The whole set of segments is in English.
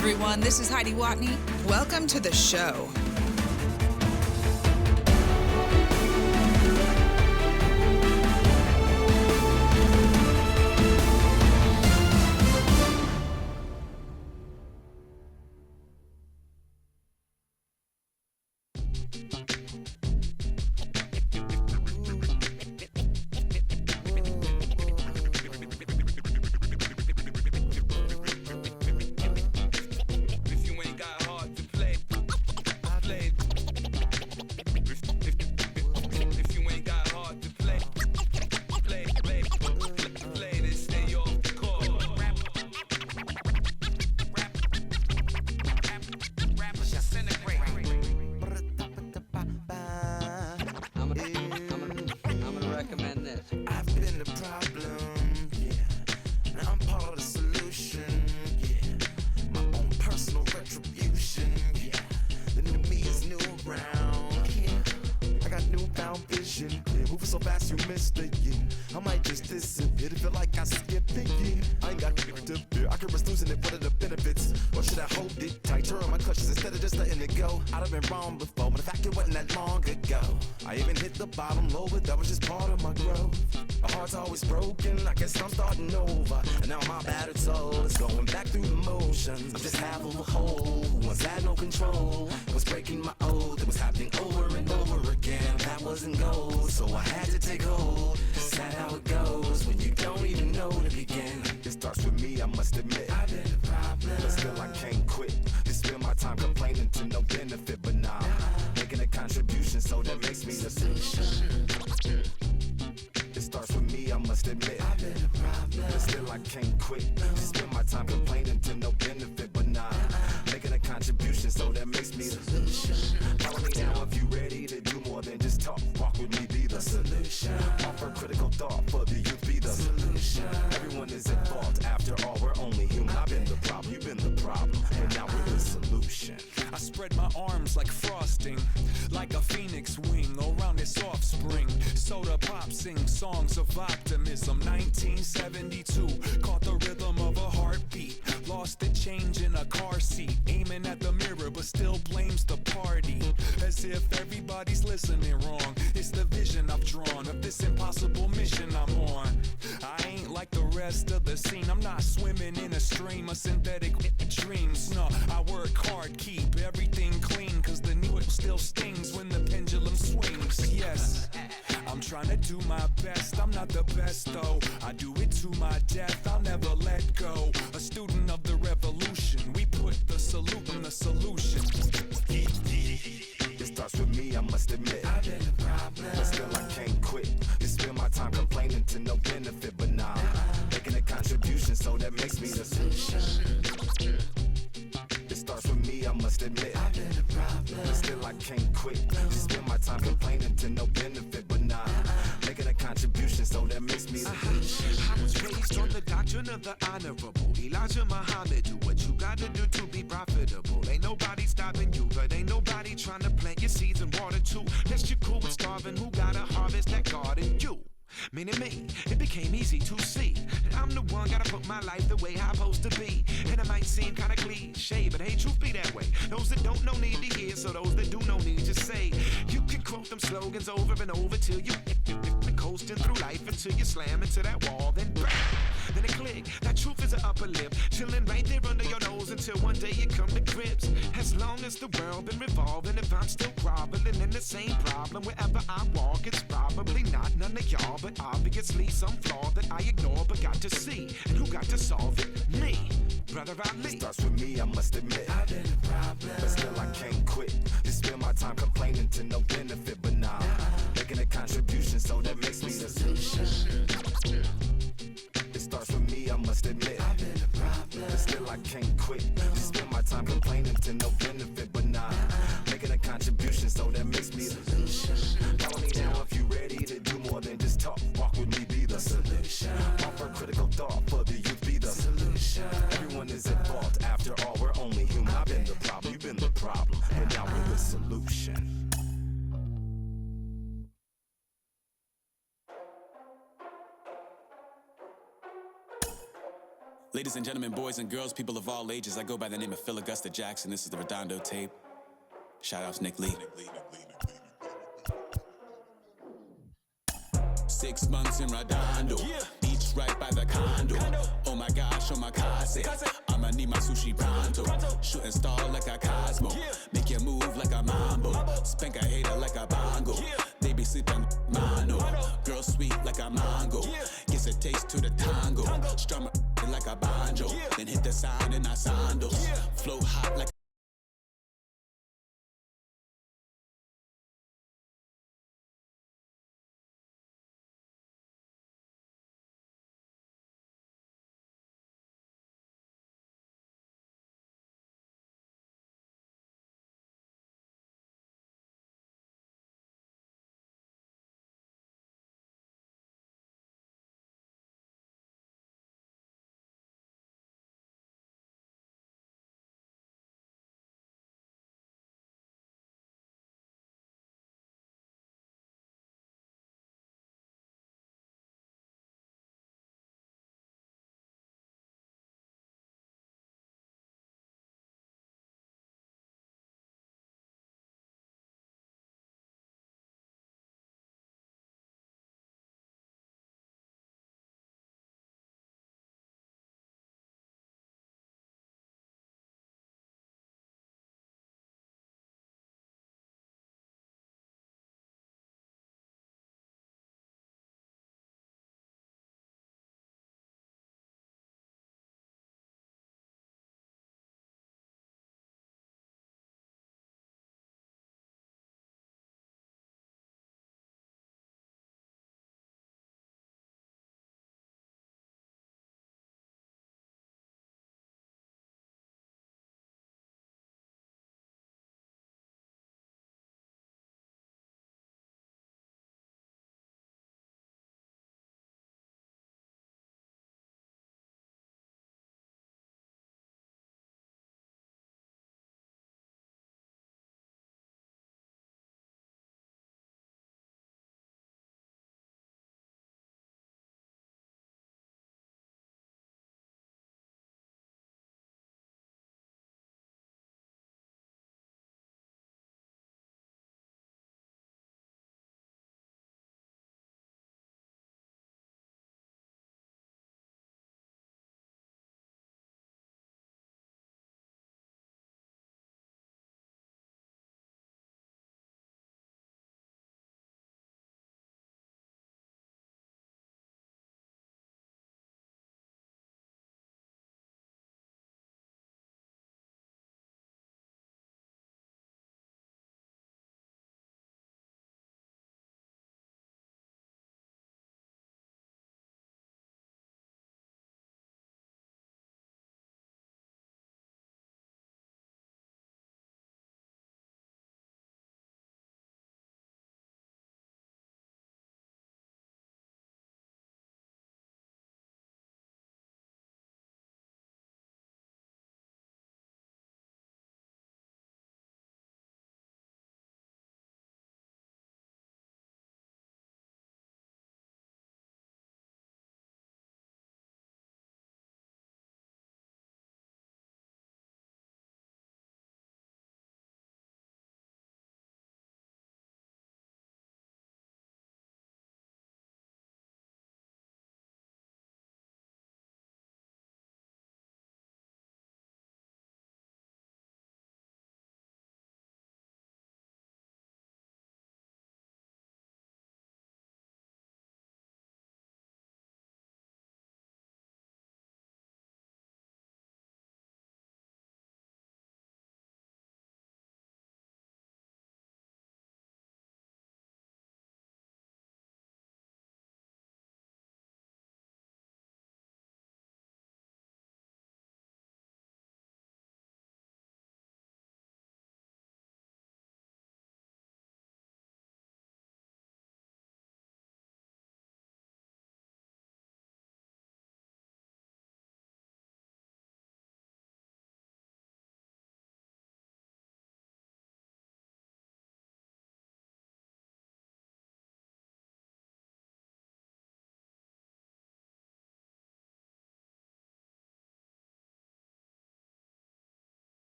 everyone. This is Heidi Watney. Welcome to the show. Songs of optimism, 1972. Caught the rhythm of a heartbeat. Lost the change in a car seat. Aiming at the mirror, but still blames the party. As if everybody's listening wrong. It's the vision I've drawn of this impossible mission I'm on. I ain't like the rest of the scene. I'm not swimming in a stream of synthetic dreams. No, I work hard, keep everything clean. Cause the needle still stings when the pendulum swings. Yes, I'm trying to do my best. I'm not the best though. I do it to my death. I'll never let go. A student of the revolution. We put the salute in the solution. It starts with me, I must admit. I've been a problem, but still I can't quit. You spend my time complaining to no benefit, but nah, making a contribution, so that makes me the solution. It starts with me, I must admit. I've been a problem, but still I can't quit. You spend my time complaining to no benefit, but nah, making a contribution, so that makes me the solution. I was raised on the doctrine of the honorable Elijah Muhammad. Do what you gotta do to be profitable. Ain't nobody stopping you, but ain't nobody trying to plant your seeds and water too. Unless you're cool with starving, who gotta harvest that garden? You. Meaning me, it became easy to see that I'm the one, gotta put my life the way I'm supposed to be. And it might seem kinda cliche, but hey, truth be that way. Those that don't know need to hear, so those that do know need to say. You can quote them slogans over and over till you coasting through life until you slam into that wall, then bang, then it click. That truth is an upper lip, chilling right there under your nose until one day you come to grips. As long as the world been revolving, if I'm still groveling in the same problem wherever I walk, it's probably not none of y'all, but obviously some flaw that I ignore but got to see. And who got to solve it? Me, Brother Ali. It starts with me, I must admit. I've been a problem, but still I can't quit. You spend my time complaining to no benefit, but nah, making a contribution, so that makes me the solution. It starts with me, I must admit. I've been a problem, but still I can't quit. You spend my time complaining to no benefit, but nah, making a contribution, so that makes me the solution. Follow me now if you ready to do more than just talk. Walk with me, be the solution. Offer critical thought for the youth, be the solution. Everyone is at fault, after all, we're only human. I've been the problem, you've been the problem, and now we're the solution. Ladies and gentlemen, boys and girls, people of all ages, I go by the name of Phil Augusta Jackson. This is the Redondo tape. Shout out to Nick Lee. 6 months in Redondo, beach right by the condo. Oh my gosh, oh my casa. I'ma need my sushi pronto. Shooting star like a Cosmo. Make you move like a mambo. Spank a hater like a bongo. They be sleeping mano. Girl sweet like a mango. Gets a taste to the tango. Strum like a banjo. Then hit the sign in our sandals. Flow hot like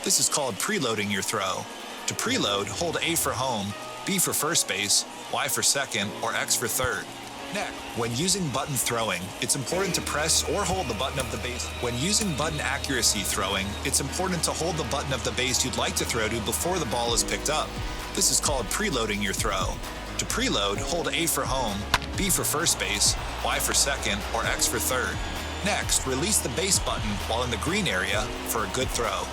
This is called preloading your throw. To preload, hold A for home, B for first base, Y for second, or X for third. Next, when using button throwing, it's important to press or hold the button of the base. When using button accuracy throwing, it's important to hold the button of the base you'd like to throw to before the ball is picked up. This is called preloading your throw. To preload, hold A for home, B for first base, Y for second, or X for third. Next, release the base button while in the green area for a good throw.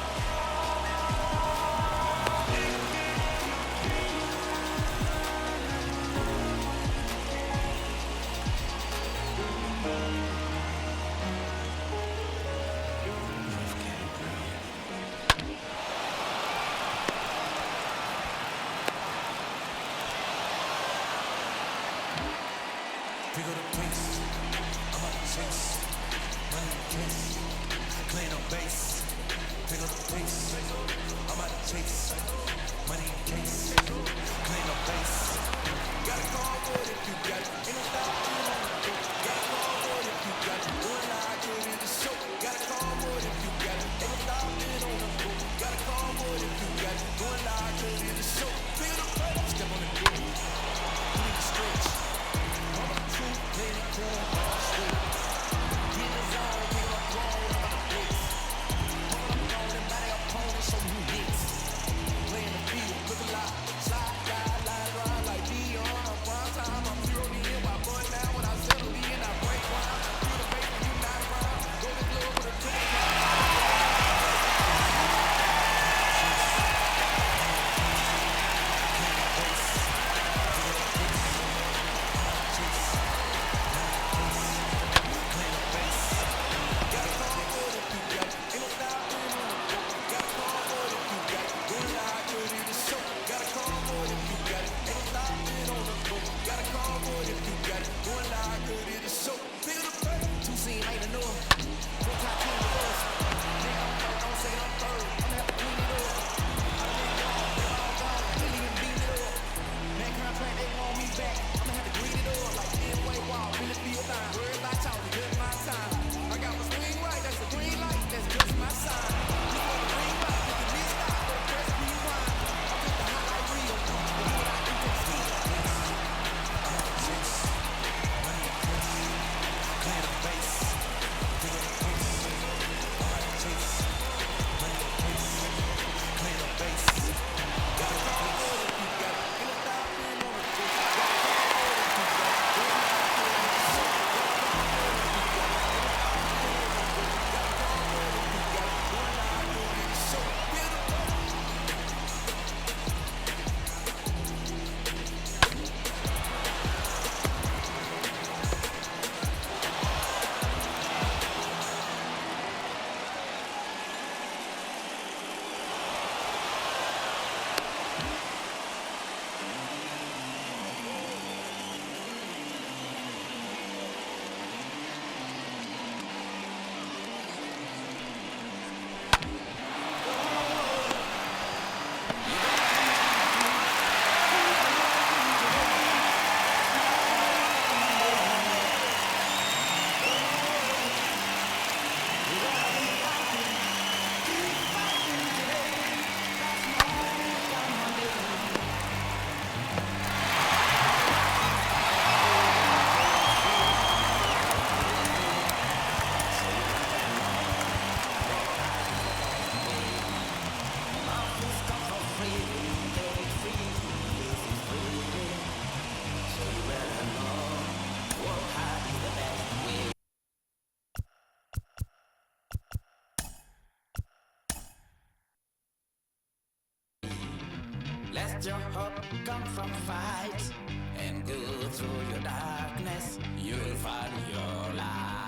Let your hope come from fight and go through your darkness. You'll find your light.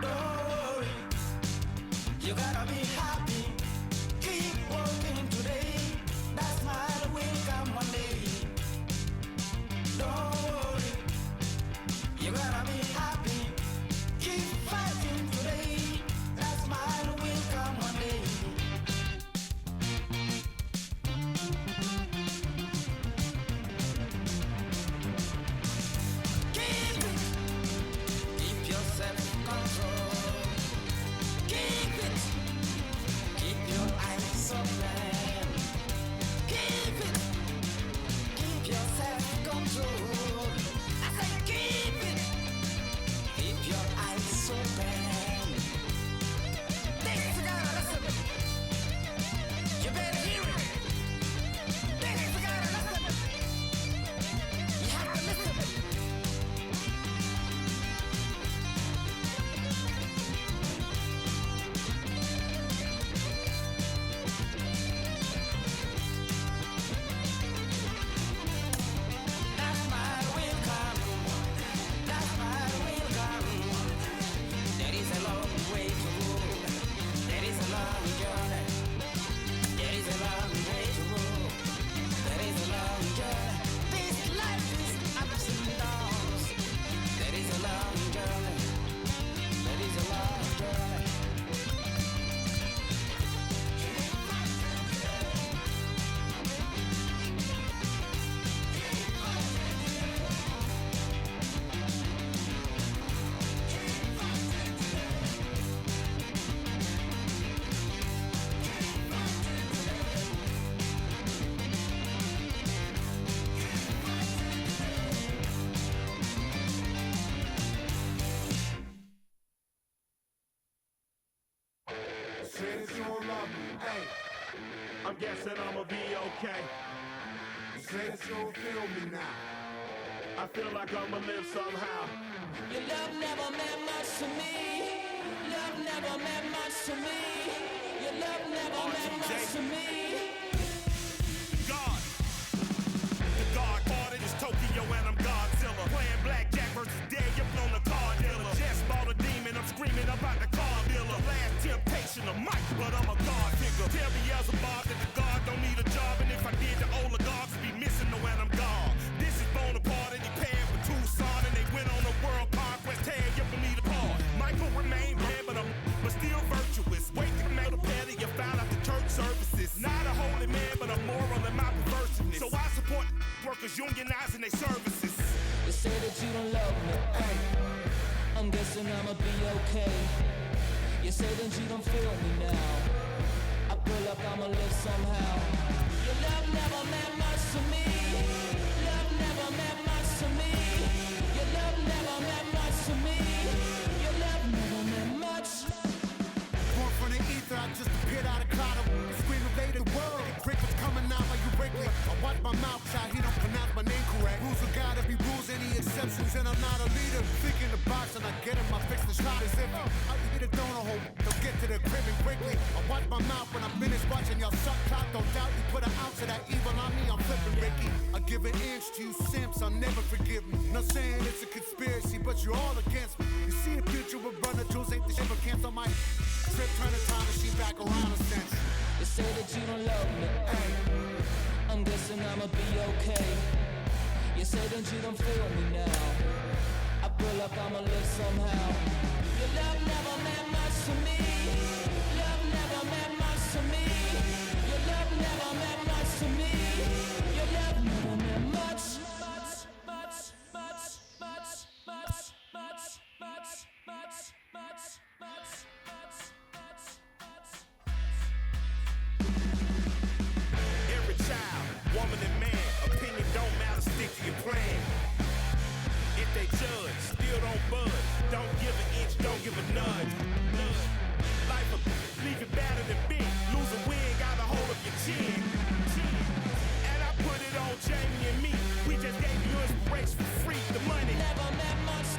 Don't worry, you gotta be happy. Keep working today. That smile will come one day. Don't worry, you gotta be happy. Keep fighting today. That smile will come one day. Say that you don't love me. Hey, I'm guessing I'ma be okay. say that you don't feel me now. I feel like I'ma live somehow. Your love never meant much to me. Love never meant much to me. Your love never meant much to me. God. The God parted is Tokyo and I'm Godzilla. Playing blackjack versus Daniel on the car dealer. Just bought a demon, I'm screaming about the car dealer. Last temptation of Mike, but I'm a God figure. Tell Beelzebub that the God don't need a job, and if I did, the oligarchs would be missing the when I'm gone. This is Bonaparte and he paired with Tucson, and they went on a world conquest. Tear you from me apart. Michael remained red, but still virtuous. Wait to make a petty, you found out the church services. Not a holy man, but a moral in my perverseness. So I support workers unionizing their services. You say that you don't love me. Hey, I'm guessing I'ma be okay. You say that you don't feel me now. I feel like I'ma live somehow. Your love never meant much to me. Love never meant much to me. Your love never meant much to me. Your love never meant much. born from the ether, I just appeared out of cloud. Scream invaded the world. Crickets coming out like you Wrigley. I watch my mouth shot, he don't pronounce my name correct. Rules will gotta be rules, any exceptions, and I'm not a leader. Think in the box and I get him, I fix the shot as if I hit a donut hole. Don't get to the crib and quickly. I watch my mouth when I finish watching y'all suck clock. Don't doubt you put an ounce of that evil on me, I'm flipping Ricky. I give an inch to you simps, I'll never forgive me. Not saying it's a conspiracy, but you're all against me. You see a future with runner jewels, ain't the shit but cancel my trip, turn the time machine back around a sense. You say that you don't love me. Hey, I'm guessing I'ma be okay. You say that you don't feel me now. I feel like I'ma live somehow. Your love never meant much to me. Love never meant much to me. Your love never meant much to me. Your love never meant much. Every child, woman and man, opinion don't matter, stick to your plan. If they judge, still don't budge. Don't give an inch, don't give a nudge. Life will leave you battered and bent. Lose a win, got a hold of your chin. And I put it on Jamie and me. We just gave you inspiration for free. The money Never meant much.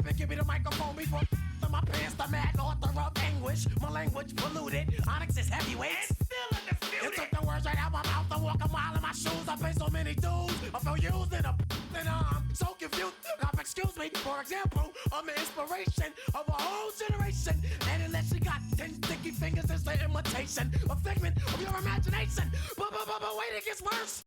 and give me the microphone before in my pants, the mad author of anguish. My language polluted. Onyx is heavyweight. You took the words right out my mouth. I walk a mile in my shoes. I pay so many dues. I feel used in a and I'm so confused. Now, excuse me, for example, I'm the inspiration of a whole generation. And unless you got 10 sticky fingers, it's the imitation, a figment of your imagination. But wait, it gets worse.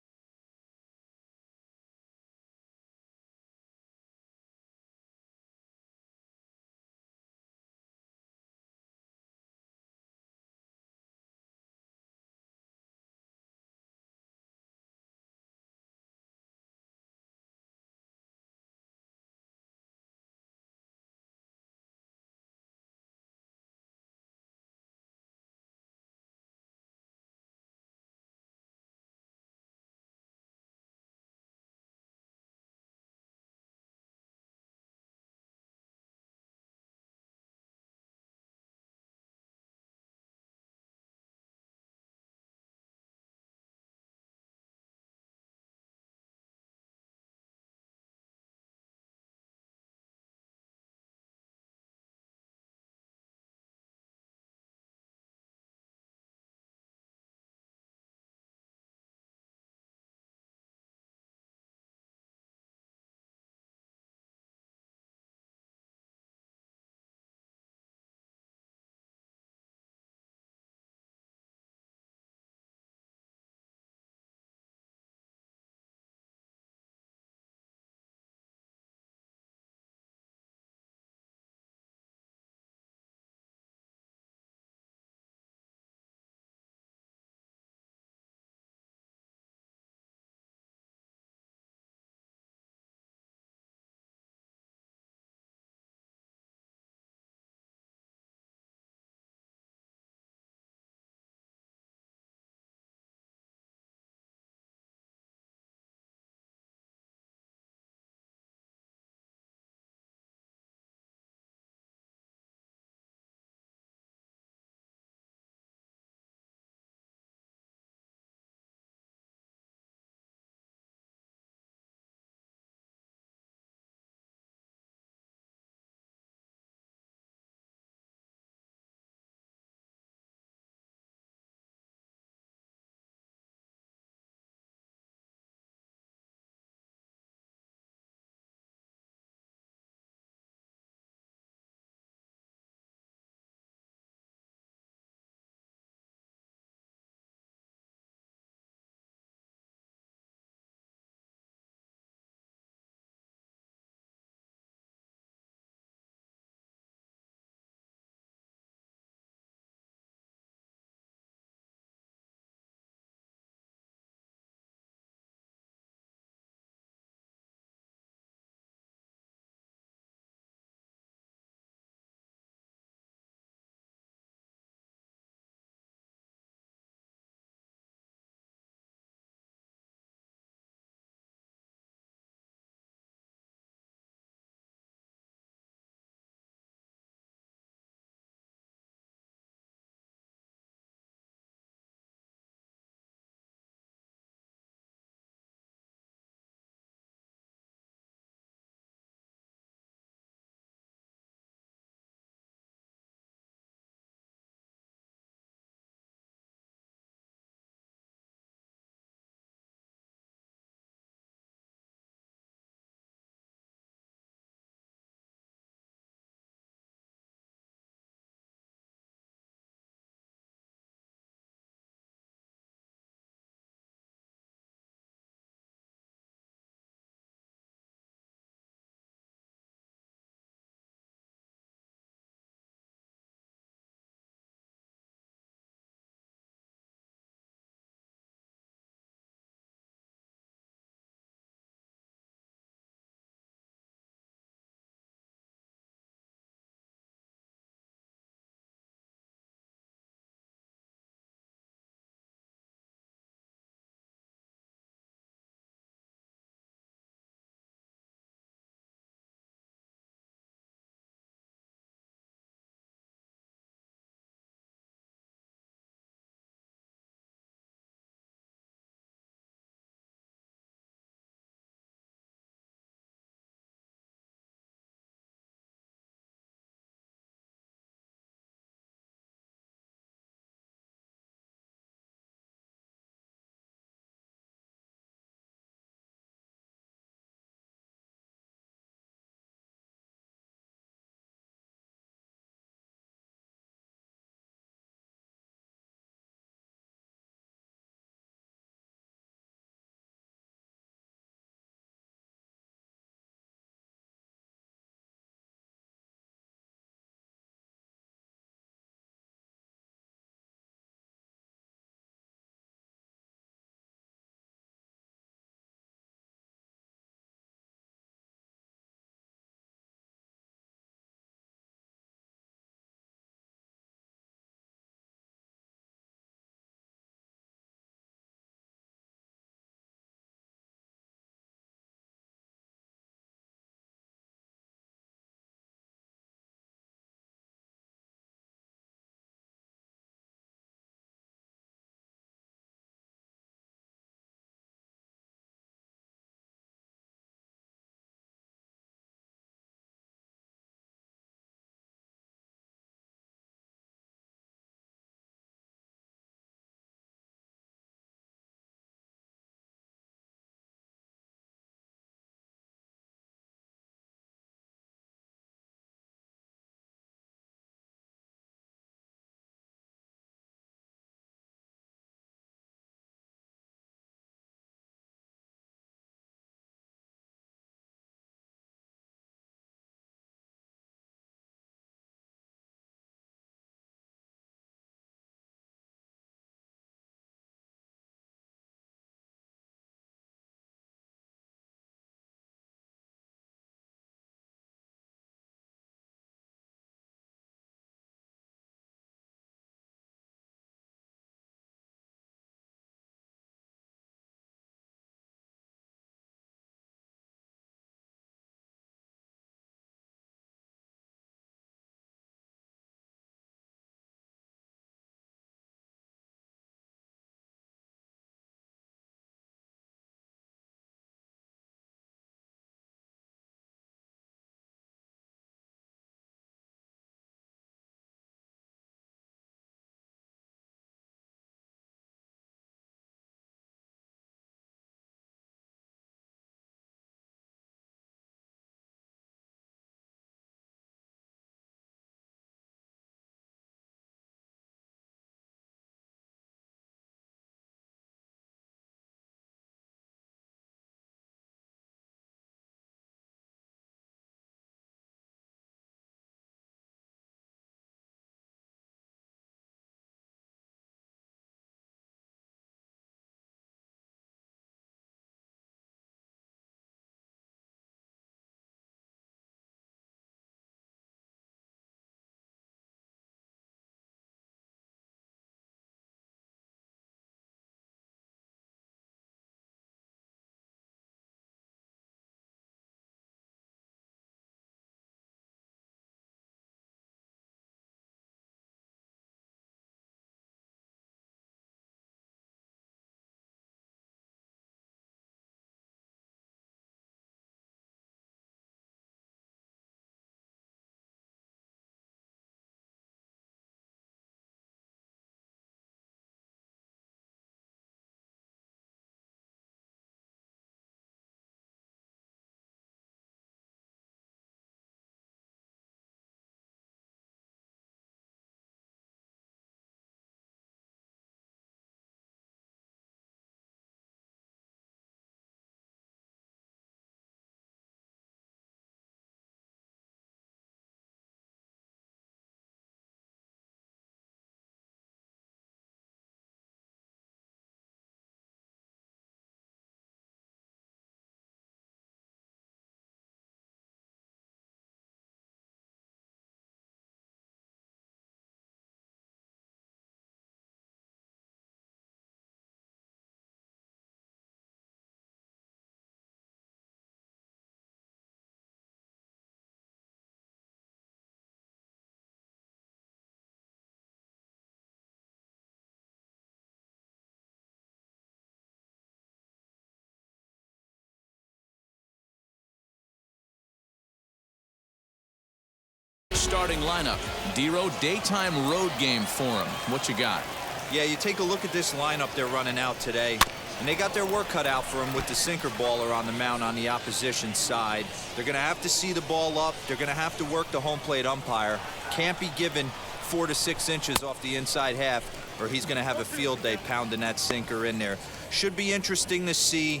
starting lineup. Dero, daytime road game for him. What you got? Yeah, you take a look at this lineup they're running out today, and they got their work cut out for them with the sinker baller on the mound on the opposition side. They're going to have to see the ball up. They're going to have to work the home plate umpire. Can't be given 4 to 6 inches off the inside half, or he's going to have a field day pounding that sinker in there. Should be interesting to see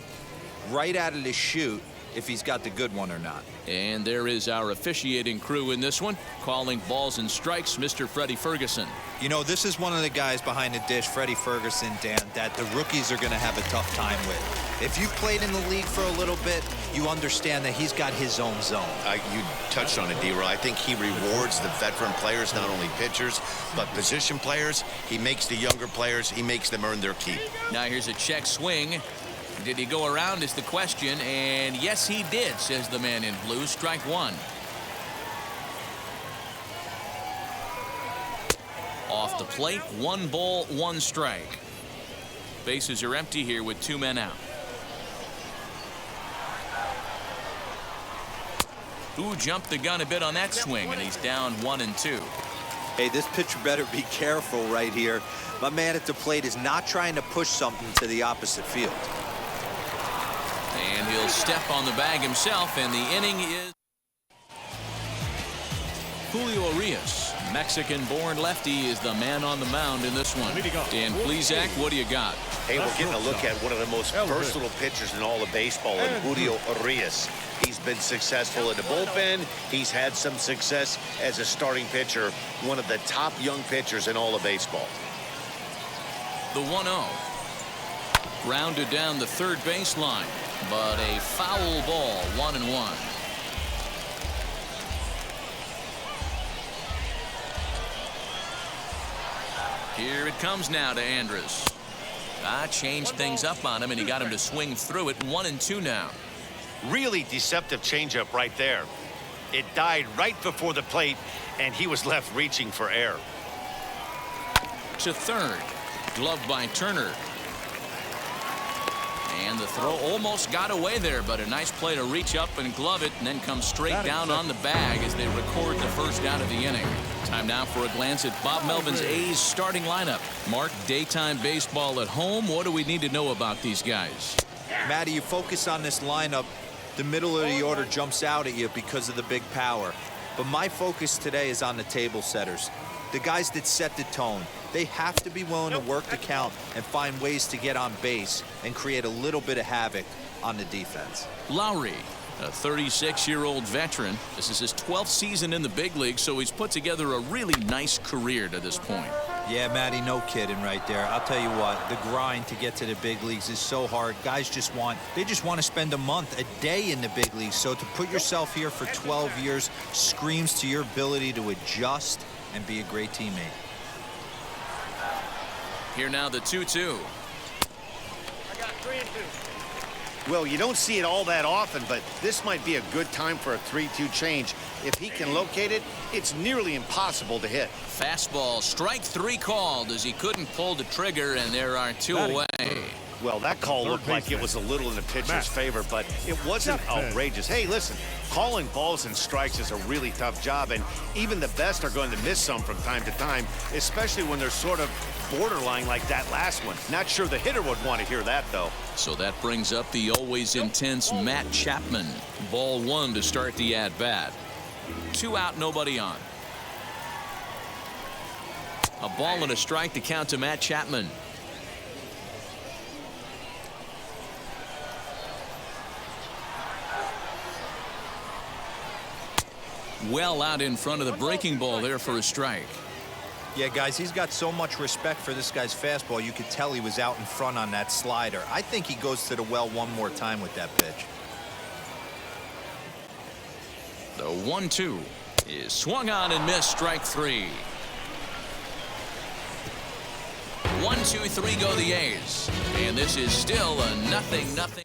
right out of the chute if he's got the good one or not. And there is our officiating crew in this one, calling balls and strikes, Mr. Freddie Ferguson. You know, this is one of the guys behind the dish, Freddie Ferguson, Dan, that the rookies are going to have a tough time with. If you've played in the league for a little bit, you understand that he's got his own zone. You touched on it, D-Roy. I think he rewards the veteran players, not only pitchers, but position players. He makes the younger players, he makes them earn their keep. Now here's a check swing. Did he go around is the question, and yes he did, says the man in blue. Strike one. Off the plate, 1 ball, 1 strike. Bases are empty here with 2 men out. Who jumped the gun a bit on that swing, and he's down 1-2. Hey, this pitcher better be careful right here. My man at the plate is not trying to push something to the opposite field. And he'll step on the bag himself, and the inning is Julio Urias, Mexican-born lefty, is the man on the mound in this one. Dan Plesac, what do you got? Hey, we're getting a look at one of the most versatile pitchers in all of baseball, in Julio Urias. He's been successful in the bullpen. He's had some success as a starting pitcher, one of the top young pitchers in all of baseball. The 1-0. Grounded down the third baseline, but a foul ball, 1-1. Here it comes now to Andrus. Changed things up on him, and he got him to swing through it. 1-2 now. Really deceptive changeup right there. It died right before the plate, and he was left reaching for air. To third. Gloved by Turner. And the throw almost got away there, but a nice play to reach up and glove it, and then come straight down on the bag as they record the first out of the inning. Time now for a glance at Bob Melvin's A's starting lineup. Mark, daytime baseball at home. What do we need to know about these guys? Matty, you focus on this lineup, the middle of the order jumps out at you because of the big power. But my focus today is on the table setters, the guys that set the tone. They have to be willing to work the count and find ways to get on base and create a little bit of havoc on the defense. Lowry, a 36-year-old veteran. This is his 12th season in the big league, so he's put together a really nice career to this point. Yeah, Matty, no kidding right there. I'll tell you what, the grind to get to the big leagues is so hard. Guys just want to spend a month, a day in the big leagues. So to put yourself here for 12 years screams to your ability to adjust and be a great teammate. Here now the 2-2. I got 3-2. Well, you don't see it all that often, but this might be a good time for a 3-2 change. If he can locate it, it's nearly impossible to hit. Fastball, strike 3 called as he couldn't pull the trigger, and there are 2 away. Well, that call looked like it was a little in the pitcher's favor, but it wasn't outrageous. Hey, listen, calling balls and strikes is a really tough job, and even the best are going to miss some from time to time, especially when they're sort of borderline like that last one. Not sure the hitter would want to hear that, though. So that brings up the always intense Matt Chapman. Ball 1 to start the at-bat. 2 out, nobody on. A ball and a strike to count to Matt Chapman. Well out in front of the breaking ball there for a strike. Yeah, guys, he's got so much respect for this guy's fastball. You could tell he was out in front on that slider. I think he goes to the well one more time with that pitch. The 1-2 is swung on and missed. Strike 3. 1-2-3 go the A's, and this is still a 0-0.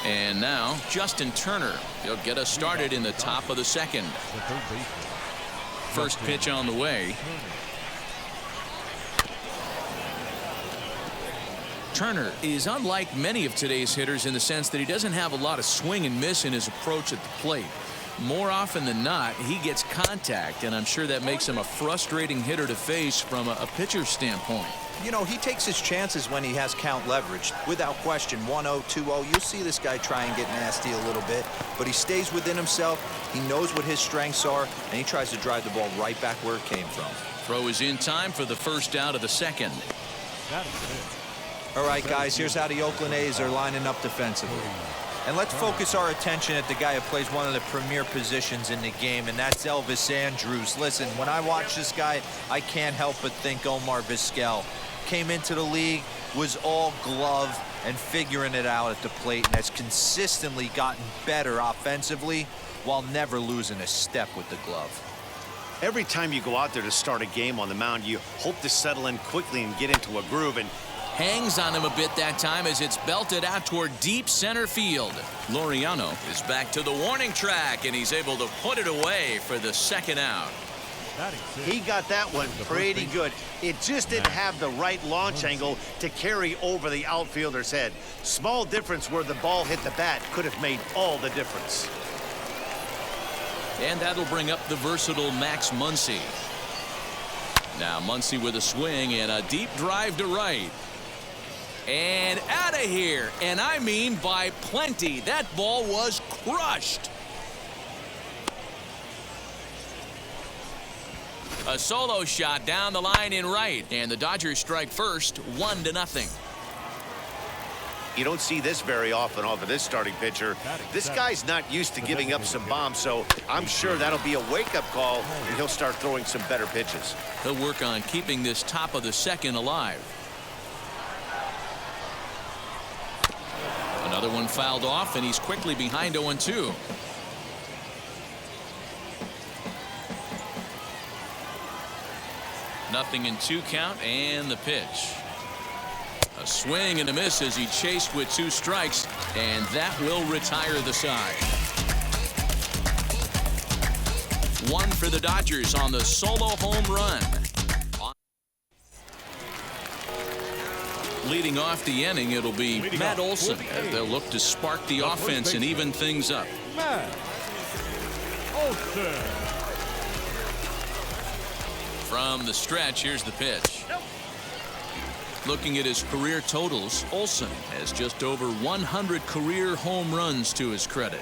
And now Justin Turner. He'll get us started in the top of the second. First pitch on the way. Turner is unlike many of today's hitters in the sense that he doesn't have a lot of swing and miss in his approach at the plate. More often than not, he gets contact, and I'm sure that makes him a frustrating hitter to face from a pitcher's standpoint. You know, he takes his chances when he has count leverage. Without question, 1-0, 2-0, you'll see this guy try and get nasty a little bit, but he stays within himself. He knows what his strengths are, and he tries to drive the ball right back where it came from. Throw is in time for the first out of the second. All right, guys, here's how the Oakland A's are lining up defensively. And let's focus our attention at the guy who plays one of the premier positions in the game, and that's Elvis Andrus. Listen, when I watch this guy, I can't help but think Omar Vizquel. Came into the league, was all glove and figuring it out at the plate, and has consistently gotten better offensively while never losing a step with the glove. Every time you go out there to start a game on the mound, you hope to settle in quickly and get into a groove, and hangs on him a bit that time as it's belted out toward deep center field. Laureano is back to the warning track, and he's able to put it away for the second out. He got that one pretty good. It just didn't have the right launch angle to carry over the outfielder's head. Small difference where the ball hit the bat could have made all the difference. And that'll bring up the versatile Max Muncy. Now Muncy with a swing and a deep drive to right. And out of here, and I mean by plenty. That ball was crushed. A solo shot down the line in right, and the Dodgers strike first, 1-0. You don't see this very often off of this starting pitcher. This guy's not used to giving up some bombs, so I'm sure that'll be a wake-up call, and he'll start throwing some better pitches. He'll work on keeping this top of the second alive. Another one fouled off, and he's quickly behind 0-2. Nothing in 2 count, and the pitch. A swing and a miss as he chased with 2 strikes, and that will retire the side. 1 for the Dodgers on the solo home run. Leading off the inning, it'll be Matt Olson as they'll look to spark the offense and even things up. Matt Olson. From the stretch, here's the pitch. Looking at his career totals, Olson has just over 100 career home runs to his credit.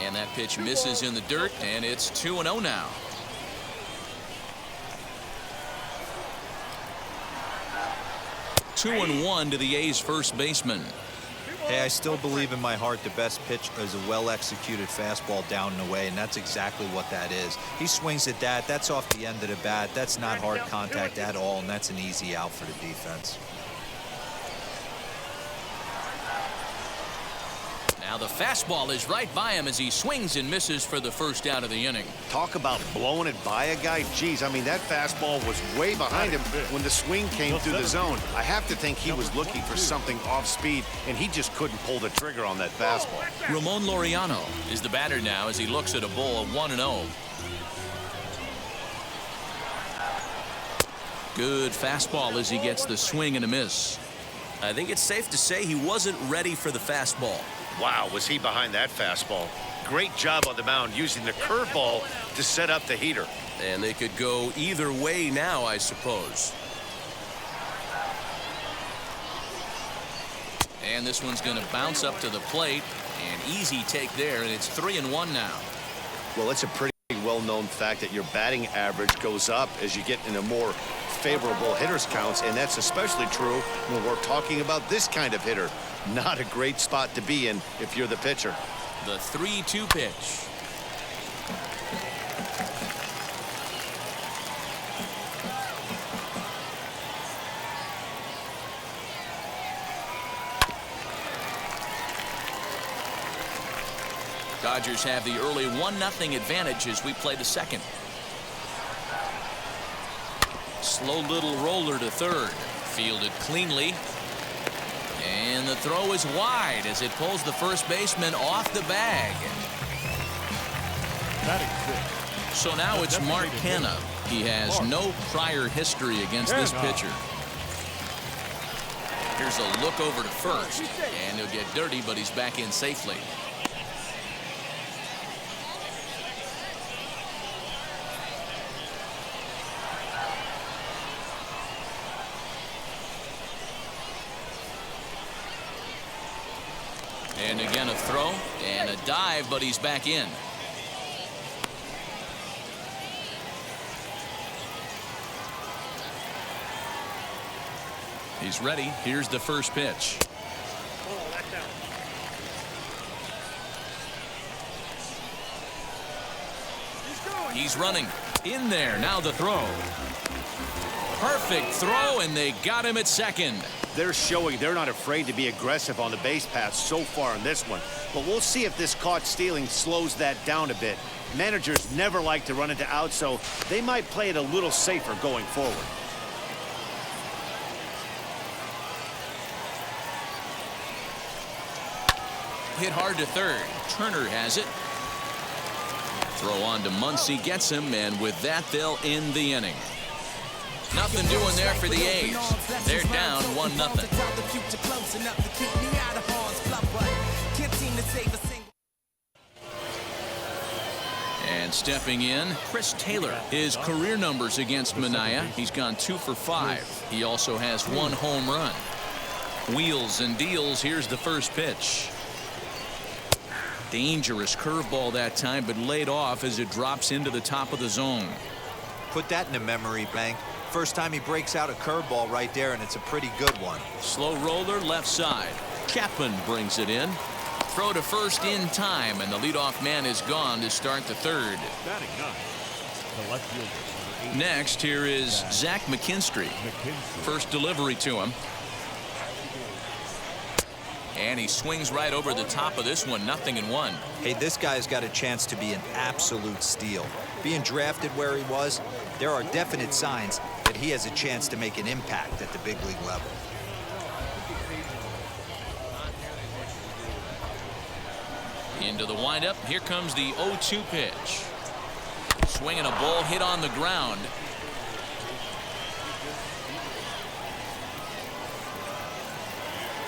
And that pitch misses in the dirt, and it's 2-0 now. Two and 1 to the A's first baseman. Hey, I still believe in my heart the best pitch is a well-executed fastball down and away, and that's exactly what that is. He swings at that. That's off the end of the bat. That's not hard contact at all, and that's an easy out for the defense. Now the fastball is right by him as he swings and misses for the first out of the inning. Talk about blowing it by a guy. Geez, I mean, that fastball was way behind him when the swing came through the zone. I have to think he was looking for something off speed, and he just couldn't pull the trigger on that fastball. Ramon Laureano is the batter now as he looks at a ball of 1-0. Good fastball as he gets the swing and a miss. I think it's safe to say he wasn't ready for the fastball. Wow, was he behind that fastball. Great job on the mound using the curveball to set up the heater. And they could go either way now, I suppose. And this one's going to bounce up to the plate. An easy take there, and it's 3-1 now. Well, it's a pretty well-known fact that your batting average goes up as you get into more favorable hitters counts, and that's especially true when we're talking about this kind of hitter. Not a great spot to be in if you're the pitcher. The 3-2 pitch. Dodgers have the early 1-0 advantage as we play the second. Slow little roller to third. Fielded cleanly. And the throw is wide as it pulls the first baseman off the bag. So now it's Mark Hanna. He has no prior history against this pitcher. Here's a look over to first. And he'll get dirty, but he's back in safely. And again a throw and a dive, but he's back in. He's ready. Here's the first pitch. He's running in there. Now the throw. Perfect throw, and they got him at second. They're showing they're not afraid to be aggressive on the base paths so far in this one. But we'll see if this caught stealing slows that down a bit. Managers never like to run into outs, so they might play it a little safer going forward. Hit hard to third. Turner has it. Throw on to Muncy, gets him, and with that, they'll end the inning. Nothing doing there for the A's. They're down 1-0. And stepping in, Chris Taylor. His career numbers against Manaea, he's gone 2 for 5. He also has 1 home run. Wheels and deals. Here's the first pitch. Dangerous curveball that time, but laid off as it drops into the top of the zone. Put that in a memory bank. First time he breaks out a curveball right there, and it's a pretty good one. Slow roller left side. Chapman brings it in. Throw to first in time, and the leadoff man is gone to start the third. Next, here is Zach McKinstry. First delivery to him. And he swings right over the top of this one, 0-1. Hey, this guy's got a chance to be an absolute steal. Being drafted where he was, there are definite signs that he has a chance to make an impact at the big league level. Into the windup. Here comes the 0-2 pitch. Swinging a ball hit on the ground.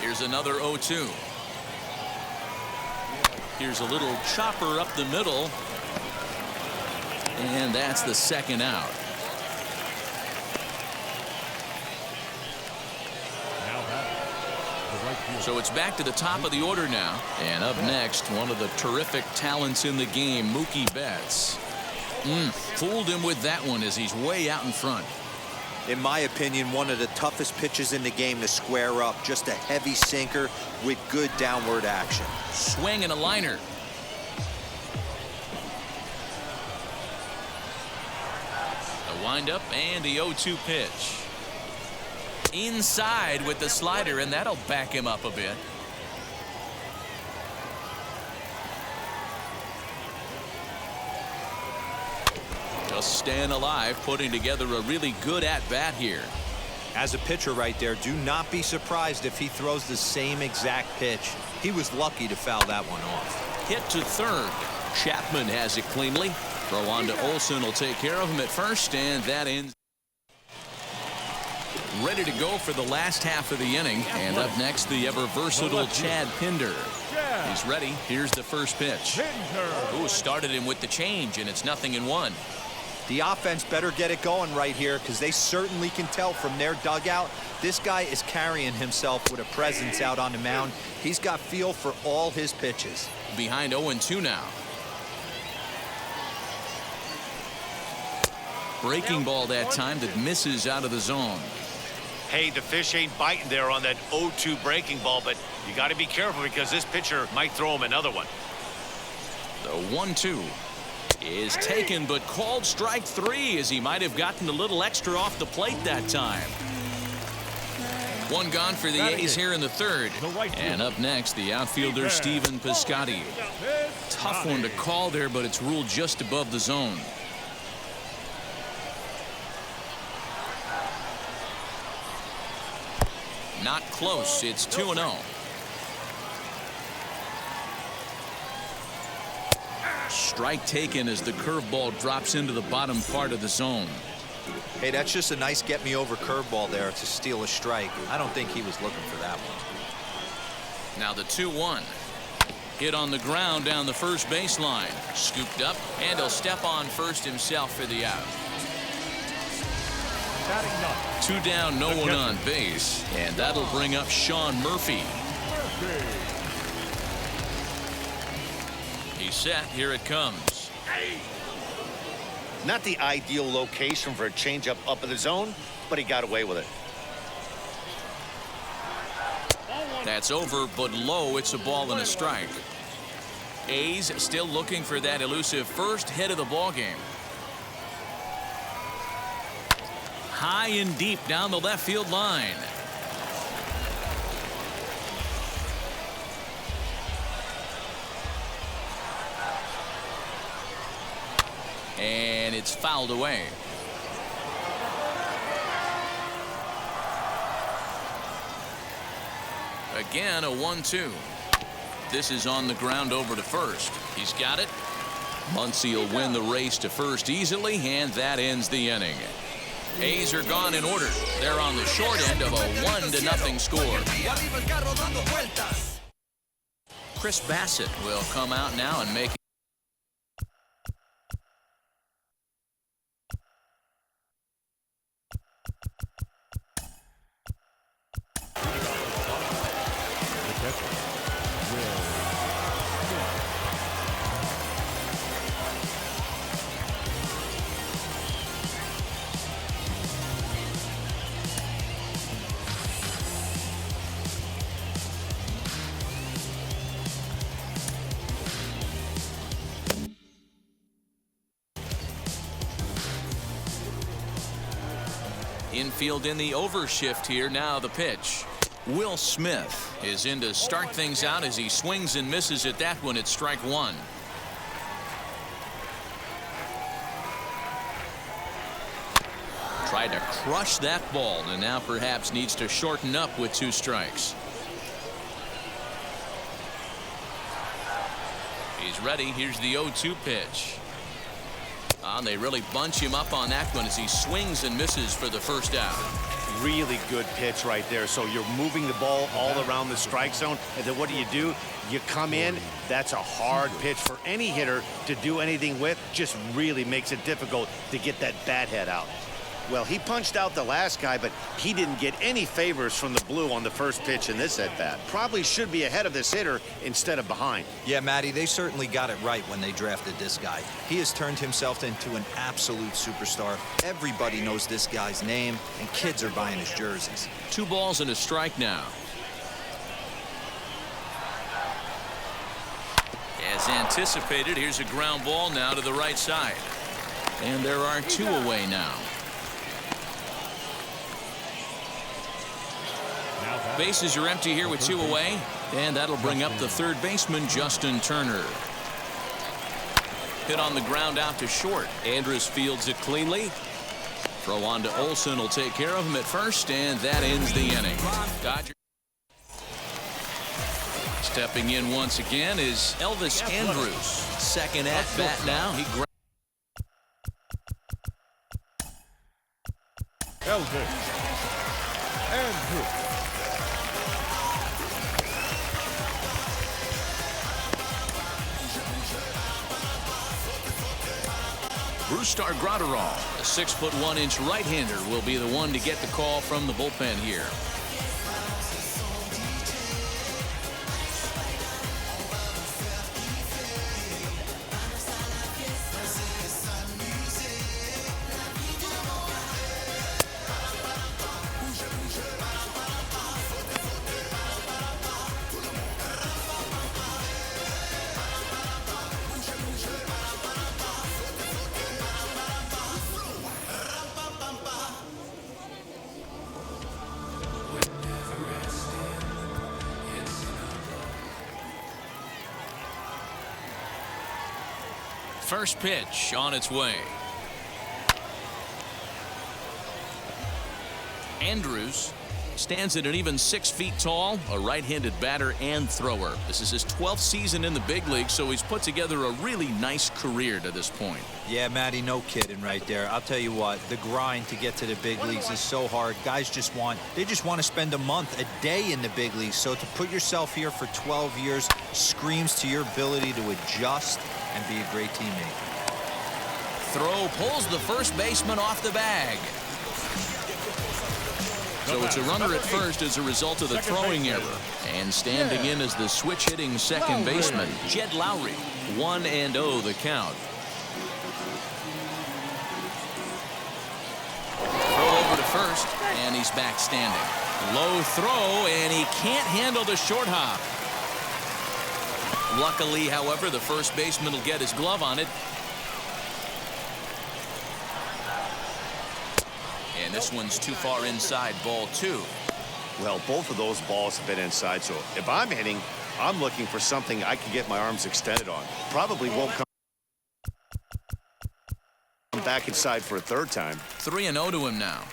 Here's another 0-2. Here's a little chopper up the middle. And that's the second out. So it's back to the top of the order now. And up next, one of the terrific talents in the game, Mookie Betts. Fooled him with that one as he's way out in front. In my opinion, one of the toughest pitches in the game to square up. Just a heavy sinker with good downward action. Swing and a liner. The windup and the 0-2 pitch. Inside with the slider, and that'll back him up a bit. Just staying alive, putting together a really good at-bat here. As a pitcher right there, do not be surprised if he throws the same exact pitch. He was lucky to foul that one off. Hit to third. Chapman has it cleanly. Throw on to Olsen will take care of him at first, and that ends. Ready to go for the last half of the inning. And up next, the ever-versatile Chad Pinder. He's ready. Here's the first pitch. Ooh, started him with the change, and it's 0-1. The offense better get it going right here, because they certainly can tell from their dugout this guy is carrying himself with a presence out on the mound. He's got feel for all his pitches. Behind 0-2 now. Breaking ball that time that misses out of the zone. Hey, the fish ain't biting there on that 0-2 breaking ball, but you got to be careful because this pitcher might throw him another one. The 1-2 is taken, but called strike 3 as he might have gotten a little extra off the plate that time. One gone for the A's here in the third. And up next, the outfielder Stephen Piscotty. Tough one to call there, but it's ruled just above the zone. Not close. It's 2-0. Strike taken as the curveball drops into the bottom part of the zone. Hey, that's just a nice get-me-over curveball there to steal a strike. I don't think he was looking for that one. Now the 2-1. Hit on the ground down the first baseline. Scooped up, and he'll step on first himself for the out. 2 down, no one on base, and that'll bring up Sean Murphy. He's set. Here it comes. Not the ideal location for a changeup up in the zone, but he got away with it. That's over, but low. It's a ball and a strike. A's still looking for that elusive first hit of the ball game. High and deep down the left field line. And it's fouled away. Again, a 1-2. This is on the ground over to first. He's got it. Muncy will win the race to first easily, and that ends the inning. A's are gone in order. They're on the short end of a 1-0 score. Chris Bassett will come out now and make infield in the overshift here. Now the pitch. Will Smith is in to start things out as he swings and misses at that one. It's strike one. Tried to crush that ball and now perhaps needs to shorten up with 2 strikes. He's ready. Here's the 0-2 pitch. They really bunch him up on that one as he swings and misses for the first out. Really good pitch right there. So you're moving the ball all around the strike zone, and then what do? You come in. That's a hard pitch for any hitter to do anything with. Just really makes it difficult to get that bat head out. Well, he punched out the last guy, but he didn't get any favors from the blue on the first pitch in this at-bat. Probably should be ahead of this hitter instead of behind. Yeah, Matty, they certainly got it right when they drafted this guy. He has turned himself into an absolute superstar. Everybody knows this guy's name, and kids are buying his jerseys. 2 balls and a strike now. As anticipated, here's a ground ball now to the right side. And there are 2 away now. Bases are empty here with 2 away, and that'll bring up the third baseman, Justin Turner. Hit on the ground out to short. Andrus fields it cleanly. Throw on to Olsen will take care of him at first, and that ends the inning. Dodgers. Stepping in once again is Elvis Andrus. Second at bat now. He Elvis Andrus. Brusdar Graterol, a 6'1" right-hander, will be the one to get the call from the bullpen here. First pitch on its way. Andrus stands at an even 6 feet tall, a right-handed batter and thrower. This is his 12th season in the big league, so he's put together a really nice career to this point. Yeah, Matty, no kidding right there. I'll tell you what, the grind to get to the big leagues is so hard. Guys just want to spend a month, a day in the big leagues. So to put yourself here for 12 years screams to your ability to adjust and be a great teammate. Throw pulls the first baseman off the bag. So it's a runner at first as a result of the throwing error. And standing in as the switch-hitting second baseman, Jed Lowry. 1-0 the count. Throw over to first, and he's back standing. Low throw, and he can't handle the short hop. Luckily, however, the first baseman will get his glove on it. And this one's too far inside, ball 2. Well, both of those balls have been inside, so if I'm hitting, I'm looking for something I can get my arms extended on. Probably won't come back inside for a third time. 3-0 to him now.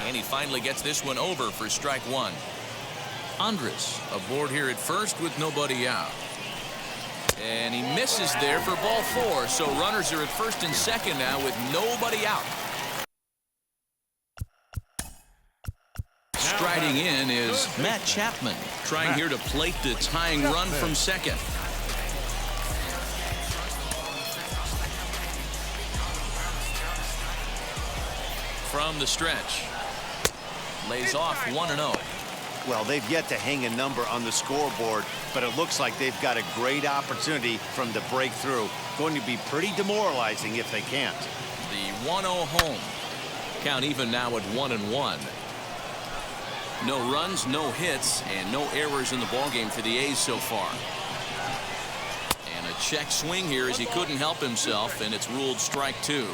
And he finally gets this one over for strike 1. Andres aboard here at first with nobody out. And he misses there for ball 4. So runners are at first and second now with nobody out. Striding in is Matt Chapman, trying here to plate the tying run from second. From the stretch. Lays off 1-0. Well, they've yet to hang a number on the scoreboard, but it looks like they've got a great opportunity from the breakthrough. Going to be pretty demoralizing if they can't. The 1-0 home. Count even now at 1-1. No runs, no hits, and no errors in the ballgame for the A's so far. And a check swing here as he couldn't help himself, and it's ruled strike 2.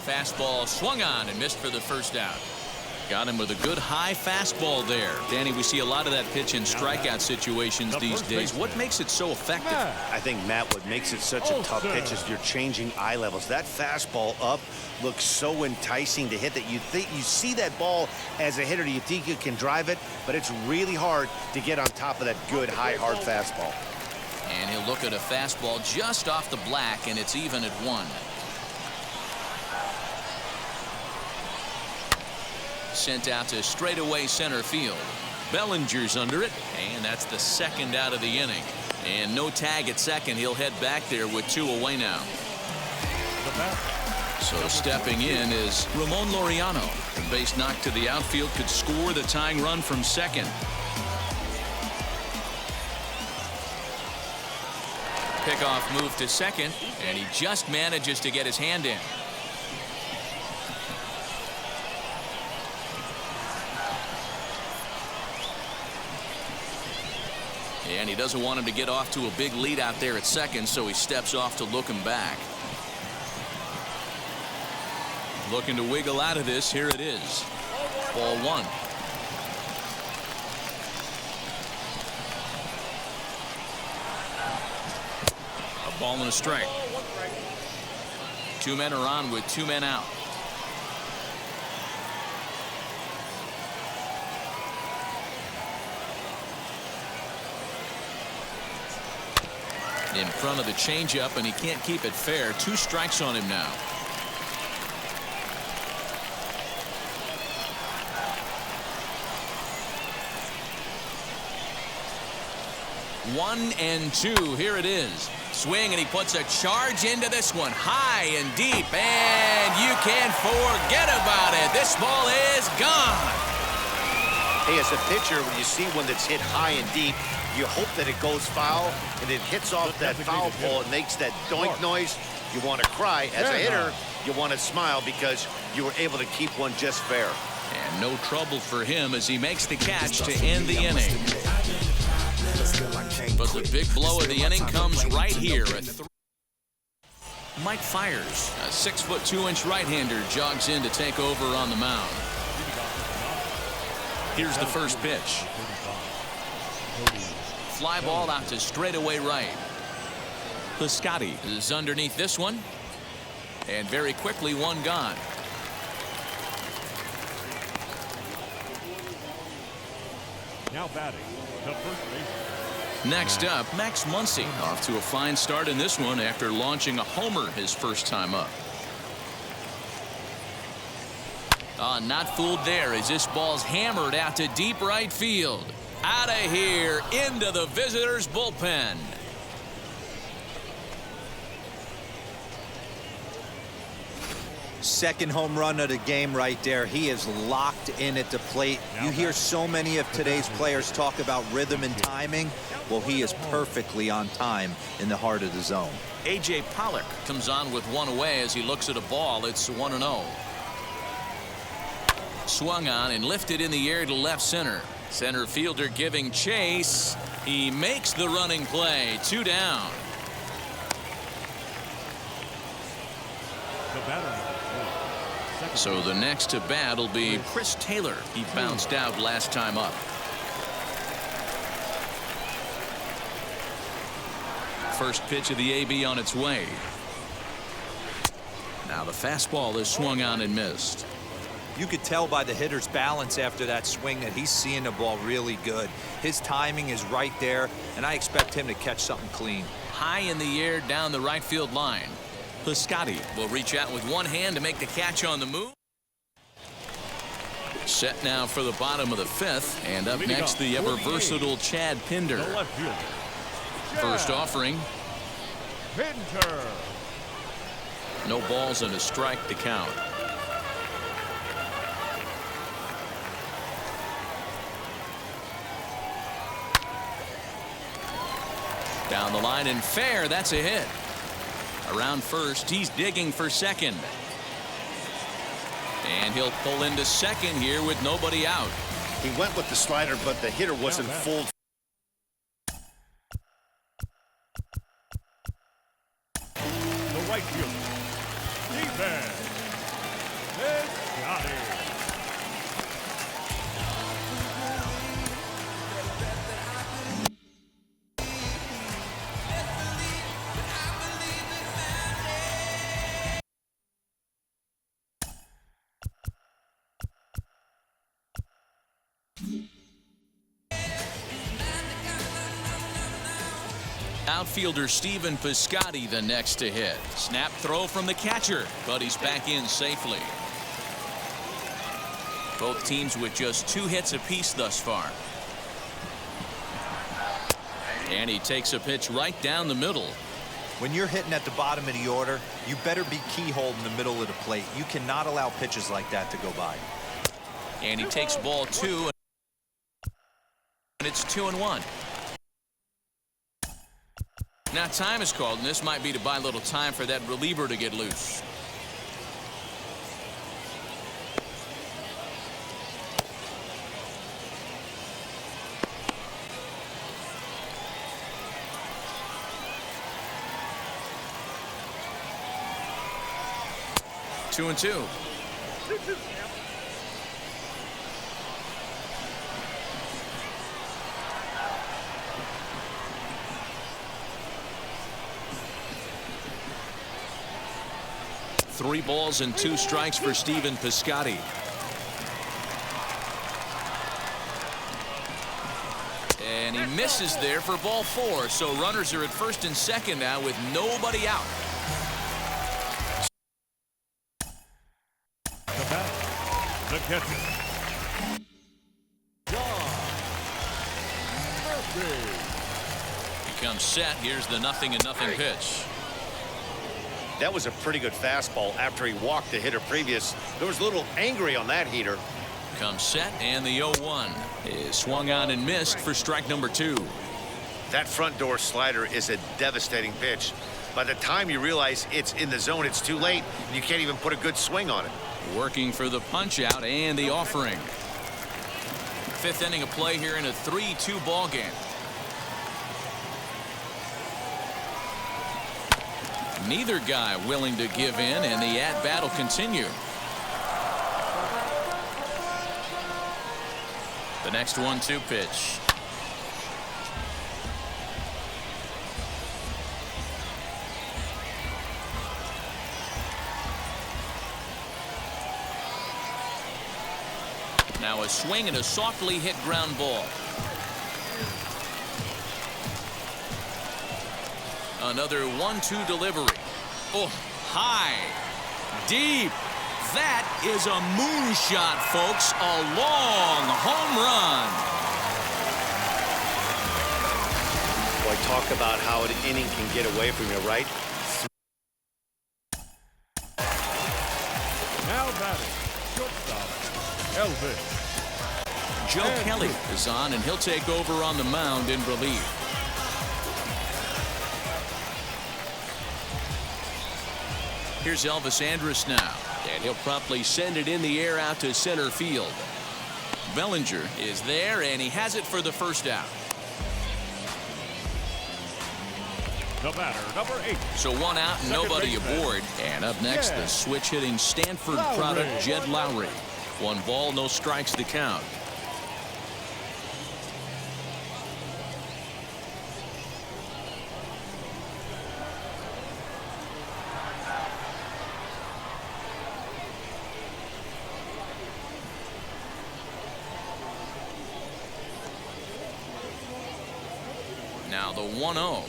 Fastball swung on and missed for the first out. Got him with a good high fastball there. Danny, we see a lot of that pitch in strikeout situations these days. What makes it so effective? I think, Matt, what makes it such a tough pitch is you're changing eye levels. That fastball up looks so enticing to hit that you see that ball as a hitter, you think you can drive it, but it's really hard to get on top of that good high hard fastball. And he'll look at a fastball just off the black, and it's even at 1. Sent out to straightaway center field. Bellinger's under it, and that's the second out of the inning. And no tag at second. He'll head back there with 2 away now. So stepping in is Ramon Laureano. The base knock to the outfield could score the tying run from second. Pickoff move to second, and he just manages to get his hand in. And he doesn't want him to get off to a big lead out there at second, so he steps off to look him back. Looking to wiggle out of this. Here it is. Ball 1. A ball and a strike. 2 men are on with 2 men out. In front of the changeup, and he can't keep it fair. 2 strikes on him now. One and 2. Here it is. Swing, and he puts a charge into this one. High and deep, and you can't forget about it. This ball is gone. Hey, as a pitcher, when you see one that's hit high and deep, you hope that it goes foul, and it hits off that foul pole. It makes that doink noise. You want to cry. As a hitter, you want to smile because you were able to keep one just fair. And no trouble for him as he makes the catch to end the inning. But the big blow of the inning comes right here. Mike Fiers, a 6'2" right-hander, jogs in to take over on the mound. Here's the first pitch. Fly ball out to straightaway right. Piscotty is underneath this one. And very quickly, one gone. Now batting, the first baseman. Next up, Max Muncy, off to a fine start in this one after launching a homer his first time up. Not fooled there as this ball's hammered out to deep right field. Out of here, into the visitors' bullpen. Second home run of the game right there. He is locked in at the plate. You hear so many of today's players talk about rhythm and timing. Well, he is perfectly on time in the heart of the zone. A.J. Pollock comes on with one away as he looks at a ball. It's 1-0. Swung on and lifted in the air to left center. Center fielder giving chase. He makes the running play. 2 down. The batter. So the next to bat will be Chris Taylor. He bounced out last time up. First pitch of the AB on its way. Now the fastball is swung on and missed. You could tell by the hitter's balance after that swing that he's seeing the ball really good. His timing is right there, and I expect him to catch something clean. High in the air down the right field line. Piscotty will reach out with one hand to make the catch on the move. Set now for the bottom of the 5th, and up next the ever versatile Chad Pinder. First offering. Pinder. No balls and a strike to count. Down the line and fair. That's a hit. Around first, he's digging for second. And he'll pull into second here with nobody out. He went with the slider, but the hitter wasn't full. The right fielder, Steven Piscotty. Outfielder Steven Piscotty the next to hit. Snap throw from the catcher, but he's back in safely. Both teams with just 2 hits apiece thus far. And he takes a pitch right down the middle. When you're hitting at the bottom of the order, you better be keyholed in the middle of the plate. You cannot allow pitches like that to go by. And he takes ball 2. And it's 2-1. Now time is called, and this might be to buy a little time for that reliever to get loose. Two and two. Three balls and 2 strikes for Steven Piscotty. And he misses there for ball 4. So runners are at first and second now with nobody out. The bat, the catcher, John Murphy. He comes set. Here's the 0-0 pitch. That was a pretty good fastball after he walked the hitter previous. There was a little angry on that heater. Comes set, and the 0-1 is swung on and missed for strike number 2. That front door slider is a devastating pitch. By the time you realize it's in the zone, it's too late. You can't even put a good swing on it. Working for the punch out and the offering. 5th inning of play here in a 3-2 ball game. Neither guy willing to give in, and the at-bat will continue. The next 1-2 pitch. Now a swing and a softly hit ground ball. Another 1-2 delivery. Oh, high, deep. That is a moonshot, folks. A long home run. Boy, talk about how an inning can get away from you, right? Now batting, shortstop, Elvis. Joe Kelly is on, and he'll take over on the mound in relief. Here's Elvis Andrus now, and he'll promptly send it in the air out to center field. Bellinger is there, and he has it for the first out. The batter, number 8. So one out and nobody aboard. And up next, the switch-hitting Stanford product, Jed Lowry. 1 ball, no strikes to count. Now the 1-0.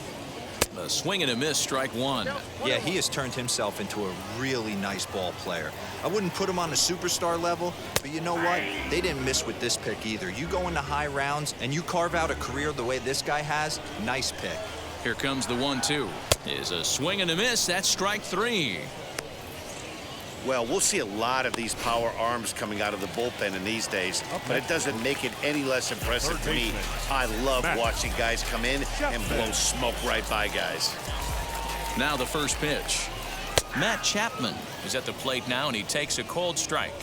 A swing and a miss, strike 1. Yeah, he has turned himself into a really nice ball player. I wouldn't put him on the superstar level, but you know what? They didn't miss with this pick either. You go into high rounds and you carve out a career the way this guy has, nice pick. Here comes the 1-2. Is a swing and a miss. That's strike 3. Well, we'll see a lot of these power arms coming out of the bullpen in these days, but it doesn't make it any less impressive to me. I love watching guys come in and blow smoke right by guys. Now the first pitch. Matt Chapman is at the plate now, and he takes a cold strike.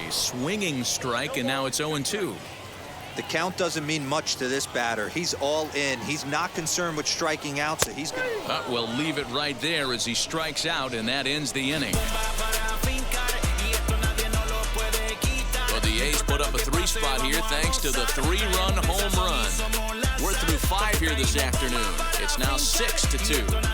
A swinging strike, and now it's 0-2. The count doesn't mean much to this batter. He's all in. He's not concerned with striking out, so he's going to... We'll leave it right there as he strikes out, and that ends the inning. Well, the A's put up a 3-spot here thanks to the 3-run home run. We're through 5 here this afternoon. It's now 6-2.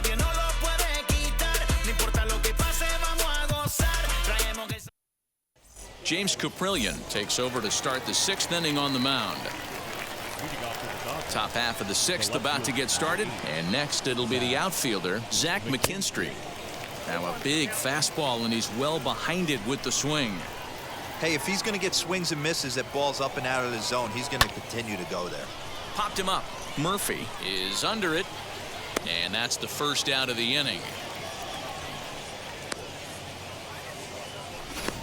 James Caprillion takes over to start the 6th inning on the mound. Top half of the 6th about to get started, and next it'll be the outfielder, Zach McKinstry. Now a big fastball, and he's well behind it with the swing. Hey, if he's going to get swings and misses at balls up and out of the zone, he's going to continue to go there. Popped him up. Murphy is under it, and that's the first out of the inning.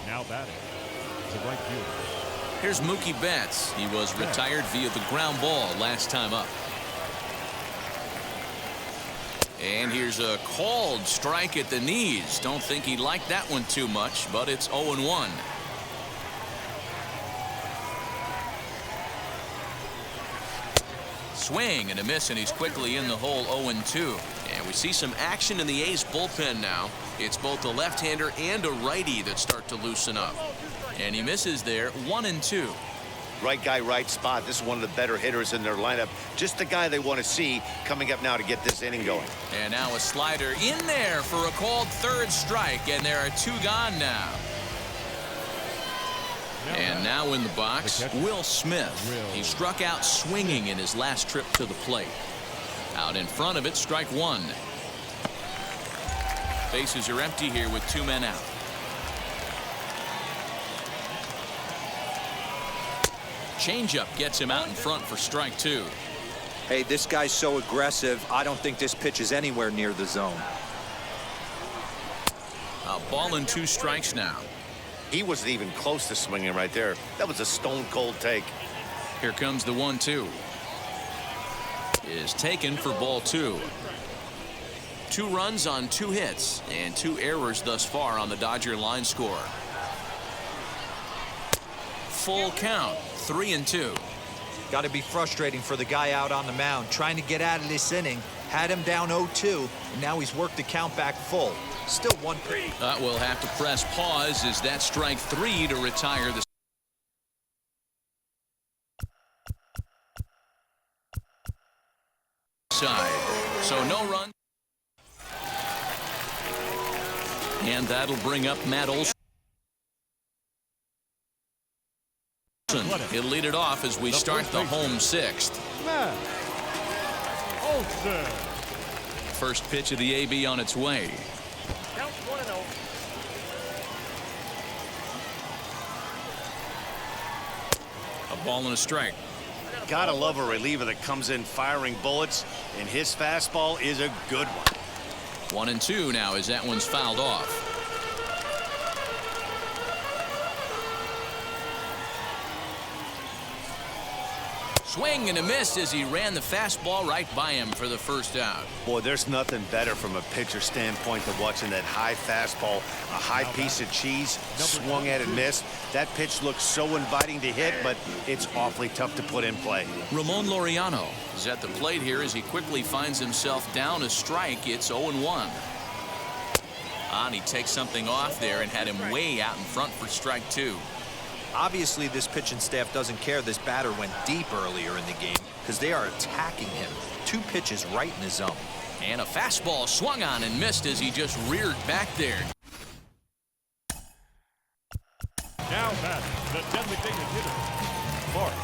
Now batting. Right fielder. Here's Mookie Betts. He was retired via the ground ball last time up. And here's a called strike at the knees. Don't think he liked that one too much, but it's 0-1. Swing and a miss, and he's quickly in the hole. 0-2. And we see some action in the A's bullpen now. It's both a left-hander and a righty that start to loosen up. And he misses there. 1-2. Right guy, right spot. This is one of the better hitters in their lineup. Just the guy they want to see coming up now to get this inning going. And now a slider in there for a called 3rd strike, and there are 2 gone now. And now in the box, Will Smith. He struck out swinging in his last trip to the plate. Out in front of it, strike 1. Bases are empty here with 2 men out. Changeup gets him out in front for strike 2. Hey, this guy's so aggressive. I don't think this pitch is anywhere near the zone. A ball and 2 strikes now. He wasn't even close to swinging right there. That was a stone cold take. Here comes the 1-2. Is taken for ball 2. 2 runs on 2 hits and 2 errors thus far on the Dodger line score. Full count. 3-2. Got to be frustrating for the guy out on the mound trying to get out of this inning. Had him down 0-2, and now he's worked the count back full. Still 1-3. We'll have to press pause as that strike 3 to retire the side. So no run. And that'll bring up Matt Olson. He'll lead it off as we start the home 6th. Matt Olson. First pitch of the AB on its way. Count 1-0. A ball and a strike. Gotta love a reliever that comes in firing bullets, and his fastball is a good one. 1-2 now as that one's fouled off. Swing and a miss as he ran the fastball right by him for the first out. Boy, there's nothing better from a pitcher standpoint than watching that high fastball, a high piece of cheese, swung at and missed. That pitch looks so inviting to hit, but it's awfully tough to put in play. Ramon Laureano is at the plate here as he quickly finds himself down a strike. It's 0-1. And he takes something off there and had him way out in front for strike 2. Obviously, this pitching staff doesn't care this batter went deep earlier in the game because they are attacking him. 2 pitches right in his zone. And a fastball swung on and missed as he just reared back there. Now batting, the designated hitter, Mark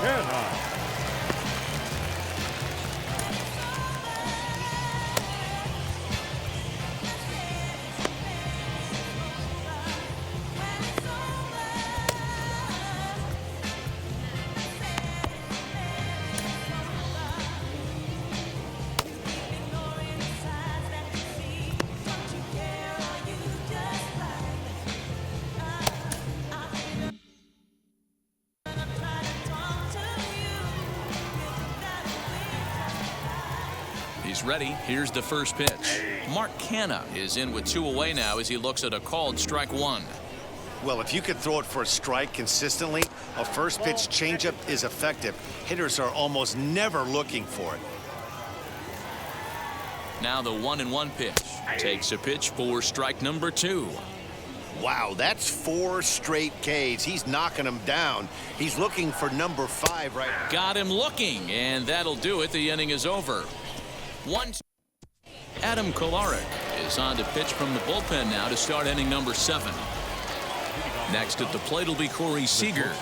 Canha. He's ready. Here's the first pitch. Mark Canha is in with 2 away now as he looks at a called strike 1. Well, if you could throw it for a strike consistently, a first pitch changeup is effective. Hitters are almost never looking for it. Now the 1-1 pitch. Takes a pitch for strike number 2. Wow, that's 4 straight Ks. He's knocking them down. He's looking for number 5 right now. Got him looking, and that'll do it. The inning is over. 1-2. Adam Kolarek is on to pitch from the bullpen now to start inning number 7. Next at the plate will be Corey Seager.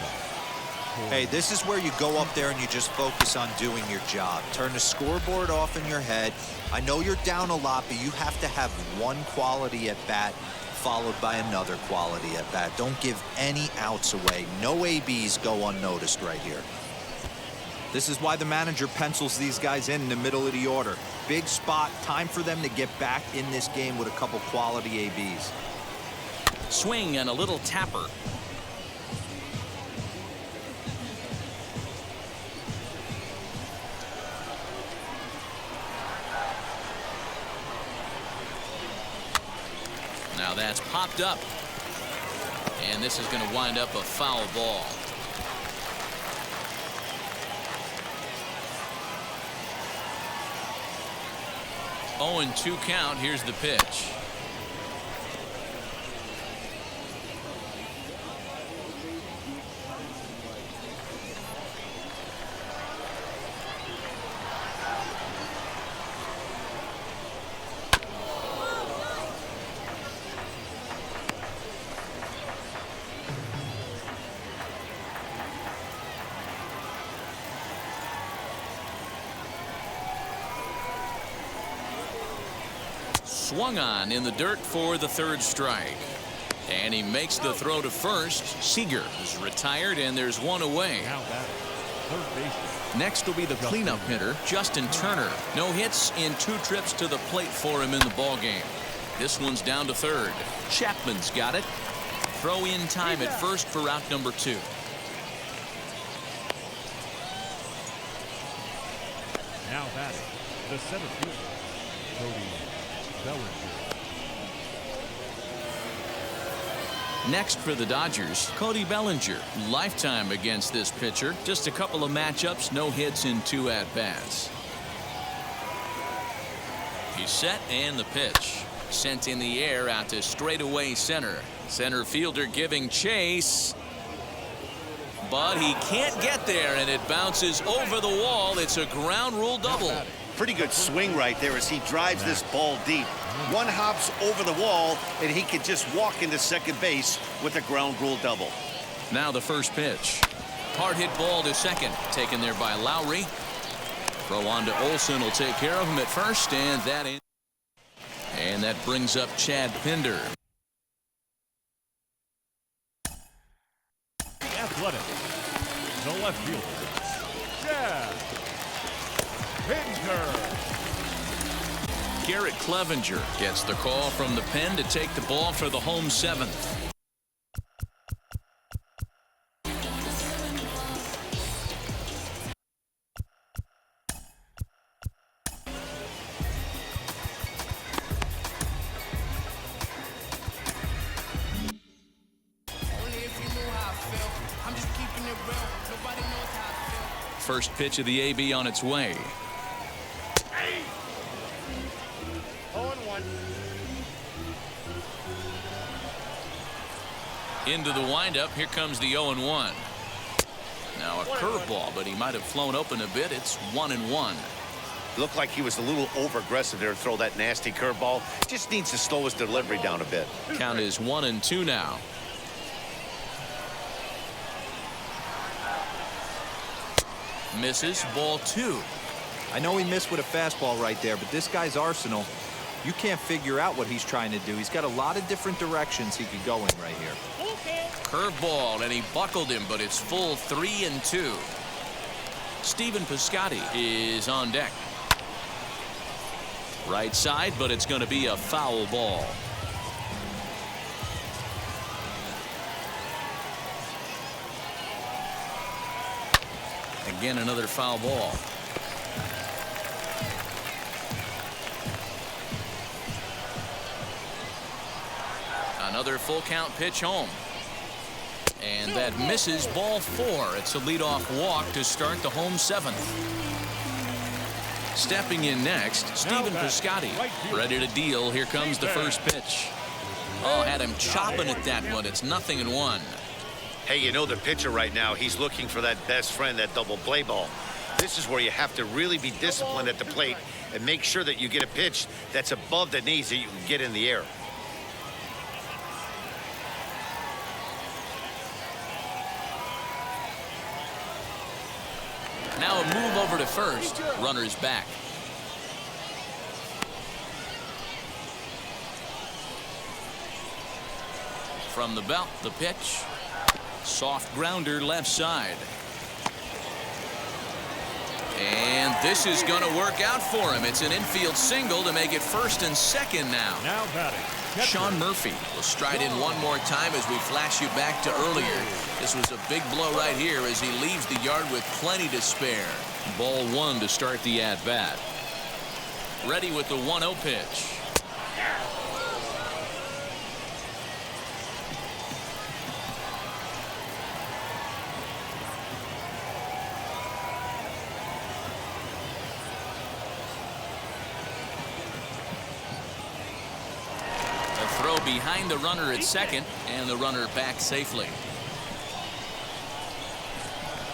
Hey, this is where you go up there and you just focus on doing your job. Turn the scoreboard off in your head. I know you're down a lot, but you have to have one quality at bat followed by another quality at bat. Don't give any outs away. No ABs go unnoticed right here. This is why the manager pencils these guys in the middle of the order. Big spot, time for them to get back in this game with a couple quality ABs. Swing and a little tapper. Now that's popped up. And this is going to wind up a foul ball. Oh, and 2 count. Here's the pitch. Swung on in the dirt for the 3rd strike. And he makes the throw to first. Seager is retired, and there's 1 away. Next will be the cleanup hitter, Justin Turner. No hits in 2 trips to the plate for him in the ballgame. This one's down to 3rd. Chapman's got it. Throw in time at first for out number 2. Now batting, the center fielder, Cody Bellinger. Next for the Dodgers, Cody Bellinger. Lifetime against this pitcher. Just a couple of matchups, no hits in 2 at-bats. He's set and the pitch. Sent in the air out to straightaway center. Center fielder giving chase. But he can't get there, and it bounces over the wall. It's a ground rule double. Pretty good swing right there as he drives this ball deep. 1 hops over the wall, and he can just walk into second base with a ground rule double. Now the first pitch. Hard hit ball to second. Taken there by Lowry. Throw on to Olsen will take care of him at first, and that brings up Chad Pinder. Athletics, the left fielder, Chad Pinkner. Garrett Clevenger gets the call from the pen to take the ball for the home seventh. First pitch of the AB on its way. 0-1. Into the windup. Here comes the 0-1. Now a curveball, but he might have flown open a bit. It's 1-1. Looked like he was a little over aggressive there to throw that nasty curveball. Just needs to slow his delivery down a bit. Count is 1-2 now. Misses, ball 2. I know he missed with a fastball right there, but this guy's arsenal, you can't figure out what he's trying to do. He's got a lot of different directions he could go in right here. Curveball, and he buckled him, but it's full 3-2. Stephen Piscotty is on deck. Right side, but it's going to be a foul ball. Again, another foul ball. Another full count pitch home. And that misses, ball 4. It's a leadoff walk to start the home seventh. Stepping in next, Stephen Piscotty. Ready to deal. Here comes the first pitch. Oh, had him chopping at that one. It's 0-1. Hey, you know the pitcher right now, he's looking for that best friend, that double play ball. This is where you have to really be disciplined at the plate and make sure that you get a pitch that's above the knees that you can get in the air. Now a move over to first. Runner's back. From the belt, the pitch. Soft grounder left side. And this is going to work out for him. It's an infield single to make it first and second now. Now batting. Sean Murphy will stride in one more time as we flash you back to earlier. This was a big blow right here as he leaves the yard with plenty to spare. Ball 1 to start the at-bat. Ready with the 1-0 pitch. Behind the runner at second, and the runner back safely.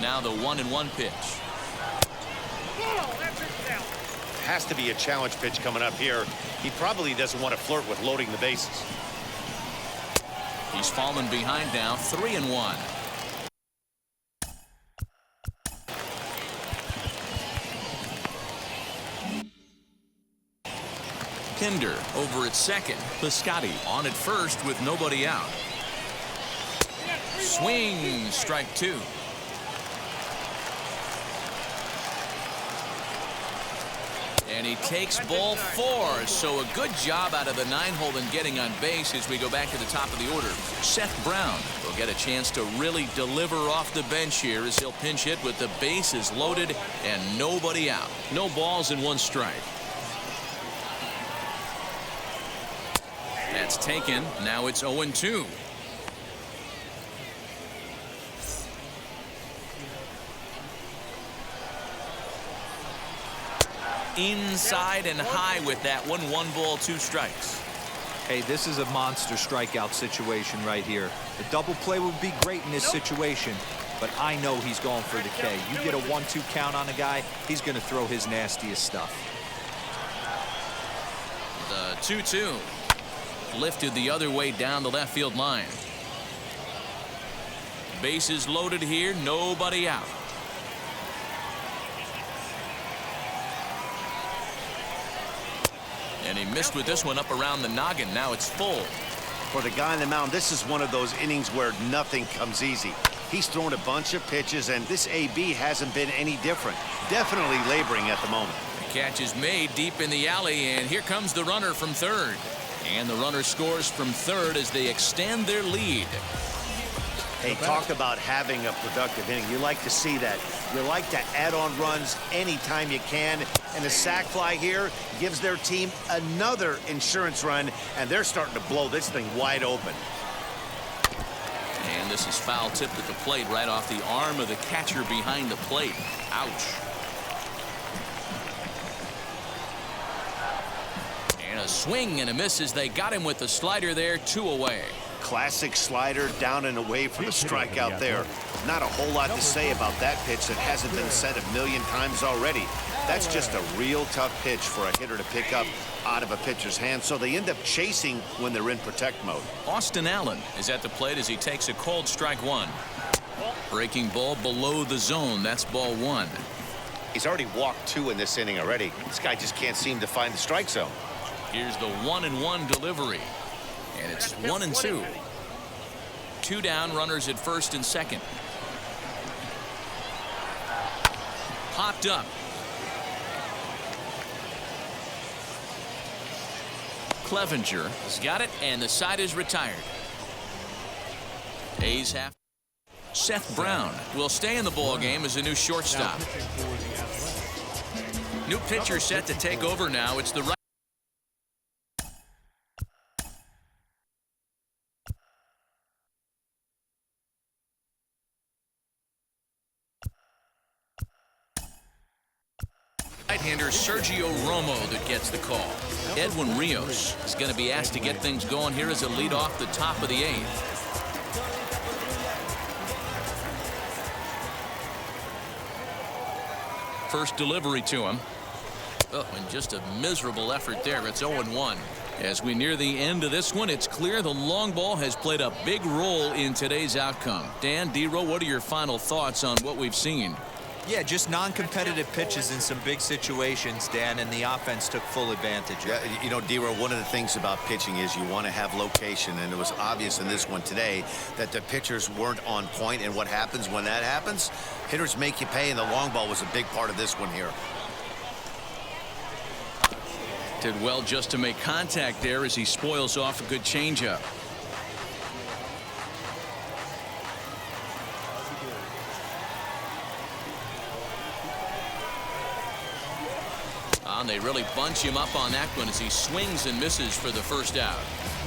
Now the 1-1 pitch. Has to be a challenge pitch coming up here. He probably doesn't want to flirt with loading the bases. He's fallen behind now, 3-1. Pinder over at second. Piscotty on at first with nobody out. Swing, strike 2. And he takes ball 4. So a good job out of the 9-hole in getting on base as we go back to the top of the order. Seth Brown will get a chance to really deliver off the bench here as he'll pinch hit with the bases loaded and nobody out. No balls and 1 strike. That's taken. Now it's 0-2. Inside and high with that one. 1 ball, 2 strikes. Hey, this is a monster strikeout situation right here. A double play would be great in this situation, but I know he's going for the K. You get a 1-2 count on a guy, he's going to throw his nastiest stuff. The 2-2. Lifted the other way down the left field line. Bases loaded here, nobody out. And he missed with this one up around the noggin. Now it's full. For the guy on the mound, this is one of those innings where nothing comes easy. He's thrown a bunch of pitches, and this AB hasn't been any different. Definitely laboring at the moment. The catch is made deep in the alley, and here comes the runner from third. And the runner scores from third as they extend their lead. Hey, talk about having a productive inning. You like to see that. You like to add on runs anytime you can. And the sac fly here gives their team another insurance run, and they're starting to blow this thing wide open. And this is foul tipped at the plate right off the arm of the catcher behind the plate. Ouch. And a swing and a miss as they got him with the slider there, 2 away. Classic slider down and away for the strikeout there. Not a whole lot to say about that pitch that hasn't been said a million times already. That's just a real tough pitch for a hitter to pick up out of a pitcher's hand, so they end up chasing when they're in protect mode. Austin Allen is at the plate as he takes a called strike 1. Breaking ball below the zone. That's ball 1. He's already walked 2 in this inning already. This guy just can't seem to find the strike zone. Here's the 1-1 delivery. And it's 1-2. 2 down, runners at first and second. Popped up. Clevenger has got it, and the side is retired. A's have. Seth Brown will stay in the ball game as a new shortstop. New pitcher set to take over now. It's the right. Right-hander Sergio Romo that gets the call. Edwin Rios is going to be asked to get things going here as a lead off the top of the 8th. First delivery to him. Oh, and just a miserable effort there. It's 0-1. As we near the end of this one, it's clear the long ball has played a big role in today's outcome. Dan, D-Row, what are your final thoughts on what we've seen? Yeah, just non-competitive pitches in some big situations, Dan, and the offense took full advantage. Yeah, you know, D-Row, one of the things about pitching is you want to have location, and it was obvious in this one today that the pitchers weren't on point, and what happens when that happens? Hitters make you pay, and the long ball was a big part of this one here. Did well just to make contact there as he spoils off a good changeup. And they really bunch him up on that one as he swings and misses for the first out.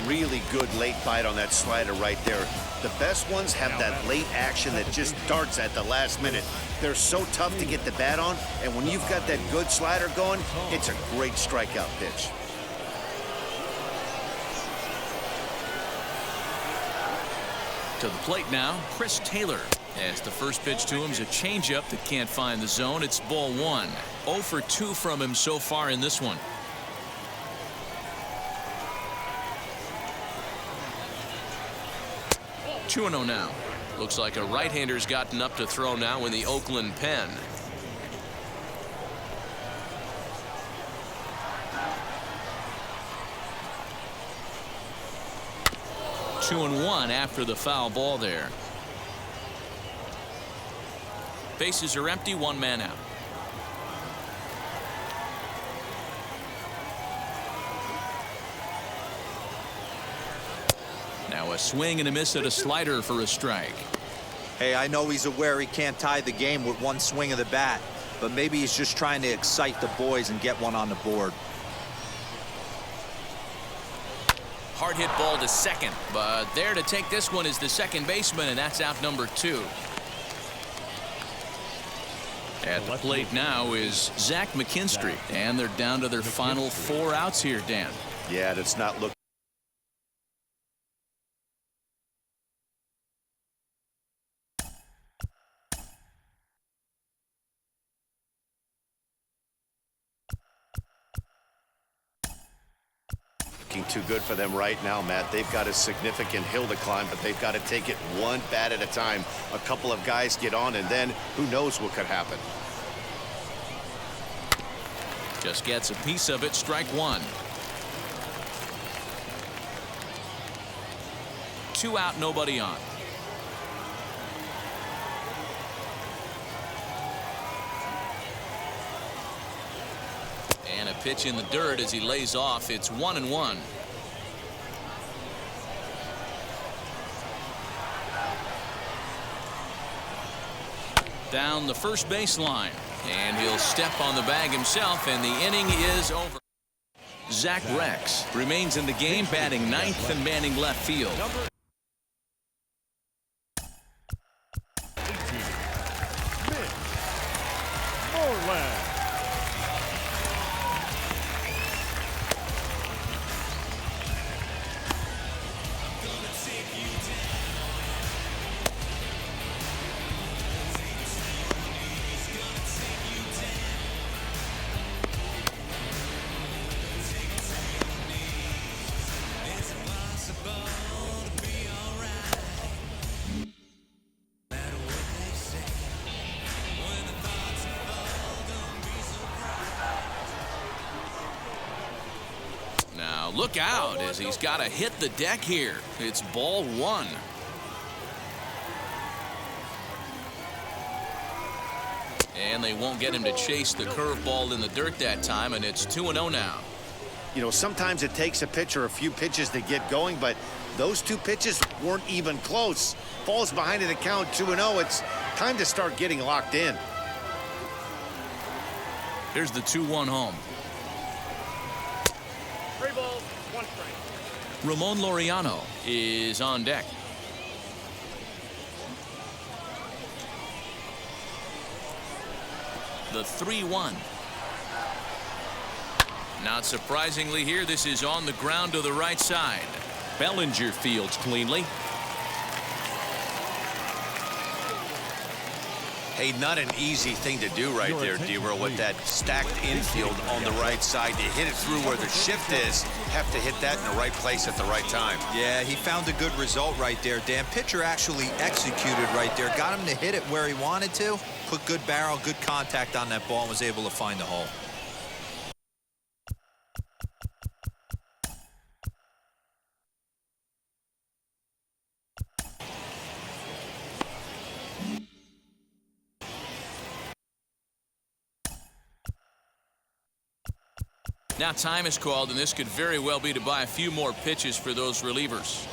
Really good late bite on that slider right there. The best ones have that late action that just darts at the last minute. They're so tough to get the bat on, and when you've got that good slider going, it's a great strikeout pitch. To the plate now, Chris Taylor. As the first pitch to him is a changeup that can't find the zone. It's ball 1. 0 for 2 from him so far in this one. Two 2-0 now. Looks like a right-hander's gotten up to throw now in the Oakland pen. Two and 1 after the foul ball there. Bases are empty, 1 man out. Now a swing and a miss at a slider for a strike. Hey, I know he's aware he can't tie the game with one swing of the bat, but maybe he's just trying to excite the boys and get one on the board. Hard hit ball to second, but there to take this one is the second baseman, and that's out number 2. At the plate now is Zach McKinstry, and they're down to their final 4 outs here, Dan. Yeah, that's not looking too good for them right now, Matt. They've got a significant hill to climb, but they've got to take it one bat at a time. A couple of guys get on, and then who knows what could happen. Just gets a piece of it. Strike 1. 2 out, nobody on. pitch in the dirt as he lays off. It's 1-1. Down the first baseline, and he'll step on the bag himself, and the inning is over. Zach Rex remains in the game, batting ninth and manning left field. Moreland. Now look out as he's got to hit the deck here. It's ball one. And they won't get him to chase the curveball in the dirt that time, and it's 2-0 now. You know, sometimes it takes a pitcher a few pitches to get going, but those two pitches weren't even close. Falls behind in the count, 2-0. It's time to start getting locked in. Here's the 2-1 home. 3 balls, 1 strike. Ramon Laureano is on deck. The 3-1. Not surprisingly here, this is on the ground to the right side. Bellinger fields cleanly. Hey, not an easy thing to do right there, D-Roll, with that stacked infield on the right side. To hit it through where the shift is, have to hit that in the right place at the right time. Yeah, he found a good result right there, Dan. Pitcher actually executed right there. Got him to hit it where he wanted to. Put good barrel, good contact on that ball, and was able to find the hole. Now time is called, and this could very well be to buy a few more pitches for those relievers.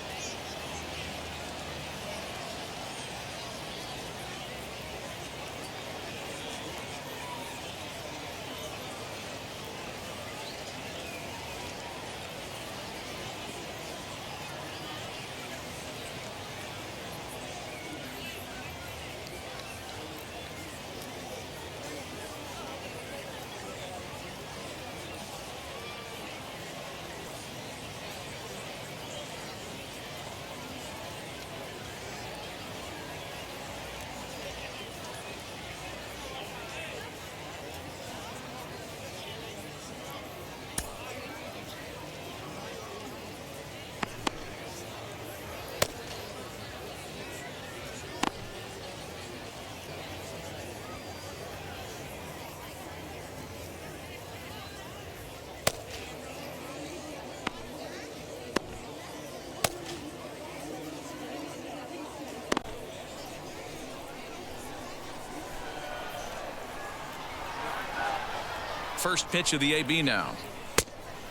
First pitch of the AB now.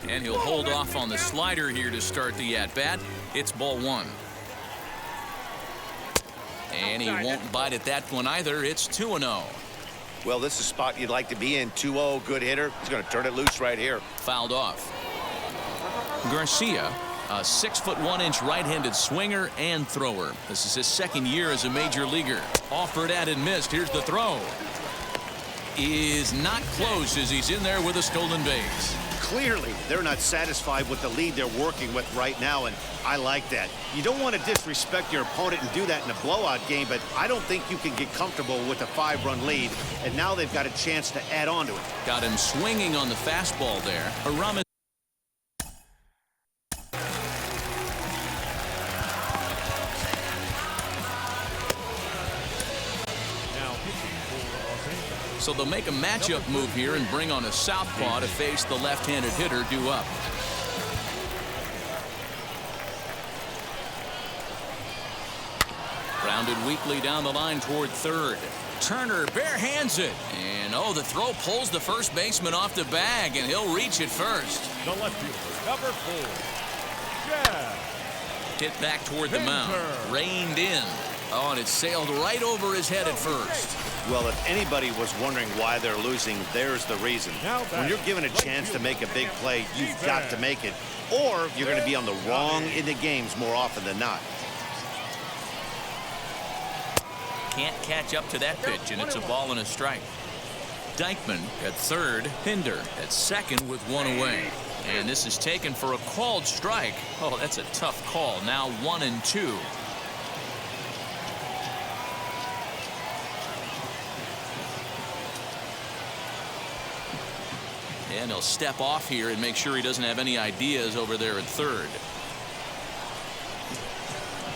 And he'll hold off on the slider here to start the at-bat. It's ball one. And he won't bite at that one either. It's 2-0. Well, this is a spot you'd like to be in. 2-0, good hitter. He's going to turn it loose right here. Fouled off. Garcia, a 6'1" right-handed swinger and thrower. This is his second year as a major leaguer. Offered at and missed. Here's the throw. Is not close as he's in there with a stolen base. Clearly, they're not satisfied with the lead they're working with right now, and I like that. You don't want to disrespect your opponent and do that in a blowout game, but I don't think you can get comfortable with a 5-run lead, and now they've got a chance to add on to it. Got him swinging on the fastball there. Aramis. So they'll make a matchup move here and bring on a southpaw to face the left-handed hitter due up. Grounded weakly down the line toward third. Turner barehands it. And, oh, the throw pulls the first baseman off the bag, and he'll reach it first. The left fielder, number 4, Jeff. Hit back toward the mound. Reined in. Oh, and it sailed right over his head at first. Well, if anybody was wondering why they're losing, there's the reason. When you're given a chance to make a big play, you've got to make it, or you're going to be on the wrong end of games more often than not. Can't catch up to that pitch, and it's a ball and a strike. Dykman at third, Pinder at second with one away. And this is taken for a called strike. Oh, that's a tough call. Now 1-2. And he'll step off here and make sure he doesn't have any ideas over there at third.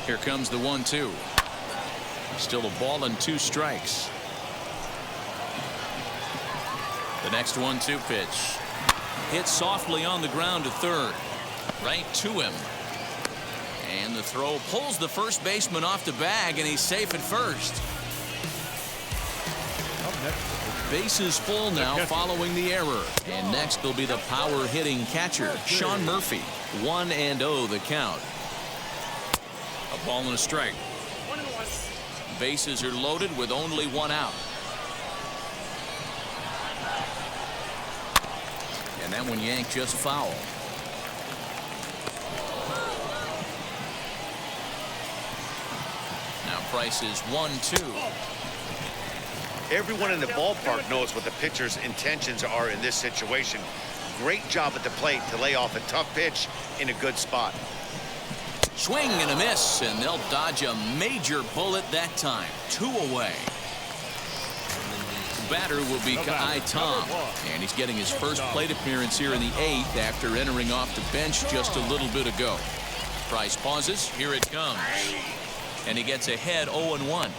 Here comes the 1-2. Still a ball and 2 strikes. The next 1-2 pitch. Hit softly on the ground to third. Right to him. And the throw pulls the first baseman off the bag, and he's safe at first. Bases full now following the error. And next will be the power hitting catcher, Sean Murphy. 1-0 the count. A ball and a strike. Bases are loaded with only 1 out. And that one yanked just foul. Now Price is 1-2. Everyone in the ballpark knows what the pitcher's intentions are in this situation. Great job at the plate to lay off a tough pitch in a good spot. Swing and a miss, and they'll dodge a major bullet that time. 2 away. Batter will be Kai Tom, and he's getting his first plate appearance here in the 8th after entering off the bench just a little bit ago. Price pauses. Here it comes. And he gets ahead 0-1.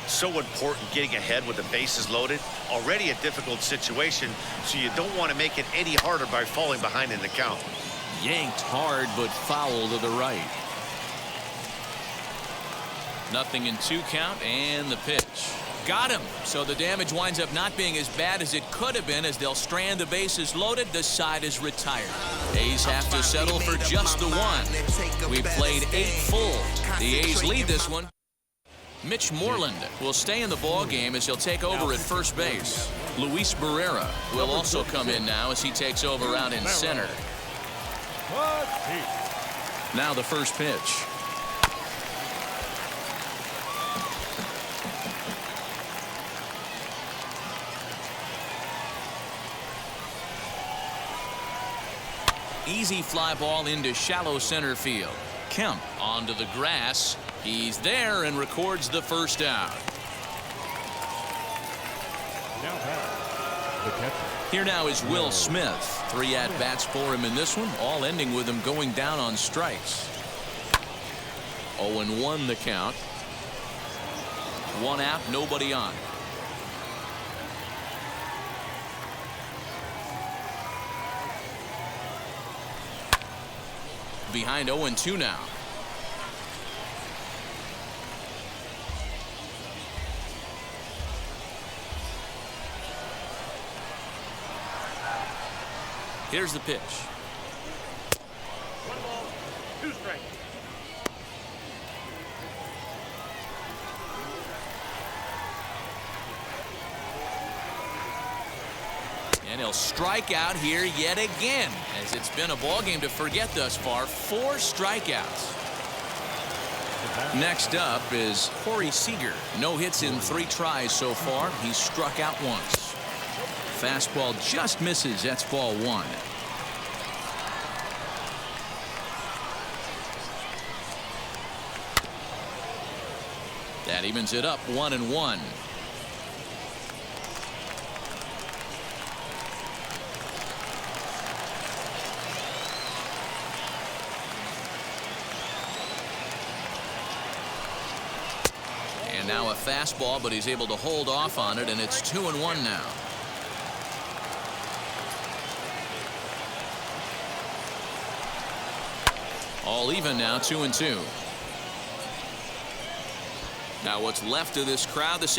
So important getting ahead with the bases loaded. Already a difficult situation, so you don't want to make it any harder by falling behind in the count. Yanked hard, but foul to the right. 0-2 count, and the pitch. Got him. So the damage winds up not being as bad as it could have been as they'll strand the bases loaded. The side is retired. A's have to settle for just the 1. We played 8 full. The A's lead this one. Mitch Moreland will stay in the ball game as he'll take over at first base. Luis Barrera will also come in now as he takes over out in center. Now the first pitch. Easy fly ball into shallow center field. Kemp onto the grass. He's there and records the first out. Here now is Will Smith. 3 at-bats for him in this one, all ending with him going down on strikes. 0-1 the count. 1 out, nobody on. Behind 0-2 now. Here's the pitch. 1 ball, 2 strikes. And he'll strike out here yet again, as it's been a ball game to forget thus far. 4 strikeouts. Next up is Corey Seager. No hits in 3 tries so far. He's struck out once. Fastball just misses. That's ball 1. That evens it up 1-1. And now a fastball, but he's able to hold off on it, and it's 2-1 now. All even now, 2-2. Now what's left of this crowd this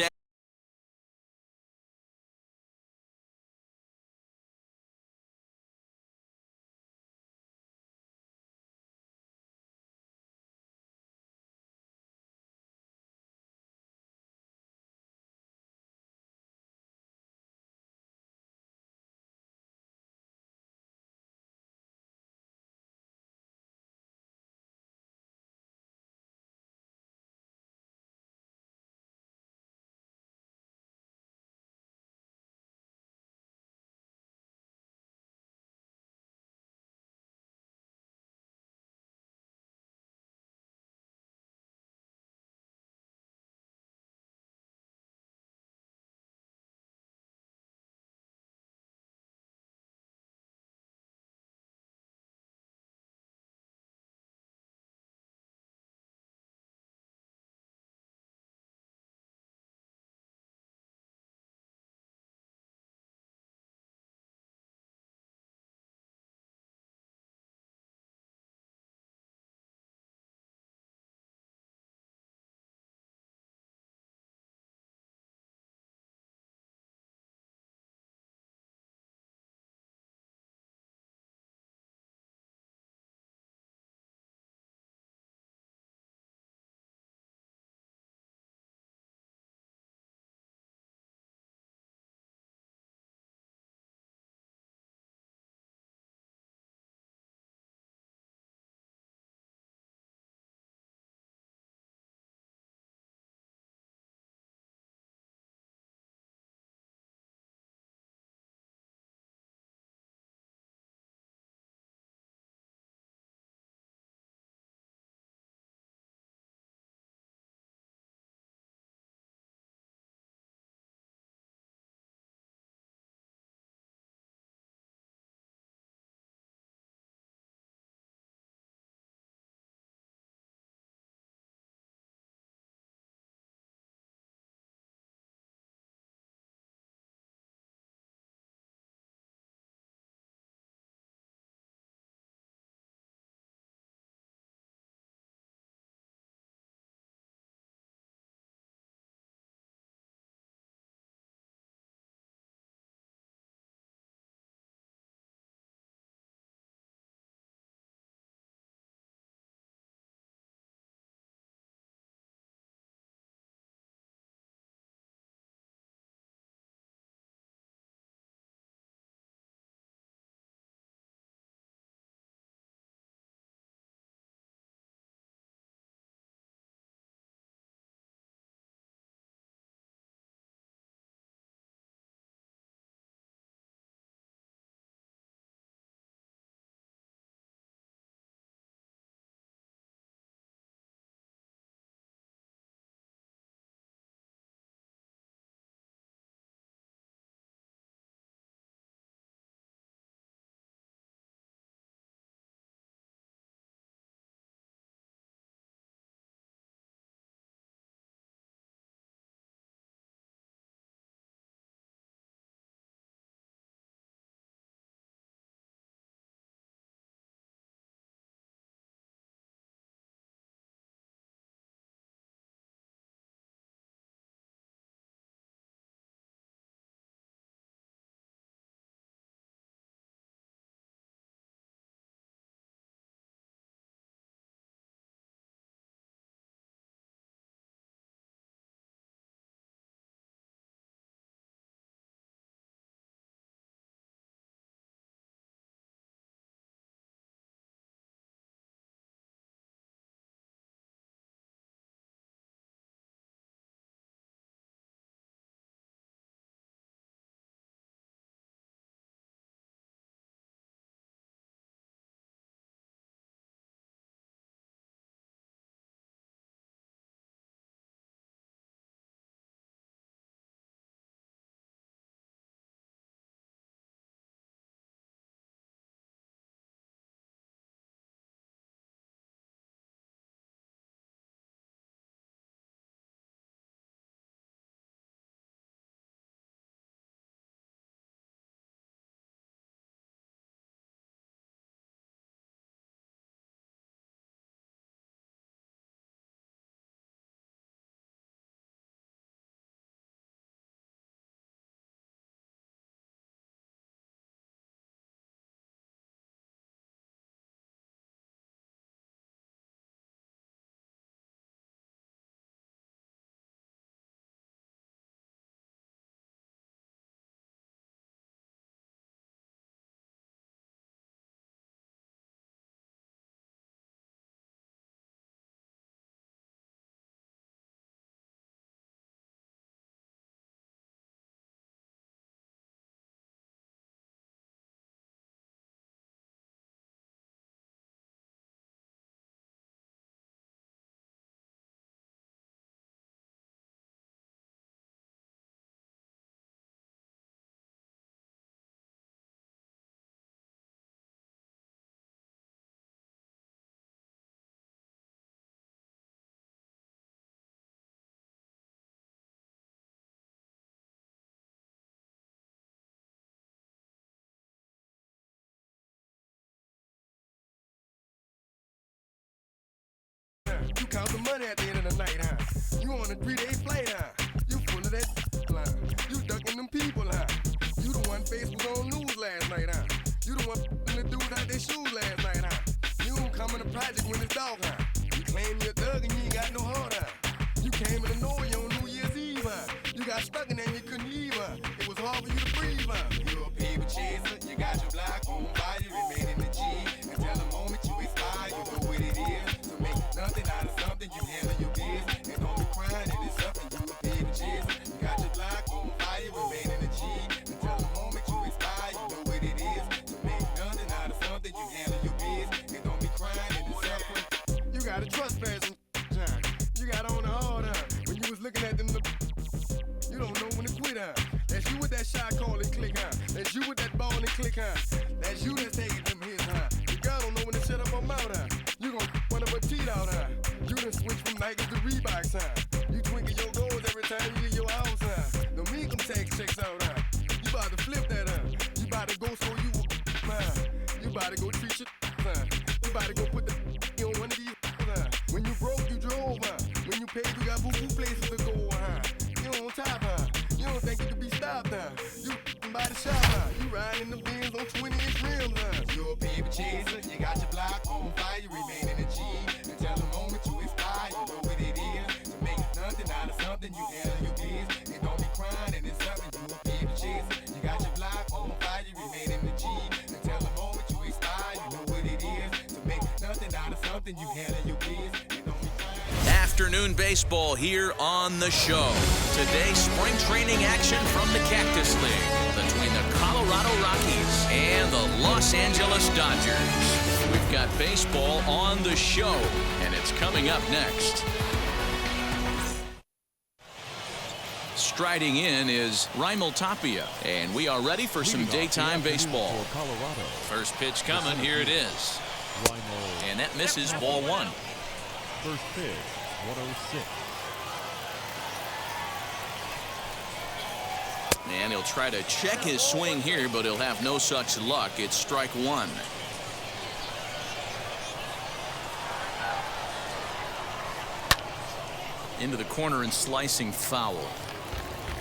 count the money at the end of the night, huh? You on a 3-day flight, huh? You full of that line. You ducking them people, huh? You the one face was on news last night, huh? You the one the dudes out their shoes last night, huh? You don't come in the project when it's dog, huh? You claim you're a thug and you ain't got no heart, huh? You came in the Norway on New Year's Eve, huh? You got stuck in there and you couldn't leave, huh? It was hard for you to breathe, huh? You're a paper chaser, you got your block on fire, remain in the G. Until the moment you expire, you know what it is. To make nothing out of something, you handle your biz. And don't be crying if it's something you a paper chaser. You got your block on fire, remain in the G. Until the moment you expire, you know what it is. To make nothing out of something, you handle your biz. And don't be crying if it's something. You got a trespass, John. You got on the hard, huh? When you was looking at them, you don't know when to quit, huh? That's you with that shot call and click, huh? That's you with that ball and click, huh? That's you that's taking them hits, huh? The girl don't know when to shut up her mouth, huh? You gon' one of her teeth out, huh? You done switch from Nikes to Reeboks, huh? You twinkle your goals every time you leave your house, huh? Don't make them tax checks out, huh? You about to flip that, huh? You about to go so you huh? You about to go treat your huh? You about to go put the on one of these, huh? When you broke, you drove, huh? When you paid, you got boo-boo places to go, huh? You on top, huh? You don't think you can be stopped, huh? You by the shop, huh? You riding in the Benz on 20-inch rims, huh? You're a paper chaser, you got your block on fire, you remain in the G. Until the moment you expire, you know what it is. To make nothing out of something, you handle your biz. And don't be crying and it's something, you a paper chaser. You got your block on fire, you remain in the G. Until the moment you expire, you know what it is. To make nothing out of something, you handle your biz. And don't be crying. Afternoon baseball here on the show. Today, spring training action from the Cactus League between the Colorado Rockies and the Los Angeles Dodgers. We've got baseball on the show, and it's coming up next. Striding in is Raimel Tapia, and we are ready for some daytime baseball. First pitch coming, here it is. And that misses, ball one. First pitch, 106. And he'll try to check his swing here, but he'll have no such luck. It's strike one. Into the corner and slicing foul.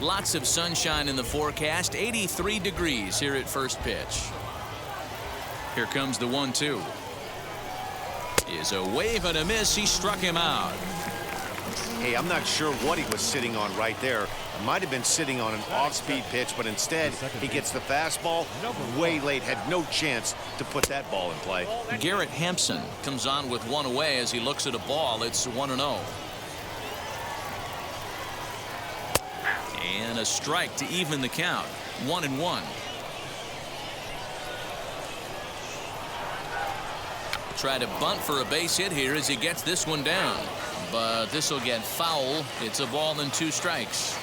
Lots of sunshine in the forecast. 83 degrees here at first pitch. Here comes the 1-2. Is a wave and a miss. He struck him out. Hey, I'm not sure what he was sitting on right there. It might have been sitting on an off-speed pitch, but instead he gets the fastball way late. Had no chance to put that ball in play. Garrett Hampson comes on with one away as he looks at a ball. It's 1-0. And a strike to even the count. 1-1. Try to bunt for a base hit here as he gets this one down. But this will get foul. It's a ball and 2 strikes.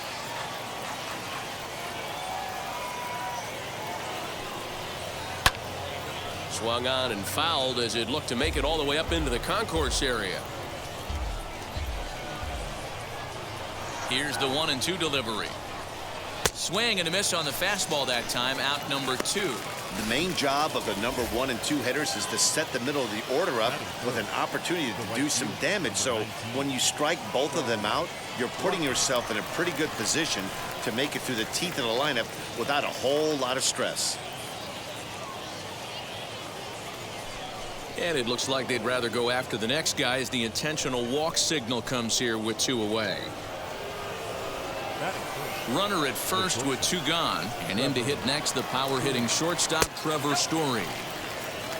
Swung on and fouled as it looked to make it all the way up into the concourse area. Here's the 1-2 delivery. Swing and a miss on the fastball that time. Out number 2. The main job of the number 1 and 2 hitters is to set the middle of the order up with an opportunity to do some damage. So when you strike both of them out, you're putting yourself in a pretty good position to make it through the teeth of the lineup without a whole lot of stress. And it looks like they'd rather go after the next guy as the intentional walk signal comes here with 2 away. Runner at first with 2 gone, and in to hit next the power hitting shortstop Trevor Story.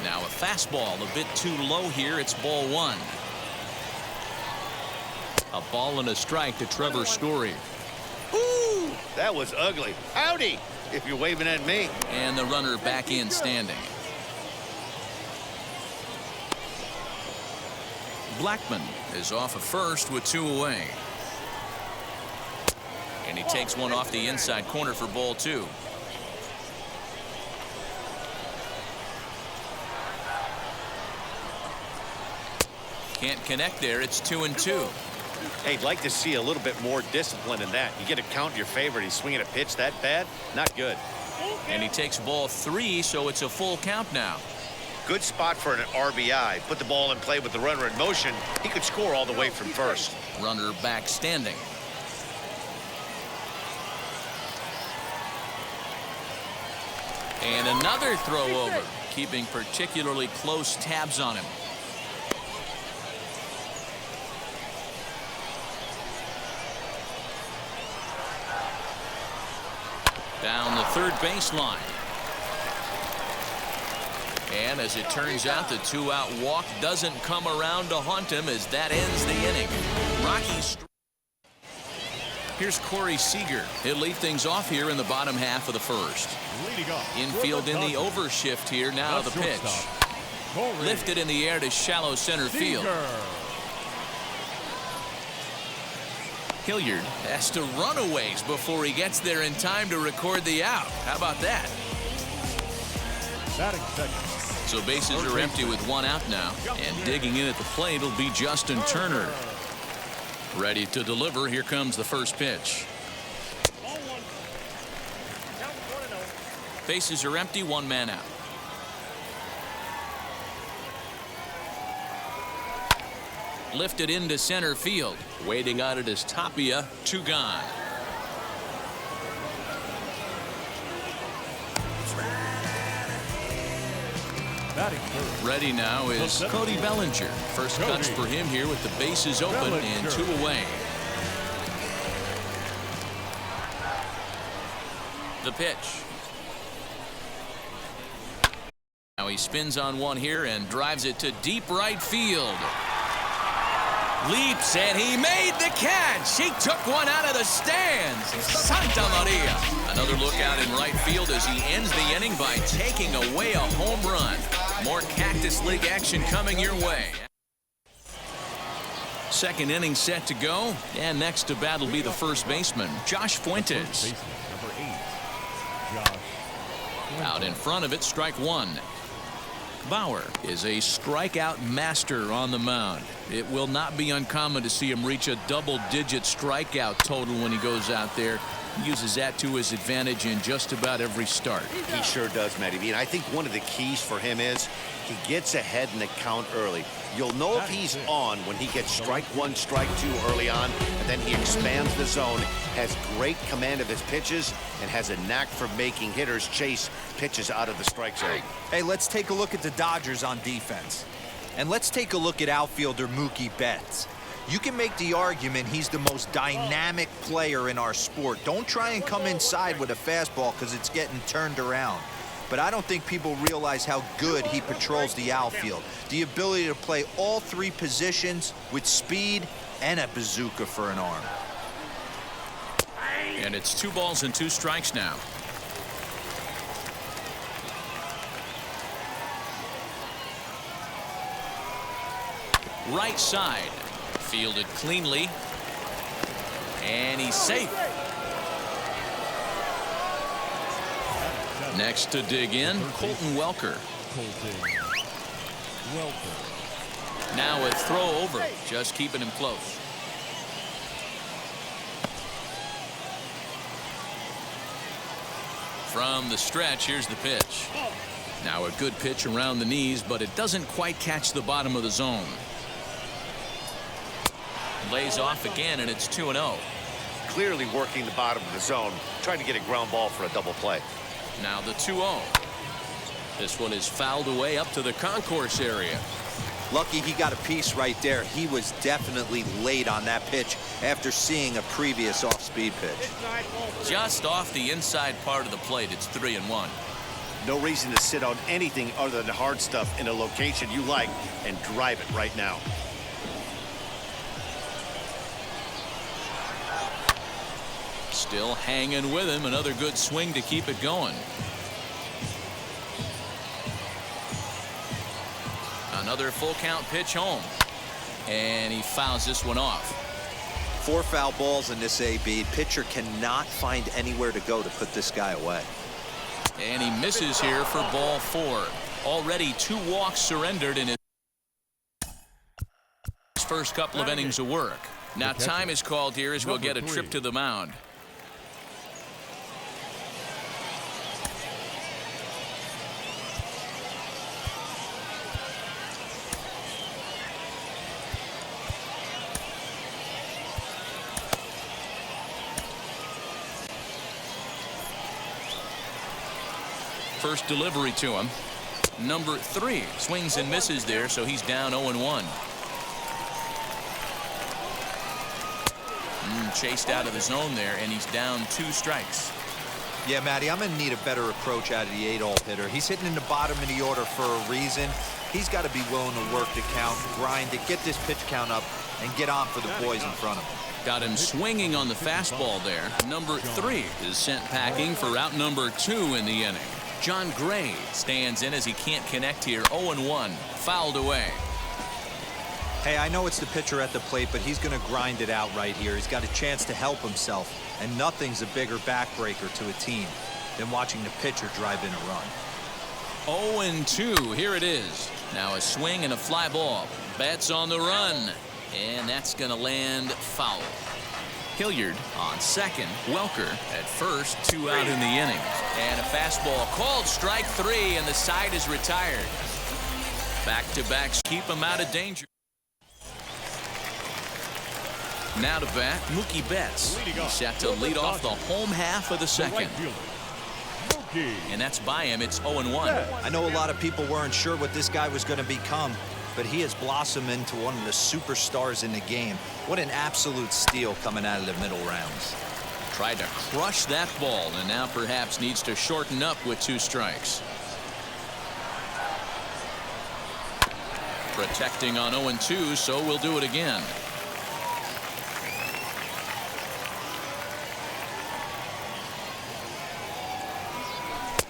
Now a fastball a bit too low here. It's ball 1. A ball and a strike to Trevor Story. Ooh, that was ugly. Howdy, if you're waving at me. And the runner back in standing. Blackman is off of first with 2 away. And he takes one off the inside corner for ball 2. Can't connect there. It's 2-2. Hey, I'd like to see a little bit more discipline in that. You get a count in your favor and he's swinging a pitch that bad. Not good. And he takes ball 3, so it's a full count now. Good spot for an RBI. Put the ball in play with the runner in motion. He could score all the way from first. Runner back standing. And another throw over, keeping particularly close tabs on him. Down the third baseline. And as it turns out, the two-out walk doesn't come around to haunt him as that ends the inning. Rockies. Here's Corey Seager. He'll lead things off here in the bottom half of the first. Infield in the overshift here. Now the pitch. Lifted in the air to shallow center field. Hilliard has to run a ways before he gets there in time to record the out. How about that? So bases are empty with one out now. And digging in at the plate will be Justin Turner. Ready to deliver. Here comes the first pitch. Bases are empty, one man out. Lifted into center field. Waiting on it is Tapia. Two gone. Ready now is Cody Bellinger. First cuts for him here with the bases open and two away. The pitch. Now he spins on one here and drives it to deep right field. Leaps and he made the catch. He took one out of the stands. Santa Maria. Another look out in right field as he ends the inning by taking away a home run. More Cactus League action coming your way. Second inning set to go, and next to bat will be the first baseman, Josh Fuentes. Out in front of it, strike one. Bauer is a strikeout master on the mound. It will not be uncommon to see him reach a double-digit strikeout total when he goes out there. He uses that to his advantage in just about every start. He sure does, Matty V. And I think one of the keys for him is he gets ahead in the count early. You'll know if he's on when he gets strike one, strike two early on, and then he expands the zone, has great command of his pitches, and has a knack for making hitters chase pitches out of the strike zone. Hey, let's take a look at the Dodgers on defense. And let's take a look at outfielder Mookie Betts. You can make the argument he's the most dynamic player in our sport. Don't try and come inside with a fastball because it's getting turned around. But I don't think people realize how good he patrols the outfield. The ability to play all three positions with speed and a bazooka for an arm. And it's 2 balls and 2 strikes now. Right side. Fielded cleanly. And he's safe. Next to dig in, Colton Welker. Now a throw over, just keeping him close. From the stretch, here's the pitch. Now a good pitch around the knees, but it doesn't quite catch the bottom of the zone. Lays off again, and it's 2-0. Clearly working the bottom of the zone, trying to get a ground ball for a double play. Now the 2-0. This one is fouled away up to the concourse area. Lucky he got a piece right there. He was definitely late on that pitch after seeing a previous off-speed pitch. Just off the inside part of the plate, it's 3-1. No reason to sit on anything other than hard stuff in a location you like and drive it right now. Still hanging with him. Another good swing to keep it going. Another full count pitch home. And he fouls this one off. 4 foul balls in this AB. Pitcher cannot find anywhere to go to put this guy away. And he misses here for ball 4. Already 2 walks surrendered in his first couple of innings of work. Now time is called here as we'll get a trip to the mound. first delivery to him. Number 3 swings and misses there, so he's down 0-1. Chased out of the zone there, and he's down 2 strikes. Yeah, Matty, I'm going to need a better approach out of the 8-hole hitter. He's hitting in the bottom of the order for a reason. He's got to be willing to work the count, grind it, get this pitch count up, and get on for the boys in front of him. Got him swinging on the fastball there. Number 3 is sent packing for out number 2 in the inning. John Gray stands in as he can't connect here. 0-1, fouled away. Hey, I know it's the pitcher at the plate, but he's going to grind it out right here. He's got a chance to help himself, and nothing's a bigger backbreaker to a team than watching the pitcher drive in a run. 0-2, here it is. Now a swing and a fly ball. Bats on the run, and that's going to land foul. Hilliard on second, Welker at first, 2 out in the inning. And a fastball called strike 3, and the side is retired. Back-to-backs keep him out of danger. Now to bat, Mookie Betts. He's set to lead off the home half of the second. And that's by him. It's 0-1. I know a lot of people weren't sure what this guy was going to become, but he has blossomed into one of the superstars in the game. What an absolute steal coming out of the middle rounds. Tried to crush that ball, and now perhaps needs to shorten up with 2 strikes. Protecting on 0-2, so we'll do it again.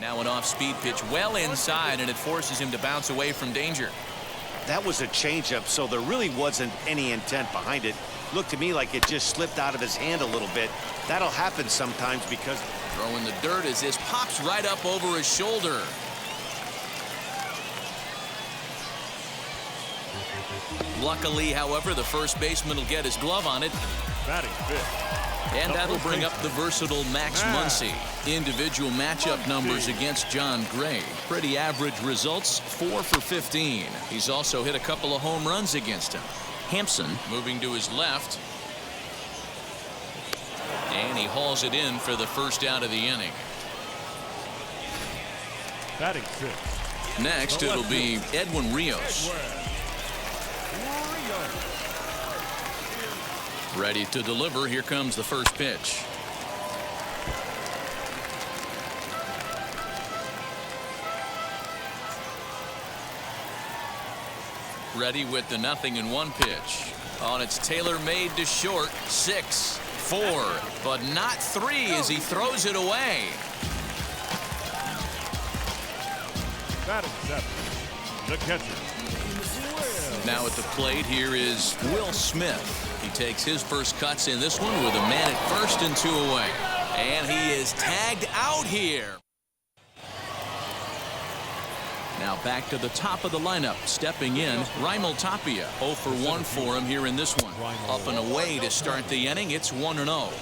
Now an off-speed pitch well inside, and it forces him to bounce away from danger. That was a changeup, so there really wasn't any intent behind it. Looked to me like it just slipped out of his hand a little bit. That'll happen sometimes because... Throwing the dirt as this pops right up over his shoulder. Luckily, however, the first baseman will get his glove on it. Batting fifth. And that'll bring up the versatile Max Muncy. Individual matchup numbers against John Gray. Pretty average results, 4 for 15. He's also hit a couple of home runs against him. Hampson moving to his left. And he hauls it in for the first out of the inning. Batting sixth. Next, it'll be Edwin Rios. Ready to deliver. Here comes the first pitch. Ready with the 0-1 pitch. On it's tailor-made to short. 6, 4, but not 3 as he throws it away. Batting seventh, the catcher. Now at the plate here is Will Smith. He takes his first cuts in this one with a man at first and 2 away. And he is tagged out here. Now back to the top of the lineup. Stepping in, Raimel Tapia. 0 for 1 for him here in this one. Up and away to start the inning. It's 1-0.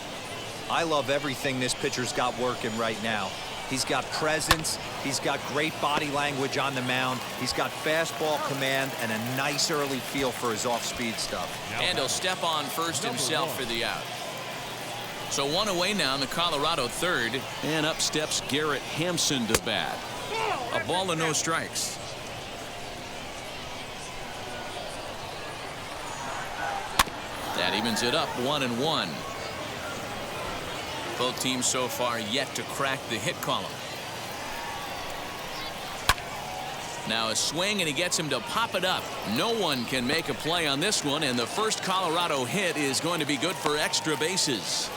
I love everything this pitcher's got working right now. He's got presence. He's got great body language on the mound. He's got fastball command and a nice early feel for his off-speed stuff. And he'll step on first himself for the out. So 1 away now in the Colorado third. And up steps Garrett Hampson to bat. A ball and no strikes. That evens it up 1-1. Both teams so far yet to crack the hit column. Now a swing, and he gets him to pop it up. No one can make a play on this one, and the first Colorado hit is going to be good for extra bases.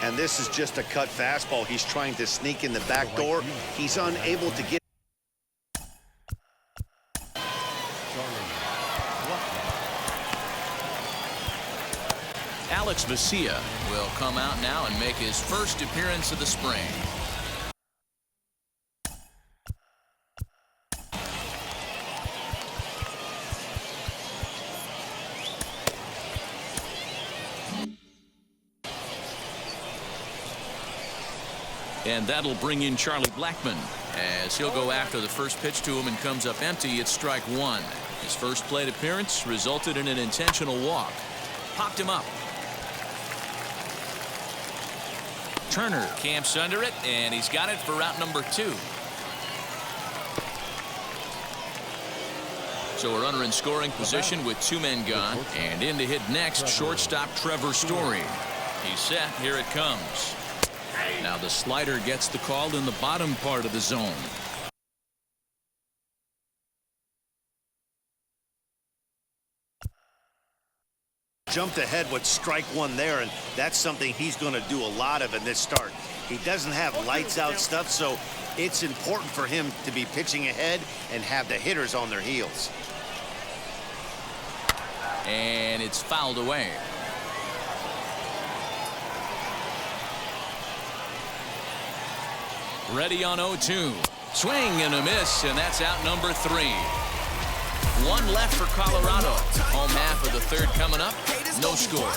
And this is just a cut fastball. He's trying to sneak in the back door. He's unable to get. Alex Vesia will come out now and make his first appearance of the spring. And that'll bring in Charlie Blackmon as he'll go after the first pitch to him and comes up empty. It's strike 1. His first plate appearance resulted in an intentional walk. Popped him up. Turner camps under it, and he's got it for route number 2. So a runner in scoring position with 2 men gone. And in to hit next, shortstop Trevor Story. He's set. Here it comes. Now the slider gets the call in the bottom part of the zone. Jumped ahead with strike one there, and that's something he's going to do a lot of in this start. He doesn't have lights out stuff, so it's important for him to be pitching ahead and have the hitters on their heels. And it's fouled away. Ready on 0-2. Swing and a miss, and that's out number 3. 1 left for Colorado. Home half of the third coming up. No score.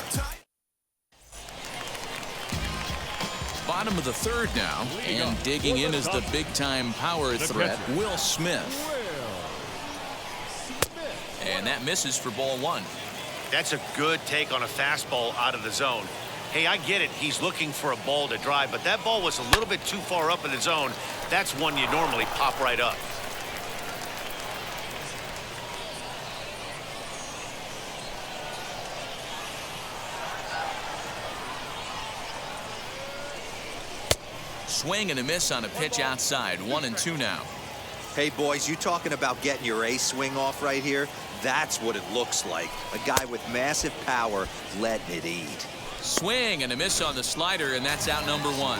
Bottom of the third now, and digging in is the big-time power threat, Will Smith. And that misses for ball 1. That's a good take on a fastball out of the zone. Hey, I get it. He's looking for a ball to drive, but that ball was a little bit too far up in the zone. That's one you normally pop right up. Swing and a miss on a pitch outside. 1-2 now. Hey, boys, you talking about getting your ace swing off right here? That's what it looks like. A guy with massive power letting it eat. Swing and a miss on the slider, and that's out number 1.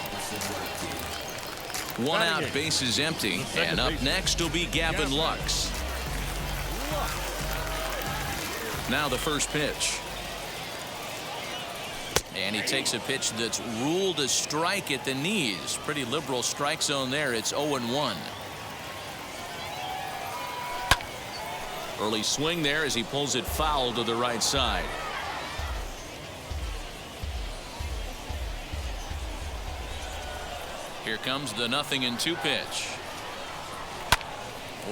1 out, base is empty. And up next will be Gavin Lux. Now the first pitch. And he takes a pitch that's ruled a strike at the knees. Pretty liberal strike zone there. It's 0-1. Early swing there as he pulls it foul to the right side. Here comes the 0-2 pitch.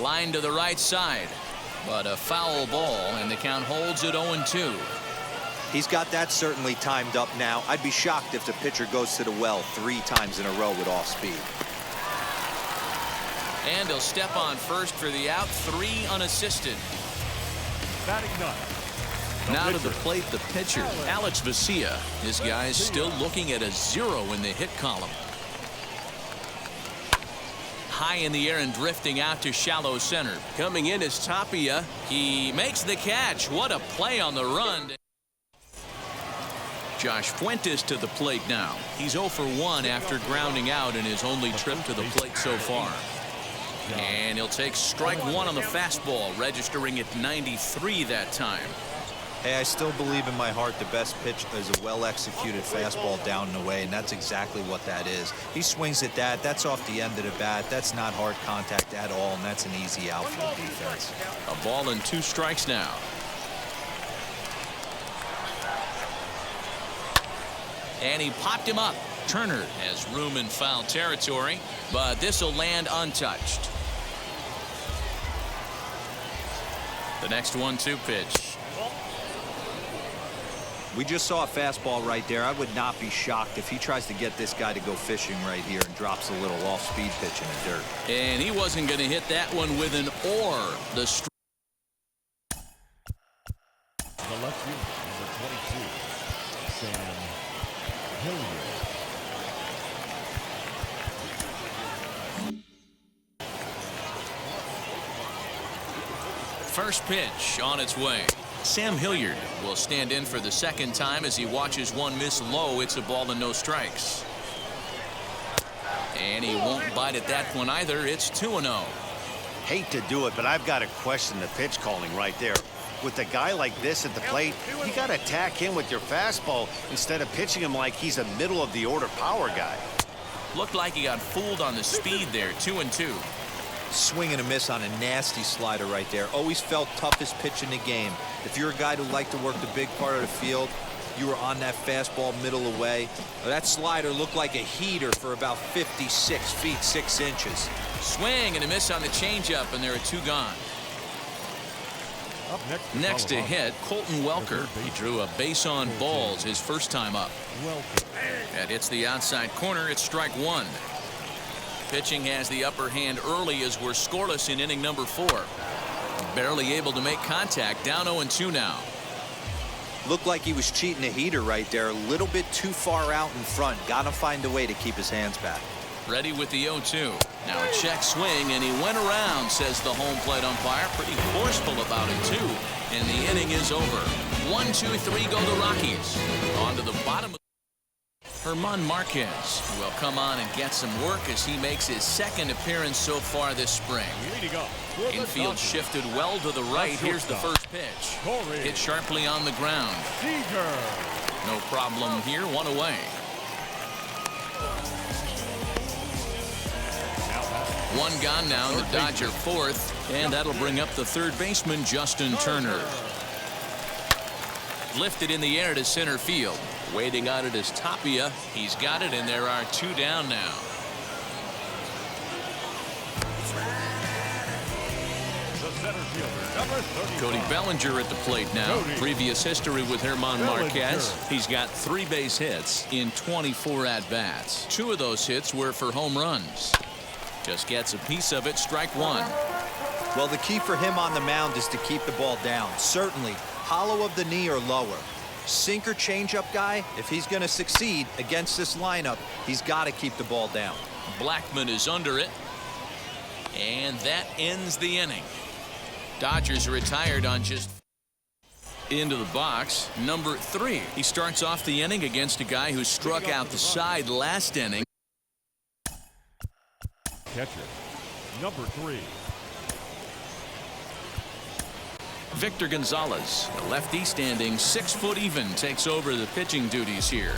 Line to the right side, but a foul ball, and the count holds at 0-2. He's got that certainly timed up now. I'd be shocked if the pitcher goes to the well 3 times in a row with off speed. And he'll step on first for the out. 3 unassisted. Batting 9. Now to the plate, the pitcher, Alex Vesia. His guys still looking at a 0 in the hit column. High in the air and drifting out to shallow center. Coming in is Tapia. He makes the catch. What a play on the run. Josh Fuentes to the plate now. He's 0 for 1 after grounding out in his only trip to the plate so far. And he'll take strike 1 on the fastball, registering at 93 that time. Hey, I still believe in my heart the best pitch is a well-executed fastball down and away, and that's exactly what that is. He swings at that. That's off the end of the bat. That's not hard contact at all, and that's an easy outfield defense. A ball and 2 strikes now. And he popped him up. Turner has room in foul territory, but this will land untouched. The next 1-2 pitch. We just saw a fastball right there. I would not be shocked if he tries to get this guy to go fishing right here and drops a little off-speed pitch in the dirt. And he wasn't going to hit that one with an or. The left field, number 22, Sam Hilliard. First pitch on its way. Sam Hilliard will stand in for the second time as he watches one miss low. It's a ball and no strikes. And he won't bite at that one either. It's 2-0. Hate to do it, but I've got to question the pitch calling right there. With a guy like this at the plate, you got to attack him with your fastball instead of pitching him like he's a middle-of-the-order power guy. Looked like he got fooled on the speed there. 2-2. Swing and a miss on a nasty slider right there. Always felt toughest pitch in the game. If you're a guy who liked to work the big part of the field, you were on that fastball middle away. That slider looked like a heater for about 56 feet 6 inches. Swing and a miss on the changeup, and there are 2 gone. Up next to hit, Colton Welker. He drew a base on balls his first time up. That hits the outside corner. It's strike 1. Pitching has the upper hand early as we're scoreless in inning number 4. barely able to make contact. Down 0-2 now. Looked like he was cheating a heater right there. A little bit too far out in front. Got to find a way to keep his hands back. Ready with the 0-2. Now a check swing, and he went around, says the home plate umpire. Pretty forceful about it, too. And the inning is over. 1-2-3 go the Rockies. On to the bottom of German Marquez will come on and get some work as he makes his second appearance so far this spring. Infield shifted well to the right. Here's the first pitch. Hit sharply on the ground. No problem here. 1 away. 1 gone now in the Dodger fourth, and that'll bring up the third baseman, Justin Turner. Lifted in the air to center field. Waiting on it is Tapia. He's got it, and there are 2 down now. Cody Bellinger at the plate now. Previous history with German Marquez. He's got 3 base hits in 24 at-bats. 2 of those hits were for home runs. Just gets a piece of it. Strike 1. Well, the key for him on the mound is to keep the ball down. Certainly, hollow of the knee or lower. Sinker changeup guy, if he's going to succeed against this lineup, he's got to keep the ball down. Blackman is under it. And that ends the inning. Dodgers retired on just into the box. Number 3. He starts off the inning against a guy who struck out the side last inning. Catcher, number 3. Victor Gonzalez, the lefty standing 6 foot even, takes over the pitching duties here.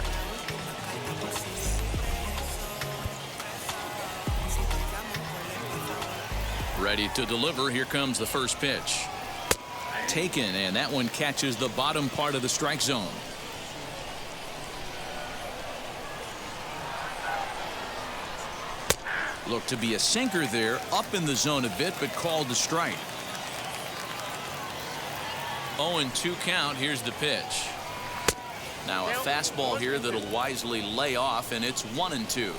Ready to deliver. Here comes the first pitch. Taken, and that one catches the bottom part of the strike zone. Looked to be a sinker there, up in the zone a bit, but called the strike. 0-2 count. Here's the pitch. Now a fastball here that'll wisely lay off, and it's 1-2.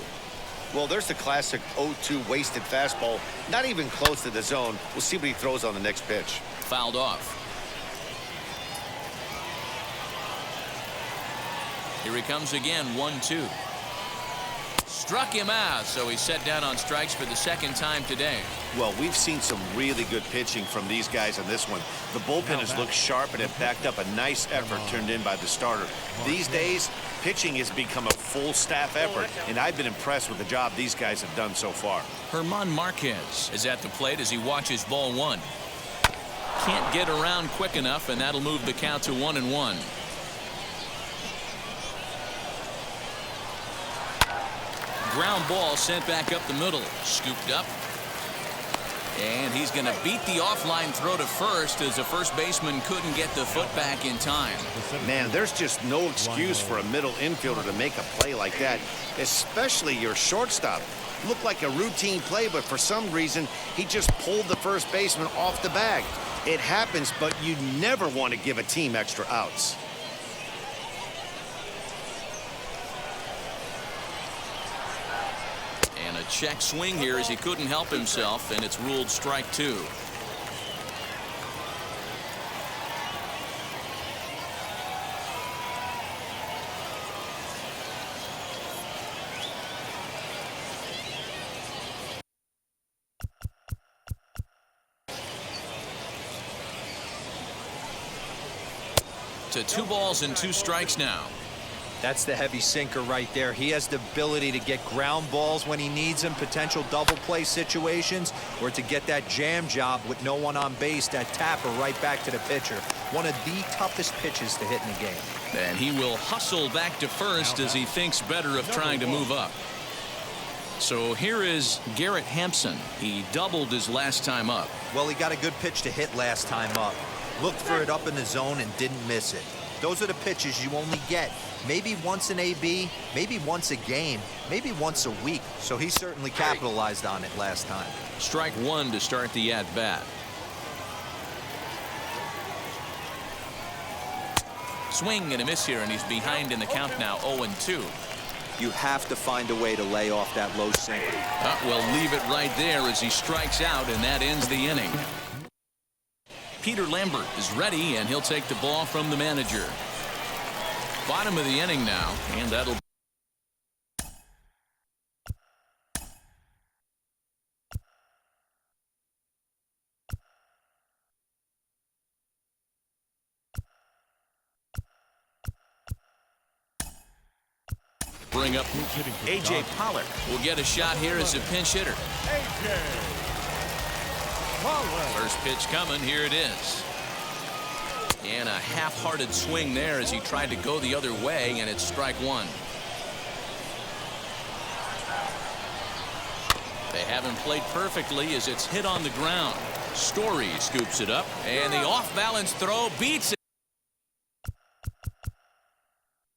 Well, there's the classic 0-2 wasted fastball. Not even close to the zone. We'll see what he throws on the next pitch. Fouled off. Here he comes again. 1-2. Struck him out, so he's set down on strikes for the second time today. Well, we've seen some really good pitching from these guys on this one. The bullpen has looked sharp and have backed up a nice effort turned in by the starter. These days, pitching has become a full staff effort, and I've been impressed with the job these guys have done so far. German Marquez is at the plate as he watches ball 1. Can't get around quick enough, and that'll move the count to 1-1. Ground ball sent back up the middle. Scooped up. And he's going to beat the offline throw to first as the first baseman couldn't get the foot back in time. Man, there's just no excuse for a middle infielder to make a play like that, especially your shortstop. Looked like a routine play, but for some reason, he just pulled the first baseman off the bag. It happens, but you never want to give a team extra outs. And a check swing here as he couldn't help himself, and it's ruled strike 2. To 2 balls and 2 strikes now. That's the heavy sinker right there. He has the ability to get ground balls when he needs them, potential double play situations, or to get that jam job with no one on base, that tapper right back to the pitcher. One of the toughest pitches to hit in the game. And he will hustle back to first as he thinks better of trying to move up. So here is Garrett Hampson. He doubled his last time up. Well, he got a good pitch to hit last time up. Looked for it up in the zone and didn't miss it. Those are the pitches you only get maybe once an AB, maybe once a game, maybe once a week. So he certainly capitalized on it last time. Strike 1 to start the at-bat. Swing and a miss here, and he's behind in the count now. 0-2. You have to find a way to lay off that low sinker. We'll leave it right there as he strikes out, and that ends the inning. Peter Lambert is ready, and he'll take the ball from the manager. Bottom of the inning now, and that'll bring up A.J. Pollock. Will get a shot here as a pinch hitter. A.J. Pollock. First pitch coming. Here it is. And a half-hearted swing there as he tried to go the other way, and it's strike one. They haven't played perfectly as it's hit on the ground. Story scoops it up, and the off-balance throw beats it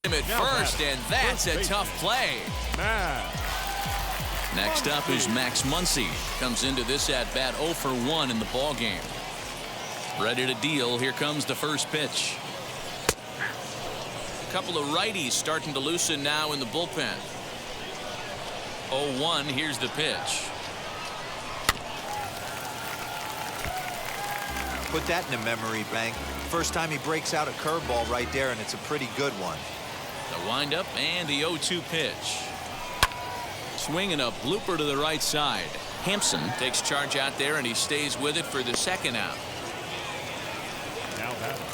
at first, and that's a tough play. Next up is Max Muncy. Comes into this at-bat 0 for 1 in the ball game. Ready to deal. Here comes the first pitch. A couple of righties starting to loosen now in the bullpen. 0-1. Here's the pitch. Put that in the memory bank. First time he breaks out a curveball right there, and it's a pretty good one. The windup and the 0-2 pitch. Swinging a blooper to the right side. Hampson takes charge out there, and he stays with it for the second out. Now batting,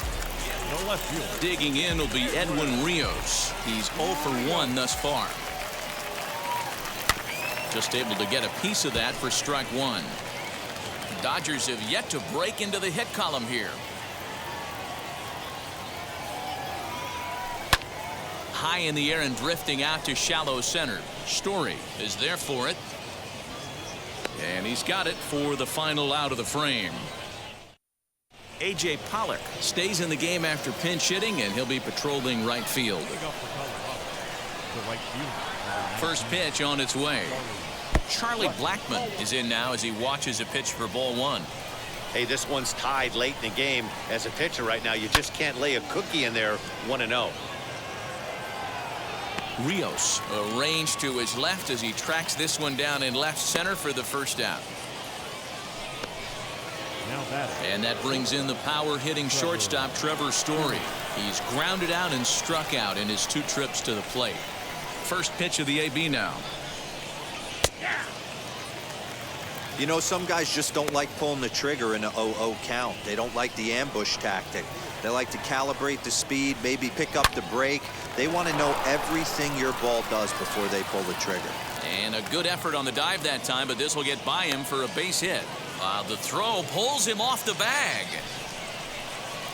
the left field. Digging in will be Edwin Rios. He's 0 for 1 thus far. Just able to get a piece of that for strike one. The Dodgers have yet to break into the hit column here. High in the air and drifting out to shallow center. Story is there for it. And he's got it for the final out of the frame. A.J. Pollock stays in the game after pinch hitting, and he'll be patrolling right field. First pitch on its way. Charlie Blackmon is in now as he watches a pitch for ball one. Hey, this one's tied late in the game. As a pitcher right now, you just can't lay a cookie in there 1-0. Rios arranged to his left as he tracks this one down in left center for the first out. And that brings in the power hitting shortstop Trevor Story. He's grounded out and struck out in his 2 trips to the plate. First pitch of the AB now. You know, some guys just don't like pulling the trigger in a 0-0 count. They don't like the ambush tactic. They like to calibrate the speed, maybe pick up the brake. They want to know everything your ball does before they pull the trigger. And a good effort on the dive that time, but this will get by him for a base hit. The throw pulls him off the bag.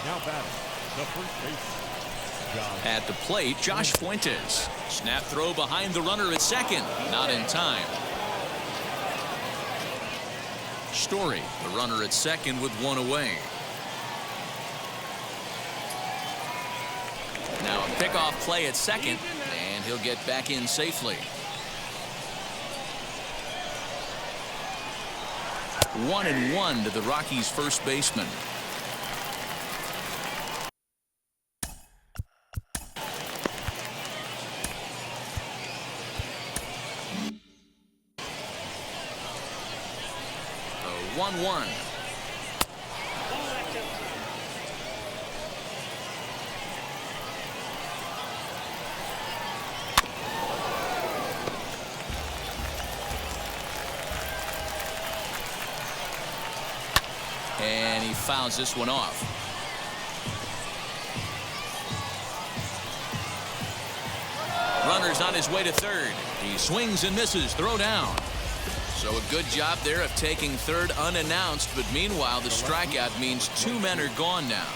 Now batting, the first base. At the plate, Josh Fuentes. Snap throw behind the runner at second. Not in time. Story, the runner at second with 1 away. Now a pickoff play at second, and he'll get back in safely. 1-1 to the Rockies' first baseman. The 1-1. And he fouls this one off. Runner's on his way to third. He swings and misses. Throw down. So a good job there of taking third unannounced, but meanwhile the strikeout means 2 men are gone now.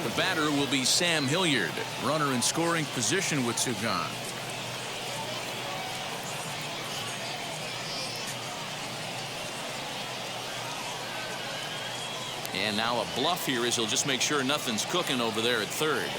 The batter will be Sam Hilliard, runner in scoring position with 2 gone. And now a bluff here as he'll just make sure nothing's cooking over there at third.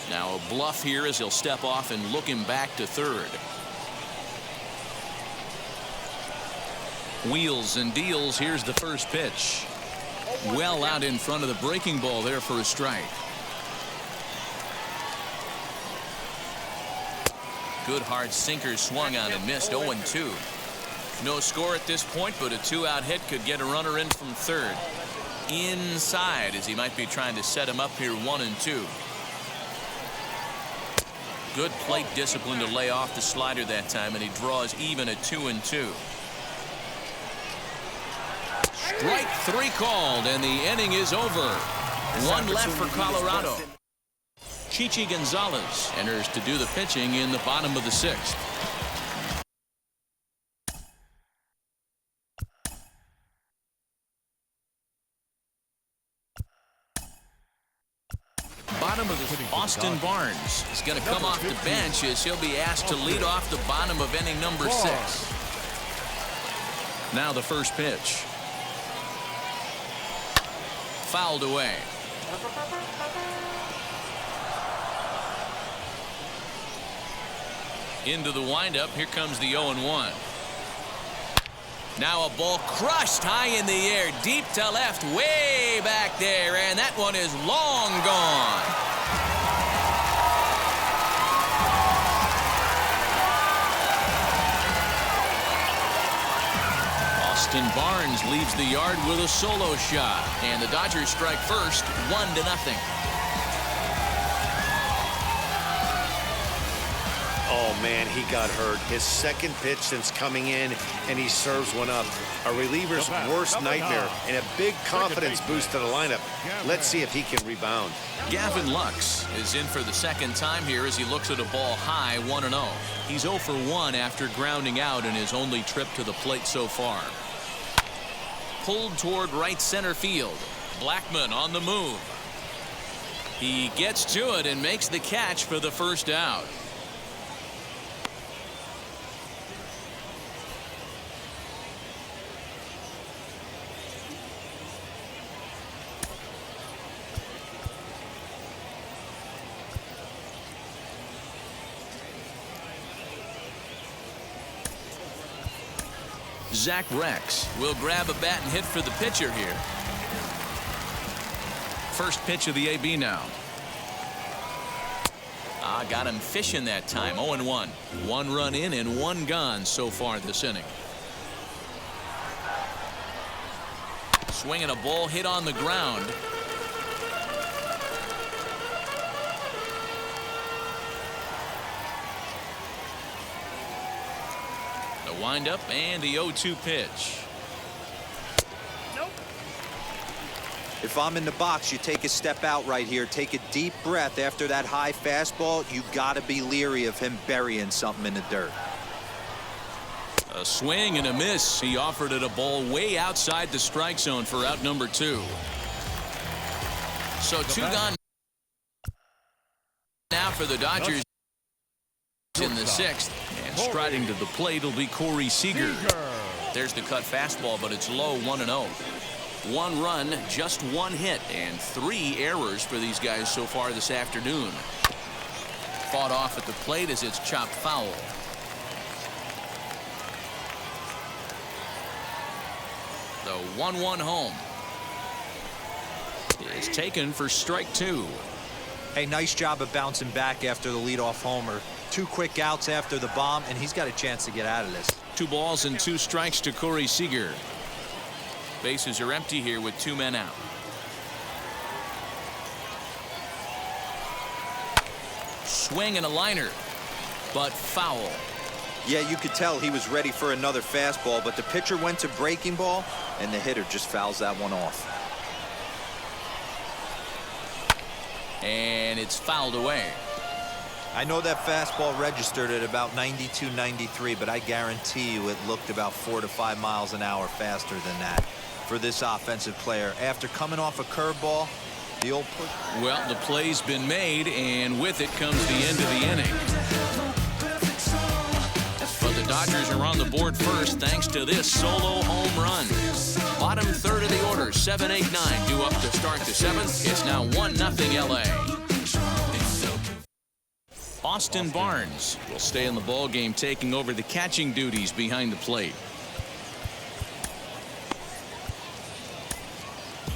Now a bluff here as he'll step off and look him back to third. Wheels and deals. Here's the first pitch. Well out in front of the breaking ball there for a strike. Good hard sinker swung on and missed. 0-2. No score at this point, but a 2-out hit could get a runner in from third. Inside, as he might be trying to set him up here. 1-2. Good plate discipline to lay off the slider that time, and he draws even at 2-2. Strike 3 called, and the inning is over. One left for Colorado. Chichi Gonzalez enters to do the pitching in the bottom of the 6th. Bottom of the Austin Barnes is going to come off the bench as he'll be asked to lead off the bottom of inning number 6. Now the first pitch. Fouled away. Into the windup. Here comes the 0-1. Now a ball crushed high in the air, deep to left, way back there, and that one is long gone. Austin Barnes leaves the yard with a solo shot, and the Dodgers strike first, 1-0. Oh, man, he got hurt. His second pitch since coming in, and he serves one up. A reliever's worst nightmare, and a big confidence boost to the lineup. Let's see if he can rebound. Gavin Lux is in for the second time here as he looks at a ball high, 1-0. He's 0 for 1 after grounding out in his only trip to the plate so far. Pulled toward right center field. Blackmon on the move. He gets to it and makes the catch for the first out. Zach Rex will grab a bat and hit for the pitcher here. First pitch of the AB now. Got him fishing that time. 0-1. 1 run in and 1 gone so far this inning. Swinging a ball hit on the ground. Wind up and the 0-2 pitch. If I'm in the box, you take a step out right here, take a deep breath after that high fastball. You got to be leery of him burying something in the dirt. A swing and a miss. He offered it a ball way outside the strike zone for out number 2. So 2 gone now for the Dodgers in the 6th. And striding to the plate will be Corey Seager. There's the cut fastball, but it's low. 1-0. 1 run, just 1 hit, and 3 errors for these guys so far this afternoon. Fought off at the plate as it's chopped foul. The 1-1 home is taken for strike 2. Hey, nice job of bouncing back after the leadoff homer. 2 quick outs after the bomb, and he's got a chance to get out of this. 2 balls and 2 strikes to Corey Seager. Bases are empty here with 2 men out. Swing and a liner, but foul. Yeah, you could tell he was ready for another fastball, but the pitcher went to breaking ball, and the hitter just fouls that one off. And it's fouled away. I know that fastball registered at about 92, 93, but I guarantee you it looked about 4 to 5 miles an hour faster than that for this offensive player. After coming off a curveball, the old push. Well, the play's been made, and with it comes the end of the inning. But the Dodgers are on the board first thanks to this solo home run. Bottom third of the order, 7-8-9 due up to start the 7th. It's now 1-0 LA. Austin Barnes will stay in the ball game, taking over the catching duties behind the plate.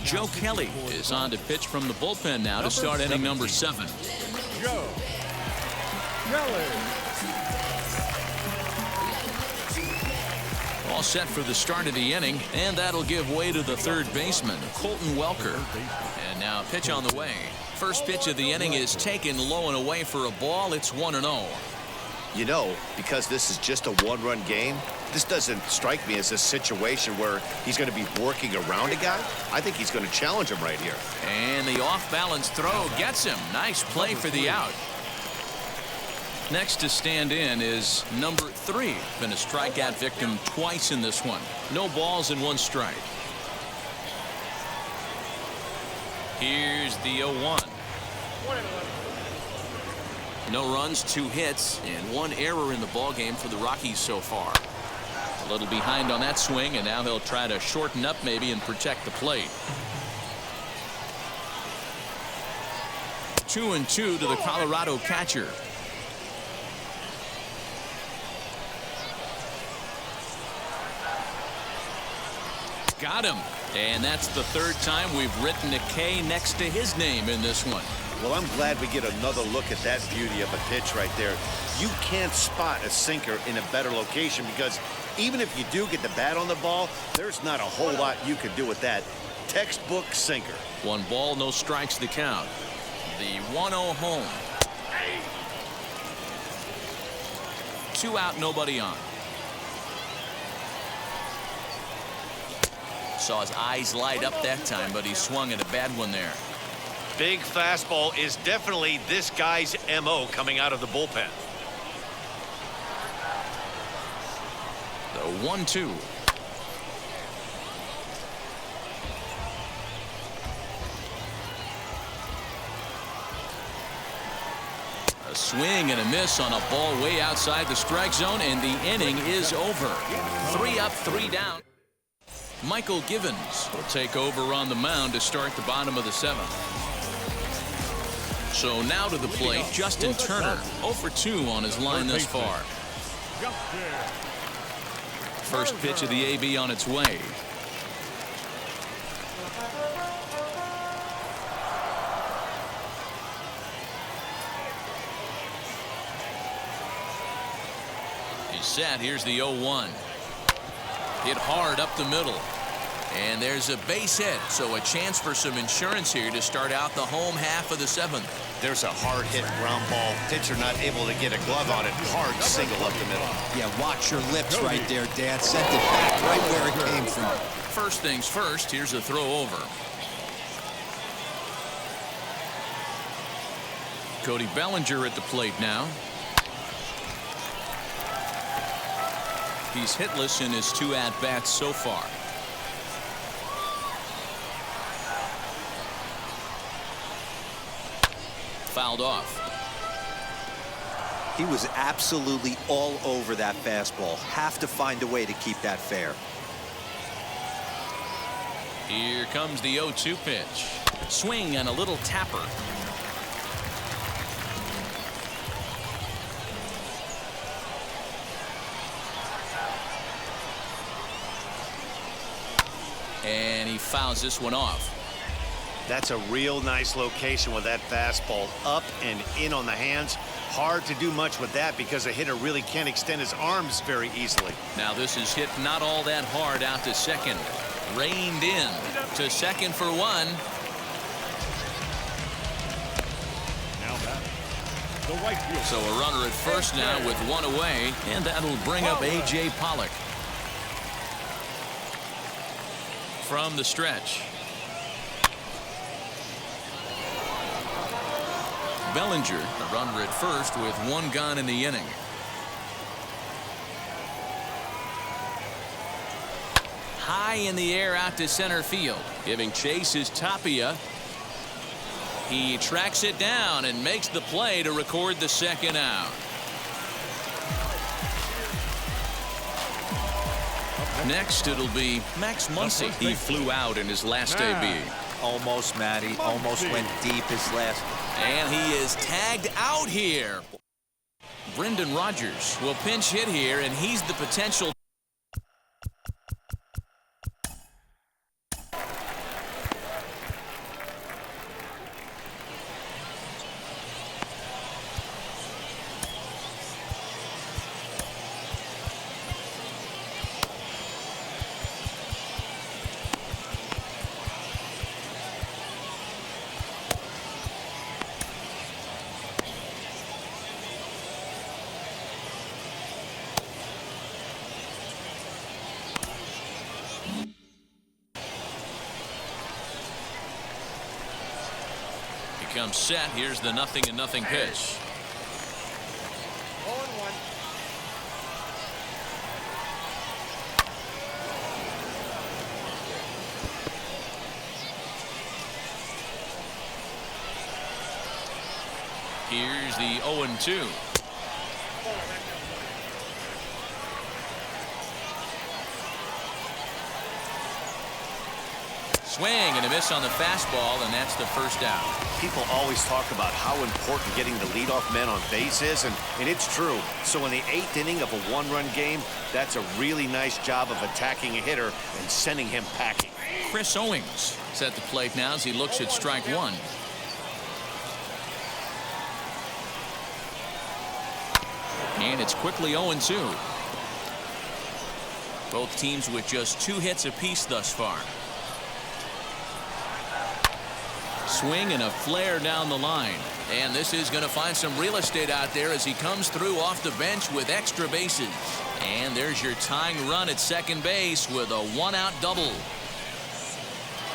Joe Kelly is on to pitch from the bullpen now to start inning number 7. Joe Kelly. All set for the start of the inning, and that'll give way to the third baseman, Colton Welker. And now a pitch on the way. First pitch of the inning is taken low and away for a ball. It's 1-0. You know, because this is just a one-run game, this doesn't strike me as a situation where he's going to be working around a guy. I think he's going to challenge him right here. And the off-balance throw gets him. Nice play for the out. Next to stand in is number 3. Been a strikeout victim twice in this one. No balls and 1 strike. Here's the 0-1. No runs, 2 hits, and 1 error in the ballgame for the Rockies so far. A little behind on that swing, and now he'll try to shorten up maybe and protect the plate. 2-2 to the Colorado catcher. Got him. And that's the 3rd time we've written a K next to his name in this one. Well, I'm glad we get another look at that beauty of a pitch right there. You can't spot a sinker in a better location because even if you do get the bat on the ball, there's not a whole lot you can do with that. Textbook sinker. 1 ball, no strikes the count. The 1-0 home. 2 out, nobody on. Saw his eyes light up that time, but he swung at a bad one there. Big fastball is definitely this guy's MO coming out of the bullpen. The 1-2. A swing and a miss on a ball way outside the strike zone, and the inning is over. 3 up, 3 down. Michael Givens will take over on the mound to start the bottom of the 7th. So now to the plate, Justin Turner, 0 for 2 on his line thus far. First pitch of the AB on its way. He's set. Here's the 0-1. Hit hard up the middle. And there's a base hit, so a chance for some insurance here to start out the home half of the 7th. There's a hard hit ground ball. Pitcher not able to get a glove on it. Hard single up the middle. Yeah, watch your lips right there, Dan. Sent it back right where it came from. First things first, here's a throw over. Cody Bellinger at the plate now. He's hitless in his 2 at-bats so far. Fouled off. He was absolutely all over that fastball. Have to find a way to keep that fair. Here comes the 0-2 pitch. Swing and a little tapper. And he fouls this one off. That's a real nice location with that fastball up and in on the hands. Hard to do much with that because a hitter really can't extend his arms very easily. Now this is hit not all that hard out to second. Reined in to second for 1. Now back. The right field. So a runner at first now with 1 away, and that'll bring up A.J. Pollock. From the stretch. Bellinger, a runner at first with 1 gone in the inning. High in the air out to center field. Giving chase is Tapia. He tracks it down and makes the play to record the 2nd out. Next, it'll be Max Muncy. He flew out in his last AB. Almost, Matty. Almost went deep his last. And he is tagged out here. Brendan Rodgers will pinch hit here, and he's the potential. comes set. Here's the 0-0 pitch. Here's the 0-2. Swing and a miss on the fastball, and that's the first out. People always talk about how important getting the leadoff man on base is, and it's true. So in the 8th inning of a one-run game, that's a really nice job of attacking a hitter and sending him packing. Chris Owings is at the plate now as he looks at strike one. And it's quickly 0-2. Both teams with just 2 hits apiece thus far. Swing and a flare down the line. And this is going to find some real estate out there as he comes through off the bench with extra bases. And there's your tying run at second base with a 1-out double.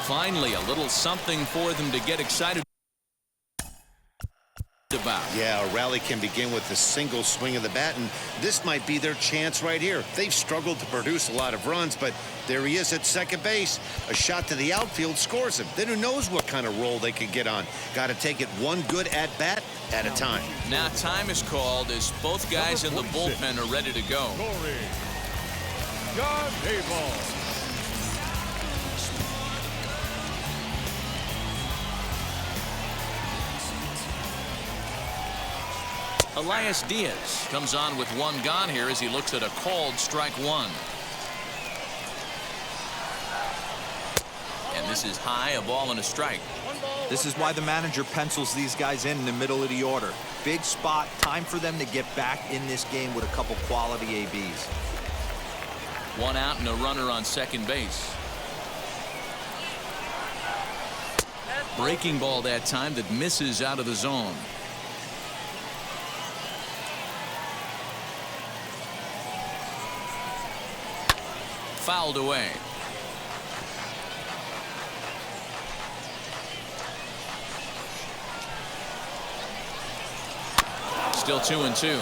Finally, a little something for them to get excited about. Yeah, a rally can begin with a single swing of the bat, and this might be their chance right here. They've struggled to produce a lot of runs, but there he is at second base. A shot to the outfield scores him. Then who knows what kind of roll they could get on. Got to take it one good at-bat at a time. Now time is called as both guys in the bullpen are ready to go. John Dayball. Elias Diaz comes on with 1 gone here as he looks at a called strike 1. And this is high, a ball and a strike. This is why the manager pencils these guys in the middle of the order. Big spot, time for them to get back in this game with a couple quality ABs. 1 out and a runner on second base. Breaking ball that time that misses out of the zone. Fouled away. Still 2-2.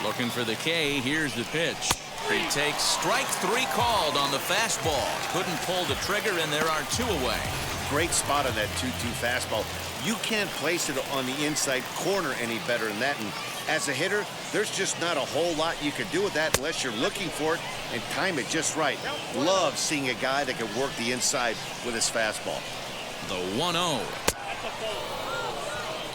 Looking for the K. Here's the pitch. He takes strike 3 called on the fastball. Couldn't pull the trigger, and there are 2 away. Great spot on that 2-2 fastball. You can't place it on the inside corner any better than that. And as a hitter, there's just not a whole lot you can do with that unless you're looking for it and time it just right. Love seeing a guy that can work the inside with his fastball. The 1-0.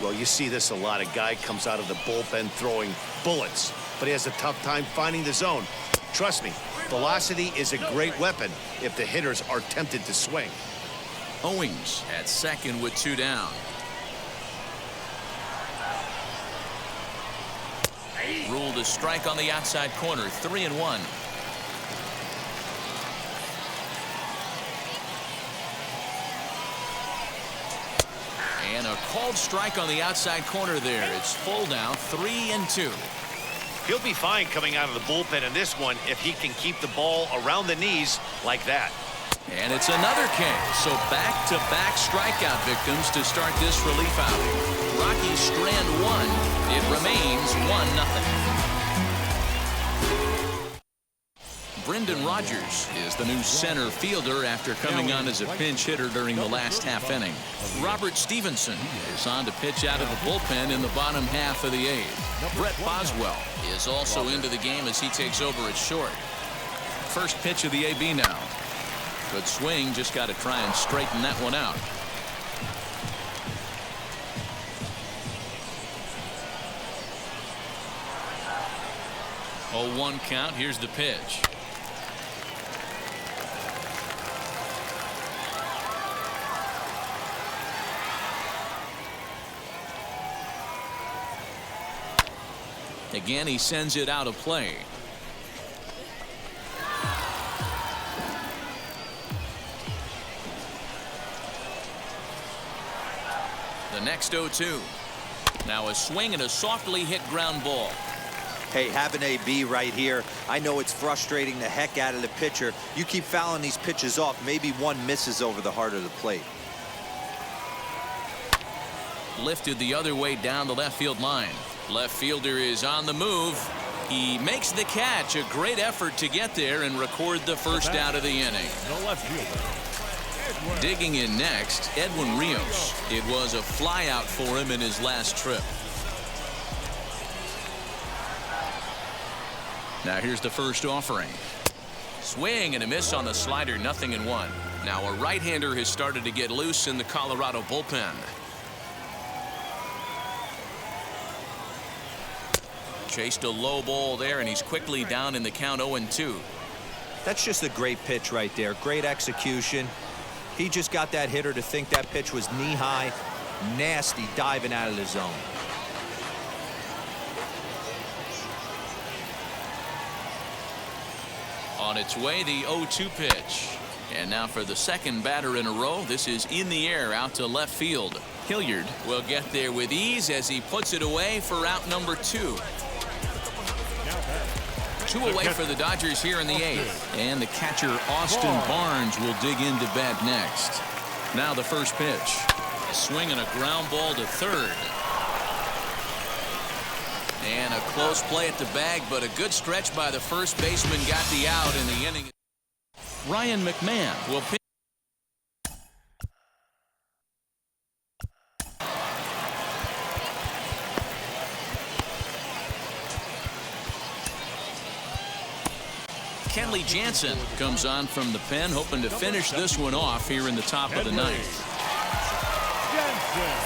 Well, you see this a lot. A guy comes out of the bullpen throwing bullets, but he has a tough time finding the zone. Trust me, velocity is a great weapon if the hitters are tempted to swing. Owings at second with 2 down. Ruled a strike on the outside corner. 3-1. And a called strike on the outside corner there. It's full now. 3-2. He'll be fine coming out of the bullpen in this one if he can keep the ball around the knees like that. And it's another K. So back-to-back strikeout victims to start this relief outing. Rockies strand 1. It remains 1-0. Brendan Rodgers is the new center fielder after coming on as a pinch hitter during the last half inning. Robert Stevenson is on to pitch out of the bullpen in the bottom half of the 8th. Brett Boswell is also into the game as he takes over at short. First pitch of the AB now. Good swing, just got to try and straighten that one out. Oh, 1 count. Here's the pitch. Again, he sends it out of play. The next 0-2. Now a swing and a softly hit ground ball. Hey, have an AB right here. I know it's frustrating the heck out of the pitcher. You keep fouling these pitches off, maybe one misses over the heart of the plate. Lifted the other way down the left field line. Left fielder is on the move. He makes the catch. A great effort to get there and record the first out of the inning. The left fielder. Digging in next, Edwin Rios. It was a flyout for him in his last trip. Now here's the first offering. Swing and a miss on the slider, 0-1. Now a right-hander has started to get loose in the Colorado bullpen. Chased a low ball there, and he's quickly down in the count, 0-2. That's just a great pitch right there. Great execution. He just got that hitter to think that pitch was knee-high. Nasty diving out of the zone. On its way, the 0-2 pitch. And now for the second batter in a row, this is in the air out to left field. Hilliard will get there with ease as he puts it away for out number 2. 2 away for the Dodgers here in the 8th. And the catcher, Austin Barnes, will dig into bat next. Now the first pitch. A swing and a ground ball to third. And a close play at the bag, but a good stretch by the first baseman got the out in the inning. Ryan McMahon will pitch. Kenley Jansen comes on from the pen, hoping to finish this one off here in the top of the 9th.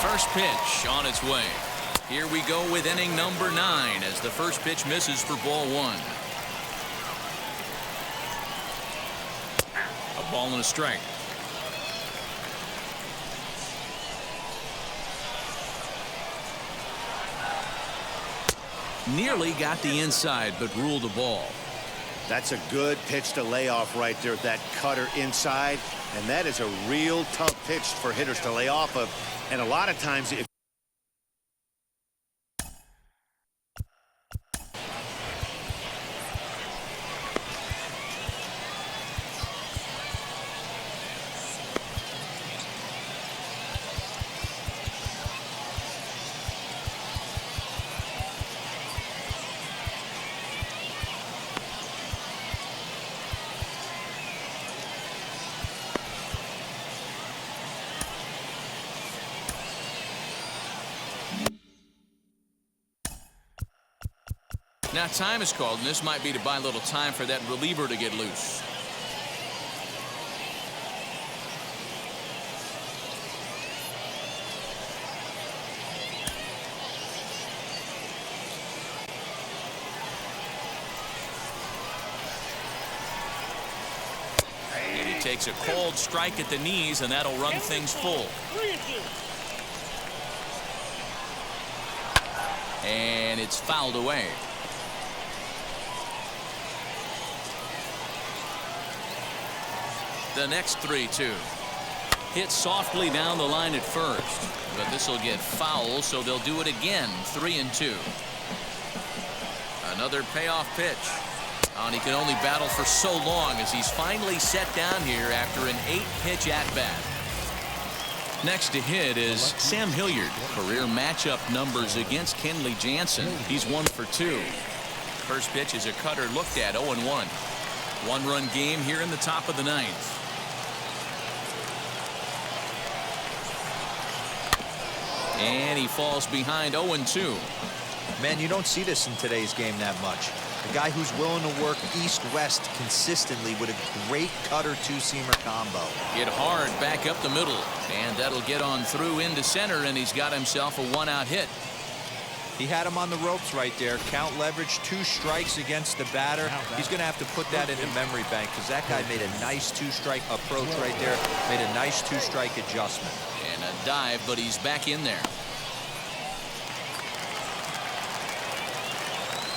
First pitch on its way. Here we go with inning number 9 as the first pitch misses for ball 1. A ball and a strike. Nearly got the inside, but ruled a ball. That's a good pitch to lay off right there, that cutter inside. And that is a real tough pitch for hitters to lay off of. And a lot of times, if now time is called, and this might be to buy a little time for that reliever to get loose. And he takes a cold strike at the knees, and that'll run things full. And it's fouled away. The next 3-2. Hit softly down the line at first, but this will get foul, so they'll do it again. 3-2. Another payoff pitch. And he can only battle for so long as he's finally set down here after an 8-pitch at-bat. Next to hit is Sam Hilliard. Career matchup numbers against Kenley Jansen. He's 1 for 2. First pitch is a cutter looked at, 0-1. 1-run game here in the top of the 9th. And he falls behind, 0-2. Man, you don't see this in today's game that much. A guy who's willing to work east-west consistently with a great cutter two-seamer combo. Hit hard back up the middle, and that'll get on through into center, and he's got himself a 1-out hit. He had him on the ropes right there. Count leverage, 2 strikes against the batter. He's going to have to put that in the memory bank because that guy made a nice 2-strike approach right there. Made a nice 2-strike adjustment. And a dive, but he's back in there.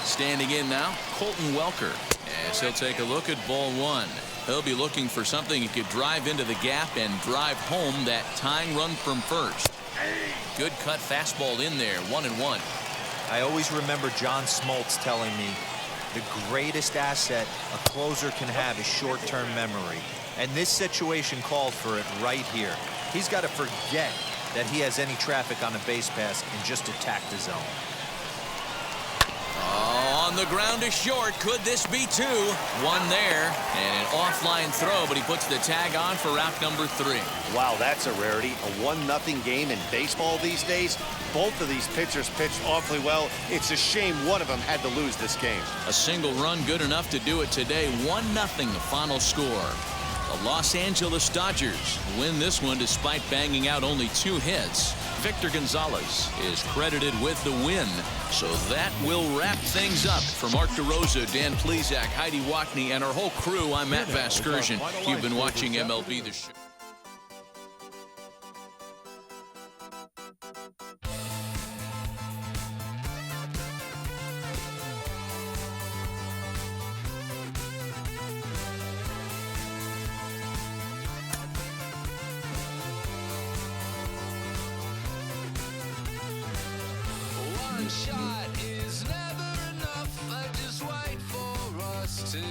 Standing in now, Colton Welker. As he'll take a look at ball 1. He'll be looking for something he could drive into the gap and drive home that tying run from first. Good cut fastball in there, 1-1. I always remember John Smoltz telling me the greatest asset a closer can have is short-term memory. And this situation called for it right here. He's got to forget that he has any traffic on a base pass and just attack the zone. Oh, on the ground to short. Could this be two? One there, and an offline throw, but he puts the tag on for route number 3. Wow, that's a rarity. A 1-0 game in baseball these days. Both of these pitchers pitched awfully well. It's a shame one of them had to lose this game. A single run good enough to do it today. 1-0 the final score. The Los Angeles Dodgers win this one despite banging out only 2 hits. Victor Gonzalez is credited with the win. So that will wrap things up. For Mark DeRosa, Dan Plesac, Heidi Watney, and our whole crew, I'm Matt Vasgersian. You've been watching MLB The Show. Shot is never enough. I just wait for us to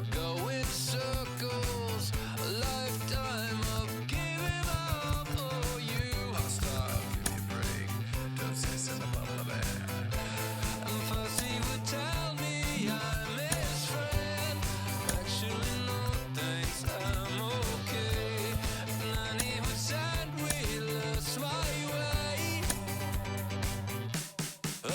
go in circles. A lifetime of giving up. Oh, you must stop, give me a break. Don't say in the bubble of air. And first he would tell me I'm his friend. Actually, no thanks, I'm okay. And then he would send me lost my way. I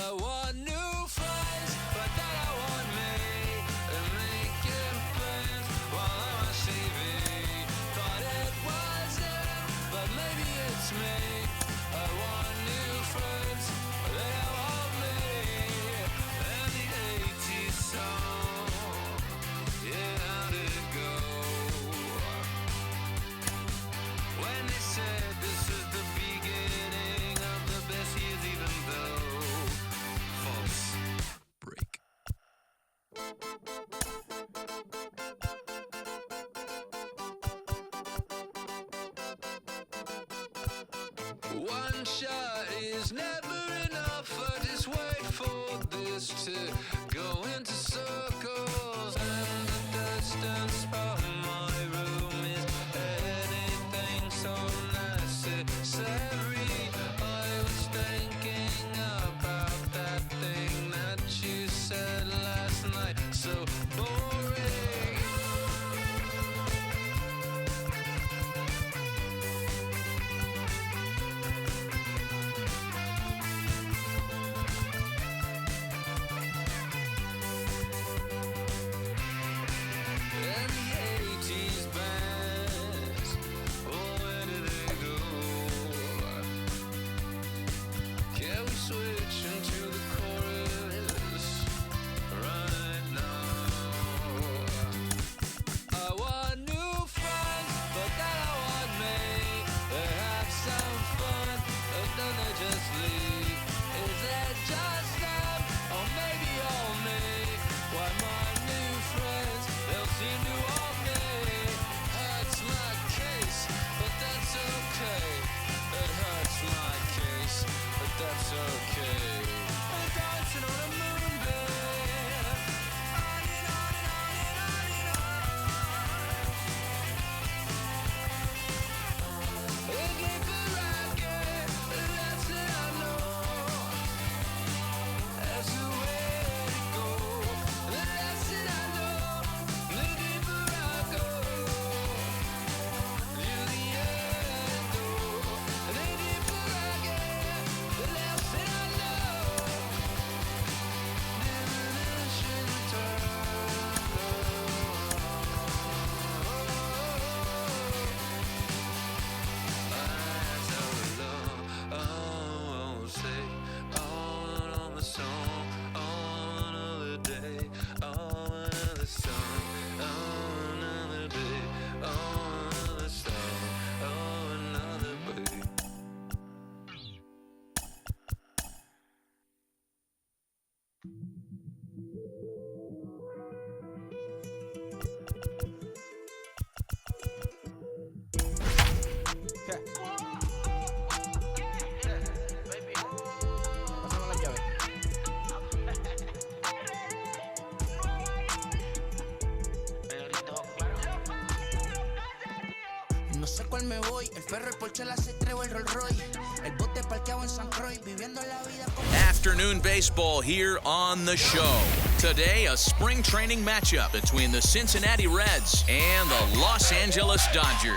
No sé cuál me voy, el ferro, el Porsche, la C3 el Rolls Royce. El bote parqueado en San Croix, viviendo la vida como... Afternoon baseball here on the show. Today, a spring training matchup between the Cincinnati Reds and the Los Angeles Dodgers.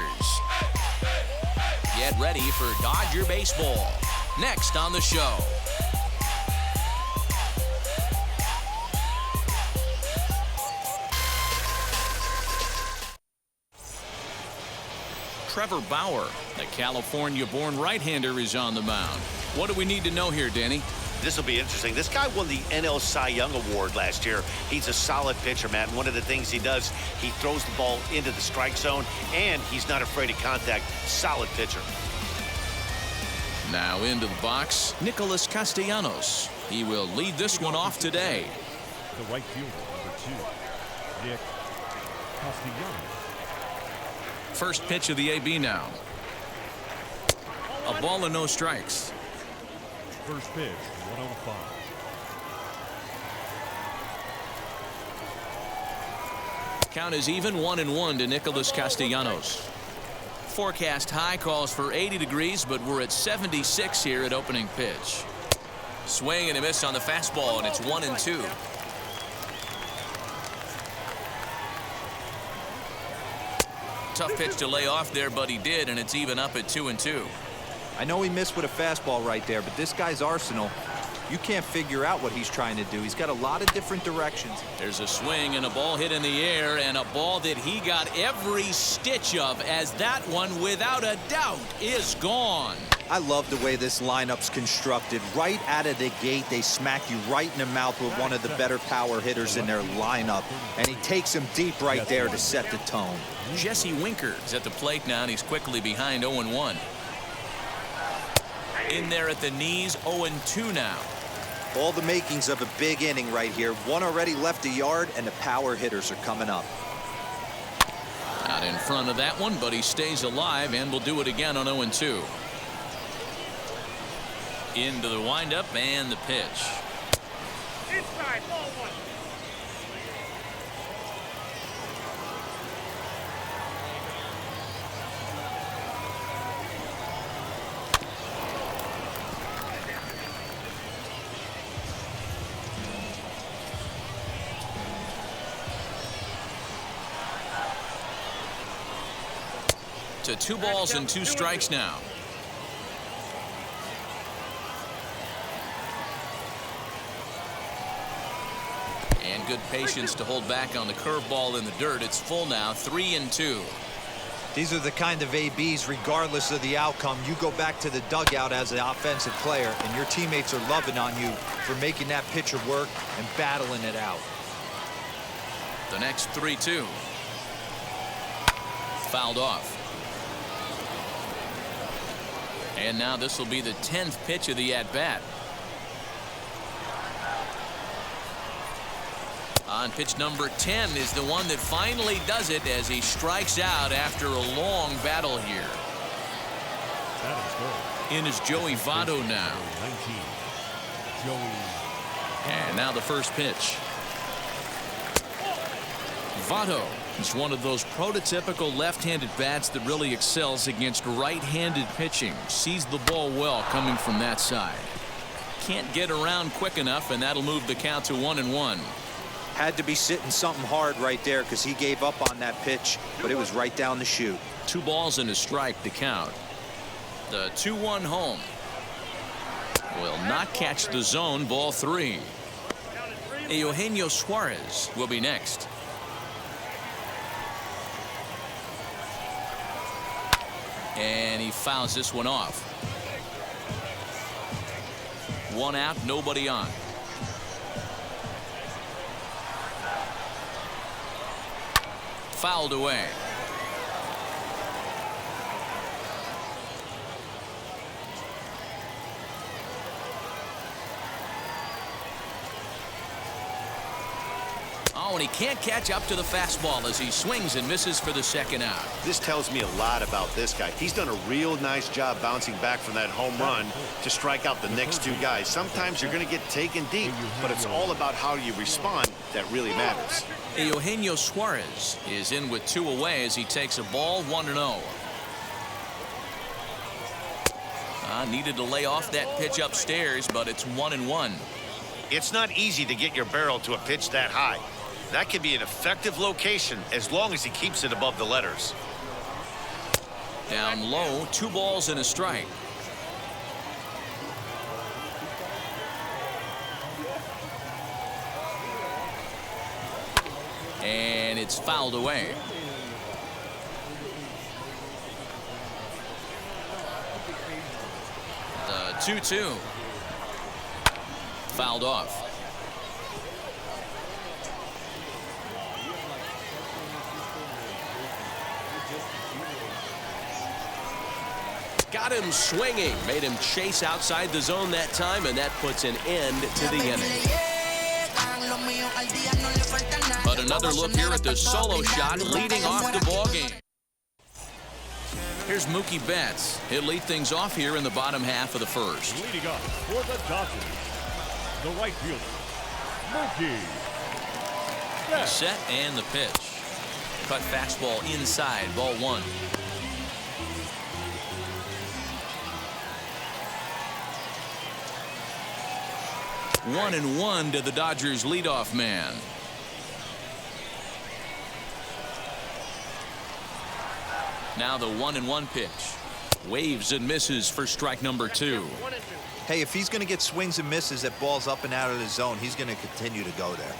Get ready for Dodger baseball. Next on the show. Trevor Bauer, the California-born right-hander, is on the mound. What do we need to know here, Danny? This will be interesting. This guy won the NL Cy Young Award last year. He's a solid pitcher, Matt. And one of the things he does, he throws the ball into the strike zone, and he's not afraid of contact. Solid pitcher. Now into the box, Nicholas Castellanos. He will lead this one off today. The right fielder, number 2, Nick Castellanos. First pitch of the AB now. A ball and no strikes. First pitch, 105. Count is even, 1-1 to Nicholas Castellanos. Forecast high calls for 80 degrees, but we're at 76 here at opening pitch. Swing and a miss on the fastball, and it's 1-2. Tough pitch to lay off there, but he did, and it's even up at 2-2. I know he missed with a fastball right there, but this guy's arsenal, you can't figure out what he's trying to do. He's got a lot of different directions. There's a swing and a ball hit in the air, and a ball that he got every stitch of, as that one, without a doubt, is gone. I love the way this lineup's constructed. Right out of the gate, they smack you right in the mouth with one of the better power hitters in their lineup, and he takes him deep right there to set the tone. Jesse Winker is at the plate now, and he's quickly behind 0-1. In there at the knees, 0-2 now. All the makings of a big inning right here. One already left the yard, and the power hitters are coming up. Out in front of that one, but he stays alive and will do it again on 0-2. Into the windup and the pitch. Inside, ball 1. To 2 balls and 2 strikes now. And good patience to hold back on the curveball in the dirt. It's full now, 3-2. These are the kind of ABs, regardless of the outcome, you go back to the dugout as an offensive player, and your teammates are loving on you for making that pitcher work and battling it out. The next 3-2. Fouled off. And now this will be the 10th pitch of the at-bat. On pitch number 10 is the one that finally does it as he strikes out after a long battle here. In is Joey Votto now. 19. Joey. And now the first pitch. Votto is one of those prototypical left-handed bats that really excels against right-handed pitching. Sees the ball well coming from that side. Can't get around quick enough, and that'll move the count to 1-1. Had to be sitting something hard right there because he gave up on that pitch, but it was right down the chute. 2 balls and a strike to count. The 2-1 home will not catch the zone. Ball 3. Eugenio Suarez will be next. And he fouls this one off. 1 out, nobody on. Fouled away. Oh, and he can't catch up to the fastball as he swings and misses for the 2nd out. This tells me a lot about this guy. He's done a real nice job bouncing back from that home run to strike out the next 2 guys. Sometimes you're going to get taken deep, but it's all about how you respond that really matters. Eugenio Suarez is in with 2 away as he takes a ball, 1-0. Needed to lay off that pitch upstairs, but it's 1-1. It's not easy to get your barrel to a pitch that high. That can be an effective location as long as he keeps it above the letters. Down low, 2 balls and a strike. And it's fouled away. The 2-2. Fouled off. Got him swinging, made him chase outside the zone that time, and that puts an end to the inning. But another look here at the solo shot leading off the ball game. Here's Mookie Betts. He'll lead things off here in the bottom half of the first. Leading up for the Dodgers, the right fielder, Mookie Betts. Set and the pitch. Cut fastball inside, ball 1. One and one to the Dodgers leadoff man. Now the 1-1 pitch. Waves and misses for strike number 2. Hey, if he's going to get swings and misses at balls up and out of the zone, he's going to continue to go there.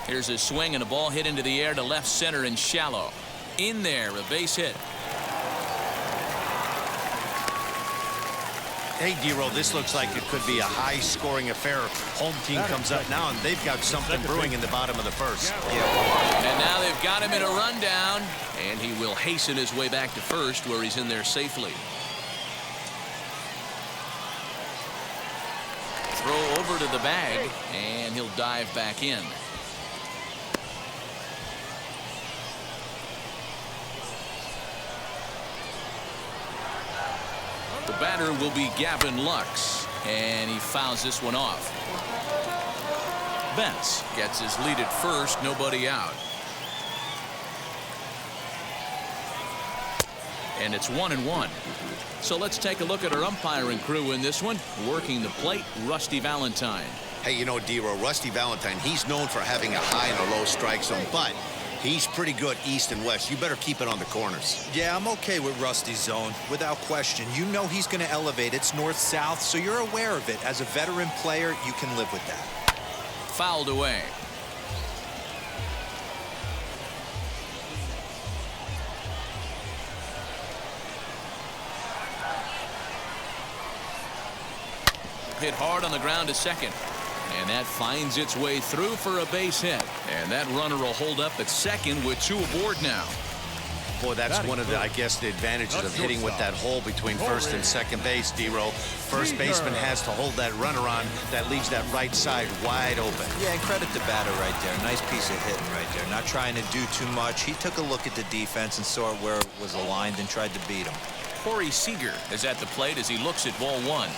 Here's a swing and a ball hit into the air to left center and shallow. In there, a base hit. Hey, D-Roll, this looks like it could be a high-scoring affair. Home team comes up now, and they've got something brewing in the bottom of the first. And now they've got him in a rundown, and he will hasten his way back to first, where he's in there safely. Throw over to the bag, and he'll dive back in. The batter will be Gavin Lux, and he fouls this one off. Betts gets his lead at first, nobody out. And it's 1-1. So let's take a look at our umpiring crew in this one. Working the plate, Rusty Valentine. Hey, you know, D-Roll, Rusty Valentine, he's known for having a high and a low strike zone, but he's pretty good east and west. You better keep it on the corners. Yeah, I'm okay with Rusty's zone, without question. You know he's going to elevate. It's north-south, so you're aware of it. As a veteran player, you can live with that. Fouled away. Hit hard on the ground to second. And that finds its way through for a base hit. And that runner will hold up at second with 2 aboard now. Boy, that's one of the, I guess, the advantages of hitting with that hole between first and second base, D-Roll. First baseman has to hold that runner on. That leaves that right side wide open. Yeah, and credit the batter right there. Nice piece of hitting right there. Not trying to do too much. He took a look at the defense and saw where it was aligned and tried to beat him. Corey Seager is at the plate as he looks at ball 1.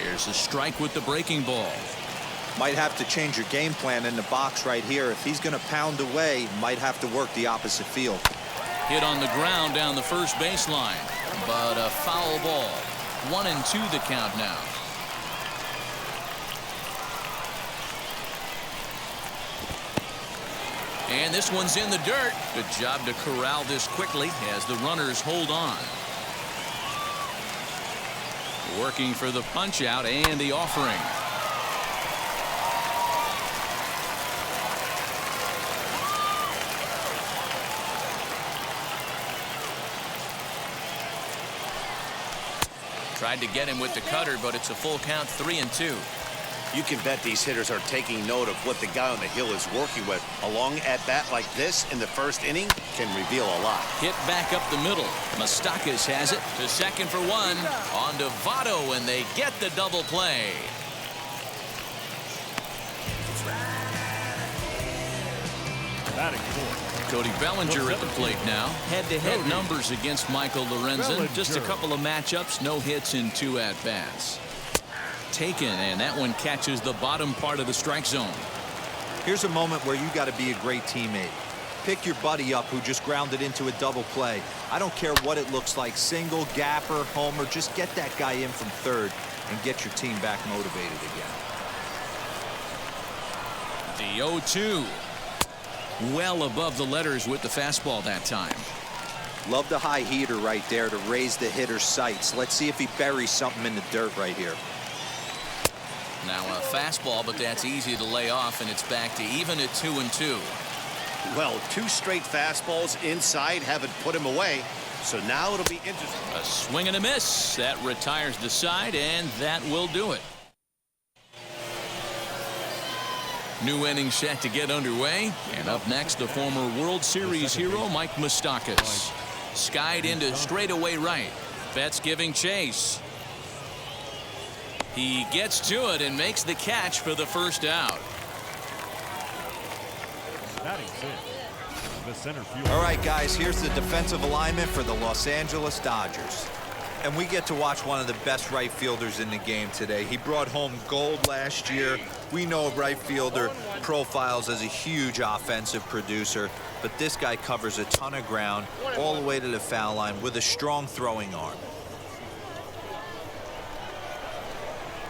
Here's a strike with the breaking ball. Might have to change your game plan in the box right here. If he's going to pound away, might have to work the opposite field. Hit on the ground down the first baseline, but a foul ball. 1-2 the count now. And this one's in the dirt. Good job to corral this quickly as the runners hold on. Working for the punch out and the offering. Tried to get him with the cutter, but it's a full count, 3-2. You can bet these hitters are taking note of what the guy on the hill is working with. A long at-bat like this in the first inning can reveal a lot. Hit back up the middle. Moustakas has it to second for 1. On to Votto, and they get the double play. Batting fourth. Cody Bellinger at the plate now. Head-to-head numbers against Michael Lorenzen. Just a couple of matchups, no hits in 2 at-bats. Taken, and that one catches the bottom part of the strike zone. Here's a moment where you got to be a great teammate. Pick your buddy up who just grounded into a double play. I don't care what it looks like, single, gapper, homer, just get that guy in from third and get your team back motivated again. The 0-2. Well above the letters with the fastball that time. Love the high heater right there to raise the hitter's sights. Let's see if he buries something in the dirt right here. Now a fastball, but that's easy to lay off, and it's back to even at 2-2. Well, 2 straight fastballs inside haven't put him away, so now it'll be interesting. A swing and a miss. That retires the side, and that will do it. New inning set to get underway, and up next, the former World Series hero Mike Moustakas. Skied into straightaway right. Betts giving chase. He gets to it and makes the catch for the first out. All right, guys, here's the defensive alignment for the Los Angeles Dodgers. And we get to watch one of the best right fielders in the game today. He brought home gold last year. We know a right fielder profiles as a huge offensive producer, but this guy covers a ton of ground all the way to the foul line with a strong throwing arm.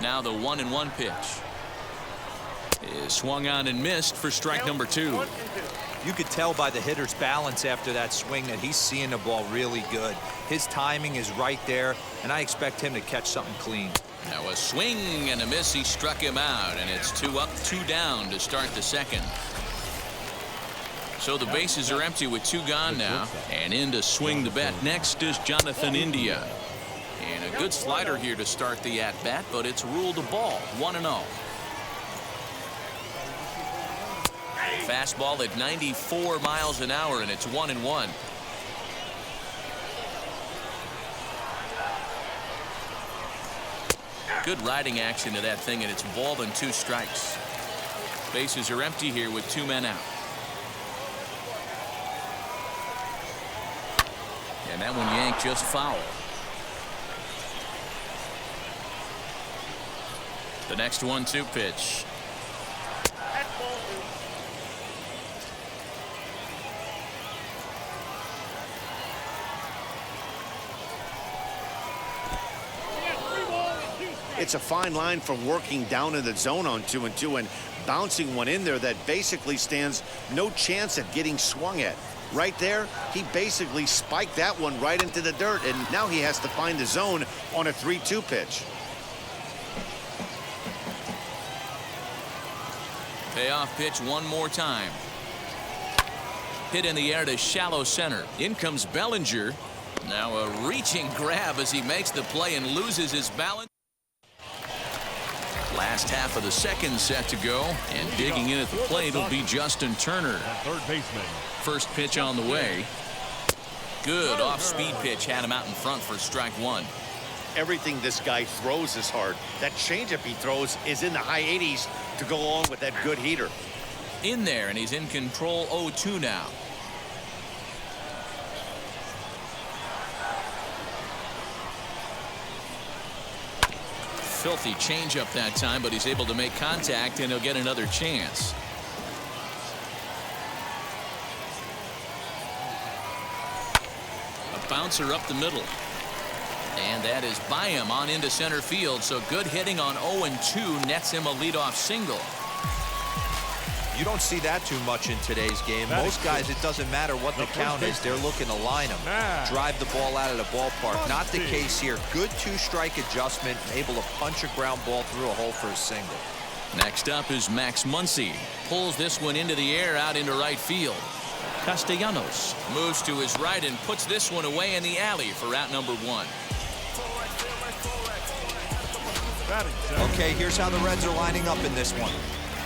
Now the 1-1 pitch is swung on and missed for strike number 2. You could tell by the hitter's balance after that swing that he's seeing the ball really good. His timing is right there, and I expect him to catch something clean. Now a swing and a miss. He struck him out, and it's 2 up, 2 down to start the second. So the bases are empty with 2 gone now, and in to swing the bat next is Jonathan India. And a good slider here to start the at-bat, but it's ruled a ball, 1-0. Fastball at 94 miles an hour, and it's 1-1. Good riding action to that thing, and it's ball and 2 strikes. Bases are empty here with 2 men out. And that one yanked just foul. The next 1-2 pitch. It's a fine line from working down in the zone on 2-2 and bouncing one in there that basically stands no chance at getting swung at. Right there, he basically spiked that one right into the dirt, and now he has to find the zone on a 3-2 pitch. Payoff pitch one more time. Hit in the air to shallow center. In comes Bellinger. Now a reaching grab as he makes the play and loses his balance. Last half of the second set to go, and digging in at the plate will be Justin Turner. Third baseman. First pitch on the way. Good off-speed pitch had him out in front for strike 1. Everything this guy throws is hard. That changeup he throws is in the high 80s to go along with that good heater. In there, and he's in control 0-2 now. Filthy changeup that time, but he's able to make contact, and he'll get another chance. A bouncer up the middle. And that is by him on into center field. So good hitting on 0-2 nets him a leadoff single. You don't see that too much in today's game. Most guys, it doesn't matter what the count is. They're looking to line them, drive the ball out of the ballpark. Not the case here. Good 2-strike adjustment, able to punch a ground ball through a hole for a single. Next up is Max Muncy. Pulls this one into the air out into right field. Castellanos moves to his right and puts this one away in the alley for out number 1. Okay, here's how the Reds are lining up in this one.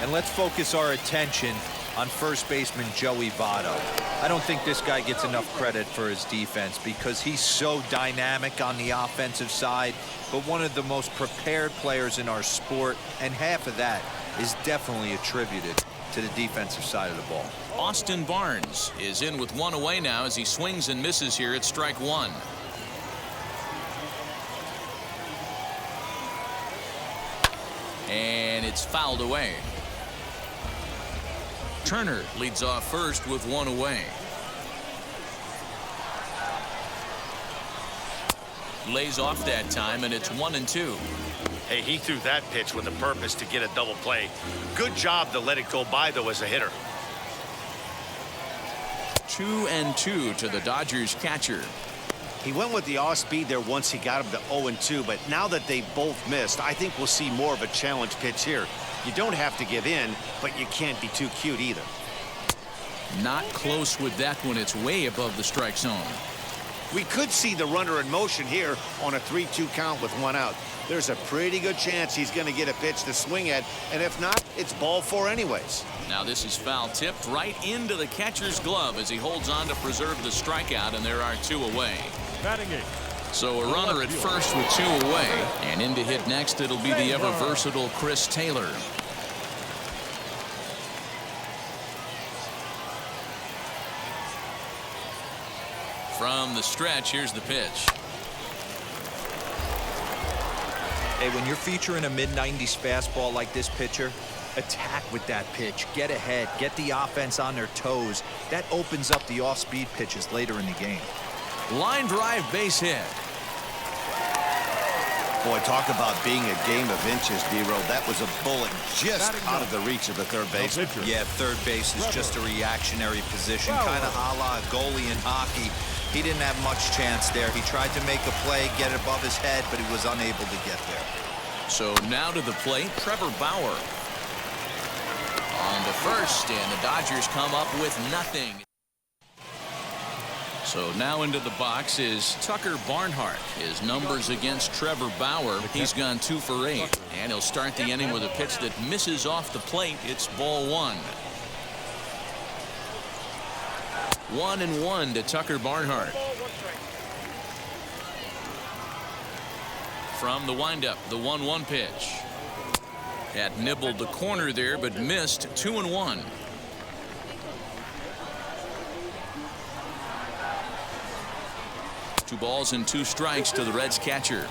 And let's focus our attention on first baseman Joey Votto. I don't think this guy gets enough credit for his defense because he's so dynamic on the offensive side, but one of the most prepared players in our sport, and half of that is definitely attributed to the defensive side of the ball. Austin Barnes is in with 1 away now as he swings and misses here at strike 1. And it's fouled away. Turner leads off first with one away. Lays off that time, and it's 1-2. Hey, he threw that pitch with a purpose to get a double play. Good job to let it go by, though, as a hitter. 2-2 to the Dodgers catcher. He went with the off speed there once he got him to 0-2, but now that they both missed, I think we'll see more of a challenge pitch here. You don't have to give in, but you can't be too cute either. Not close with that one. It's way above the strike zone. We could see the runner in motion here on a 3-2 count with one out. There's a pretty good chance he's going to get a pitch to swing at, and if not, it's ball 4 anyways. Now this is foul tipped right into the catcher's glove as he holds on to preserve the strikeout, and there are 2 away. Batting 8. So a runner at first with 2 away, and in to hit next it'll be the ever versatile Chris Taylor. From the stretch, here's the pitch. Hey, when you're featuring a mid-90s fastball like this pitcher, attack with that pitch. Get ahead. Get the offense on their toes. That opens up the off-speed pitches later in the game. Line drive base hit. Boy, talk about being a game of inches, D-Row. That was a bullet just out of the reach of the third base. Yeah, third base is just a reactionary position, kind of a la a goalie in hockey. He didn't have much chance there. He tried to make a play, get it above his head, but he was unable to get there. So now to the plate, Trevor Bauer. On to first, and the Dodgers come up with nothing. So now into the box is Tucker Barnhart. His numbers against Trevor Bauer, he's gone 2 for 8. And he'll start the inning with a pitch that misses off the plate. It's ball 1. 1-1 to Tucker Barnhart. From the windup, the 1-1 pitch. Had nibbled the corner there, but missed. 2-1. Two balls and 2 strikes to the Reds catcher.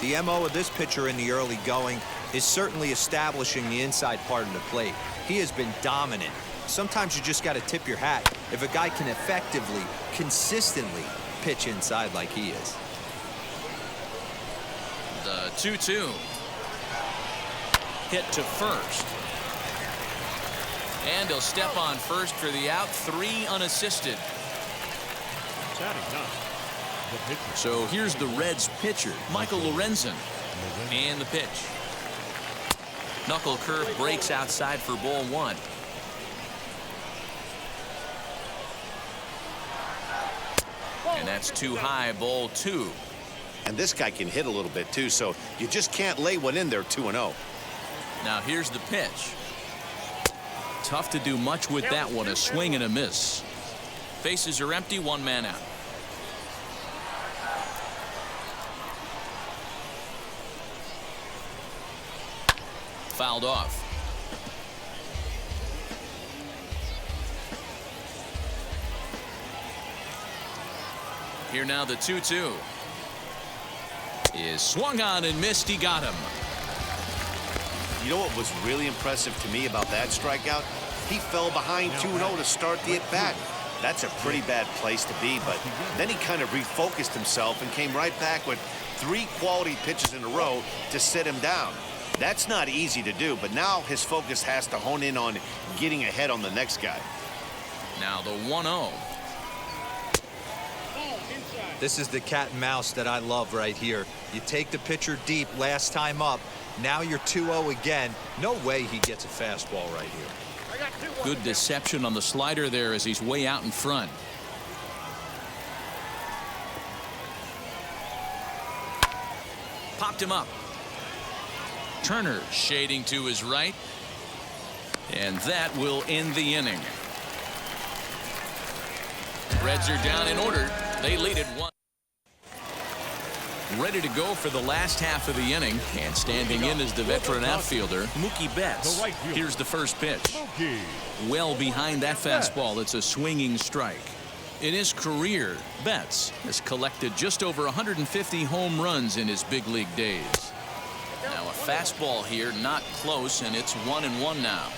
The MO of this pitcher in the early going is certainly establishing the inside part of the plate. He has been dominant. Sometimes you just got to tip your hat if a guy can effectively, consistently pitch inside like he is. The 2-2. Hit to first. And he'll step on first for the out. 3 unassisted. So here's the Reds pitcher, Michael Lorenzen. And the pitch. Knuckle curve breaks outside for ball 1. And that's too high, ball 2. And this guy can hit a little bit too, so you just can't lay one in there 2-0. Now here's the pitch. Tough to do much with that one. A swing and a miss. Bases are empty, 1 man out. Fouled off. Here now the 2-2 is swung on and missed. He got him. You know what was really impressive to me about that strikeout? He fell behind 2-0 to start the at-bat. That's a pretty bad place to be, but then he kind of refocused himself and came right back with 3 quality pitches in a row to sit him down. That's not easy to do, but now his focus has to hone in on getting ahead on the next guy. Now the 1-0. This is the cat and mouse that I love right here. You take the pitcher deep last time up. Now you're 2-0 again. No way he gets a fastball right here. Good deception on the slider there as he's way out in front. Popped him up. Turner shading to his right. And that will end the inning. Reds are down in order. They lead it 1. Ready to go for the last half of the inning, and standing in is the veteran outfielder Mookie Betts. Here's the first pitch. Well behind that fastball. It's a swinging strike. In his career, Betts has collected just over 150 home runs in his big league days. Now a fastball here, not close, and it's 1-1 now.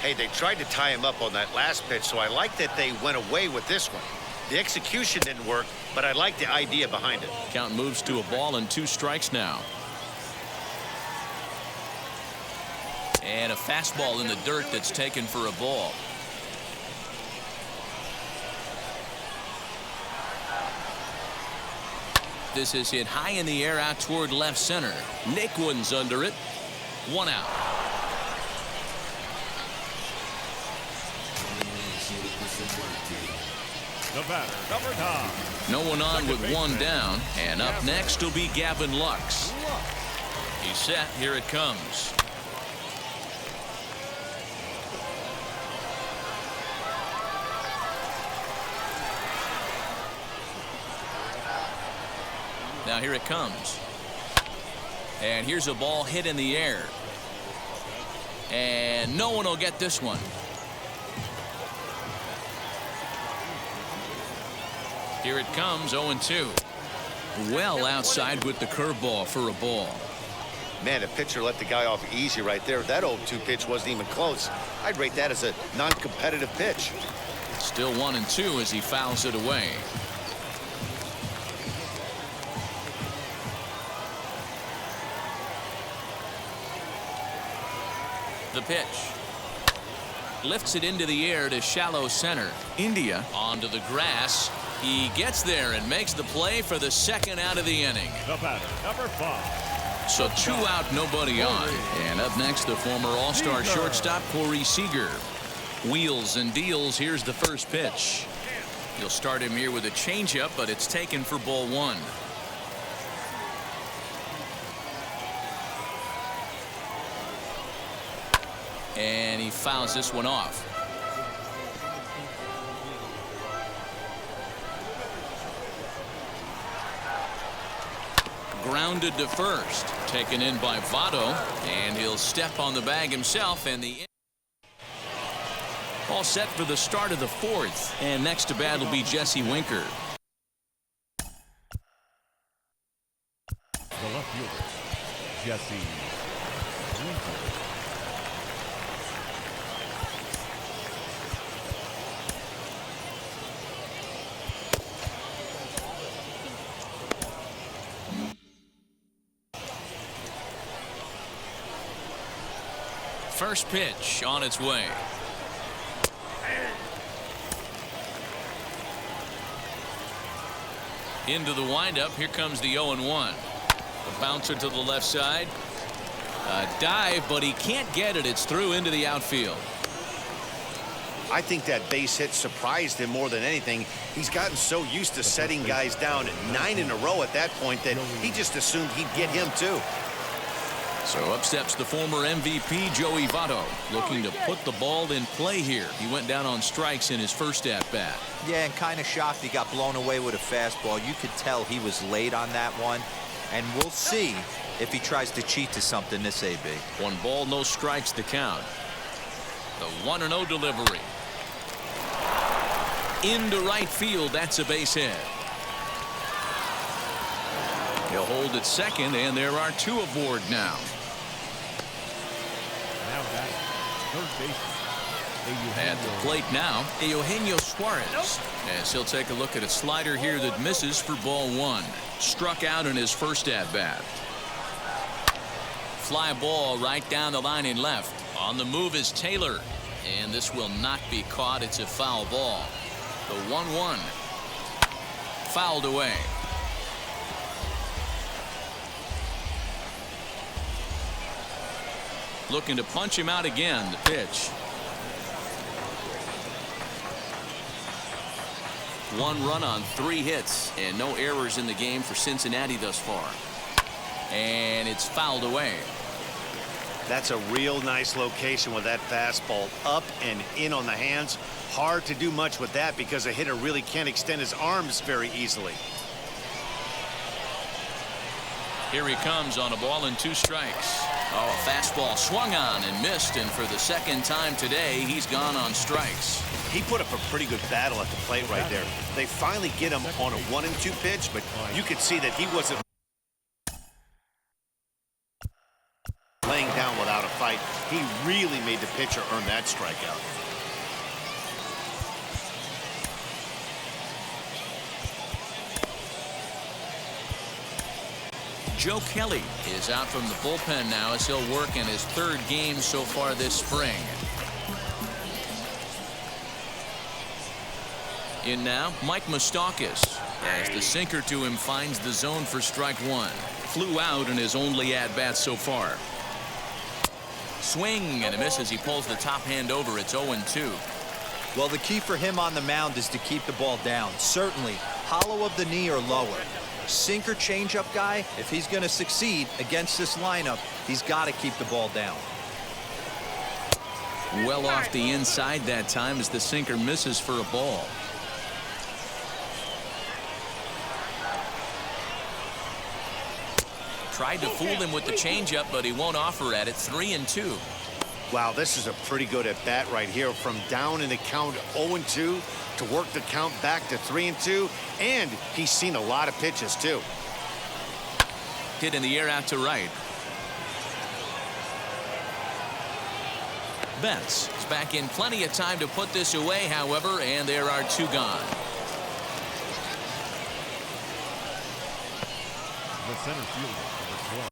Hey, they tried to tie him up on that last pitch, so I like that they went away with this one. The execution didn't work, but I like the idea behind it. Count moves to a ball and 2 strikes now. And a fastball in the dirt that's taken for a ball. This is hit high in the air out toward left center. Naquin's under it. 1 out. The batter, number 9. No one on with 1 down. And up next will be Gavin Lux. He's set. Here it comes. Now here it comes. And here's a ball hit in the air. And no one will get this one. Here it comes, 0-2. Well outside with the curveball for a ball. Man, the pitcher let the guy off easy right there. That 0-2 pitch wasn't even close. I'd rate that as a non-competitive pitch. Still 1-2 as he fouls it away. The pitch. Lifts it into the air to shallow center. India onto the grass. He gets there and makes the play for the 2nd out of the inning. The batter, number 5. So 2 out, nobody on. And up next, the former All-Star shortstop, Corey Seager. Wheels and deals. Here's the first pitch. He'll start him here with a changeup, but it's taken for ball 1. And he fouls this one off. Grounded to first. Taken in by Votto. And he'll step on the bag himself. And the all set for the start of the 4th. And next to bat will be Jesse Winker. The left fielder, Jesse Winker. First pitch on its way. Into the windup. Here comes the 0-1. The bouncer to the left side. A dive, but he can't get it. It's through into the outfield. I think that base hit surprised him more than anything. He's gotten so used to setting guys down at 9 in a row at that point that he just assumed he'd get him too. So up steps the former MVP Joey Votto, looking to put the ball in play here. He went down on strikes in his first at-bat. Yeah, and kind of shocked he got blown away with a fastball. You could tell he was late on that one. And we'll see if he tries to cheat to something this AB. 1 ball, no strikes to count. The 1-0 delivery. Into right field. That's a base hit. He'll hold at second, and there are 2 aboard now. Now that's third baseman. At the plate now, Eugenio Suarez. As he'll take a look at a slider here that misses for ball 1. Struck out in his first at-bat. Fly ball right down the line in left. On the move is Taylor. And this will not be caught. It's a foul ball. The 1-1. Fouled away. Looking to punch him out again. The pitch. 1 run on 3 hits and no errors in the game for Cincinnati thus far. And it's fouled away. That's a real nice location with that fastball up and in on the hands. Hard to do much with that because a hitter really can't extend his arms very easily. Here he comes on a ball and 2 strikes. Oh, a fastball swung on and missed, and for the 2nd time today, he's gone on strikes. He put up a pretty good battle at the plate right there. They finally get him on a 1-2 pitch, but you could see that he wasn't laying down without a fight. He really made the pitcher earn that strikeout. Joe Kelly is out from the bullpen now as he'll work in his third game so far this spring. In now, Mike Moustakas, as the sinker to him finds the zone for strike one. Flew out in his only at-bat so far. Swing and a miss as he pulls the top hand over. It's 0-2. Well, the key for him on the mound is to keep the ball down. Certainly, hollow of the knee or lower. Sinker changeup guy, if he's going to succeed against this lineup, he's got to keep the ball down. Well off the inside that time as the sinker misses for a ball. Tried to fool him with the changeup, but he won't offer at it. 3-2. Wow, this is a pretty good at bat right here. From down in the count 0-2 to work the count back to 3-2, and he's seen a lot of pitches too. Hit in the air out to right. Betts is back in plenty of time to put this away, however, and there are two gone. The center fielder, number 12.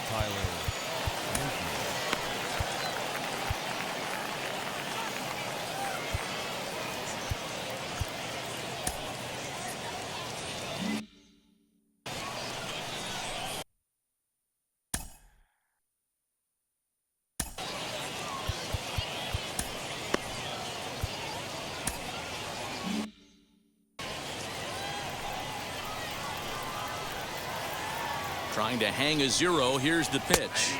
Tyler Mookie. Trying to hang a zero. Here's the pitch.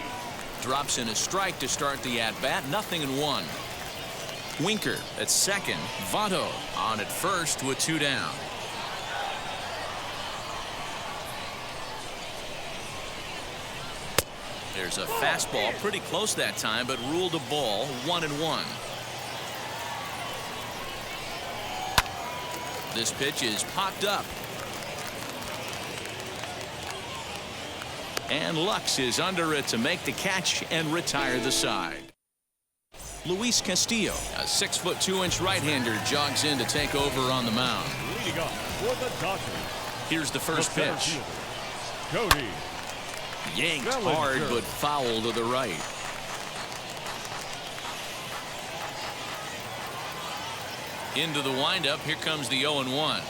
Drops in a strike to start the at-bat. 0-1. Winker at second. Votto on at first with two down. There's a fastball pretty close that time, but ruled a ball. 1-1. This pitch is popped up. And Lux is under it to make the catch and retire the side. Luis Castillo, a 6'2" right-hander, jogs in to take over on the mound. Leading up for the Dodgers. Here's the first pitch. Cody Yanked Bellinger. hard, but foul to the right. Into the windup. Here comes the 0-1.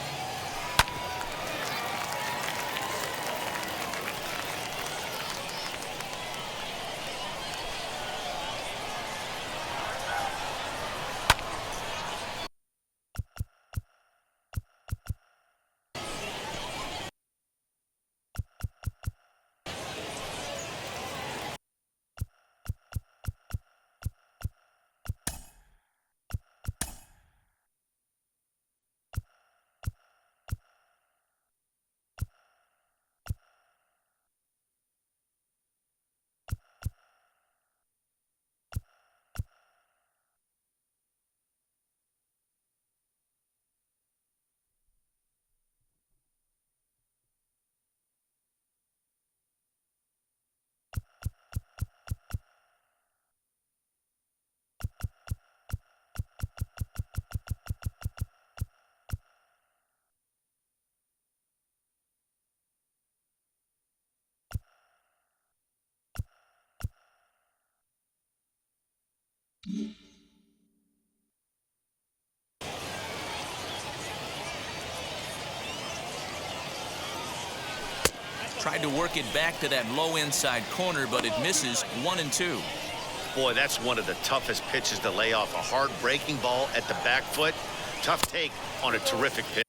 Tried to work it back to that low inside corner, but it misses. 1-2. Boy, that's one of the toughest pitches to lay off. A hard breaking ball at the back foot. Tough take on a terrific pitch.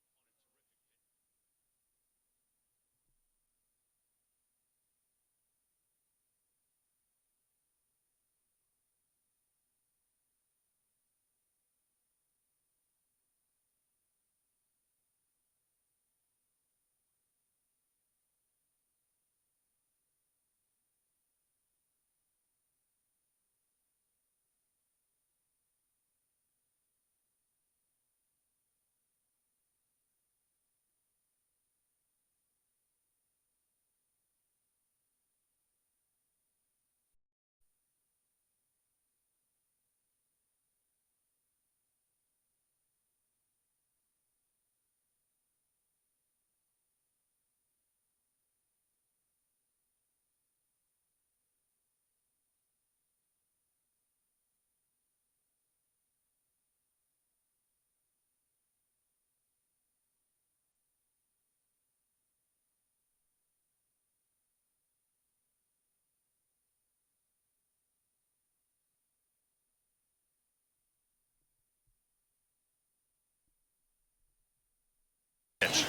pitch.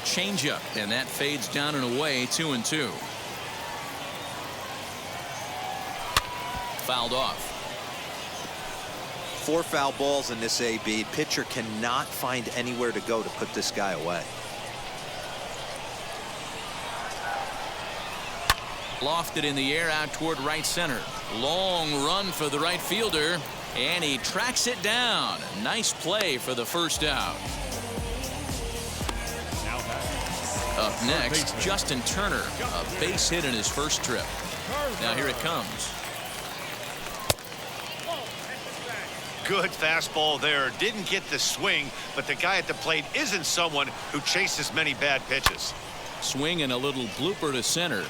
Changeup, and that fades down and away, 2-2. Fouled off. 4 foul balls in this AB. Pitcher cannot find anywhere to go to put this guy away. Lofted in the air out toward right center. Long run for the right fielder, and he tracks it down. Nice play for the first out. Up next, Justin Turner, a base hit in his first trip. Now here it comes. Good fastball there. Didn't get the swing, but the guy at the plate isn't someone who chases many bad pitches. Swing and a little blooper to center.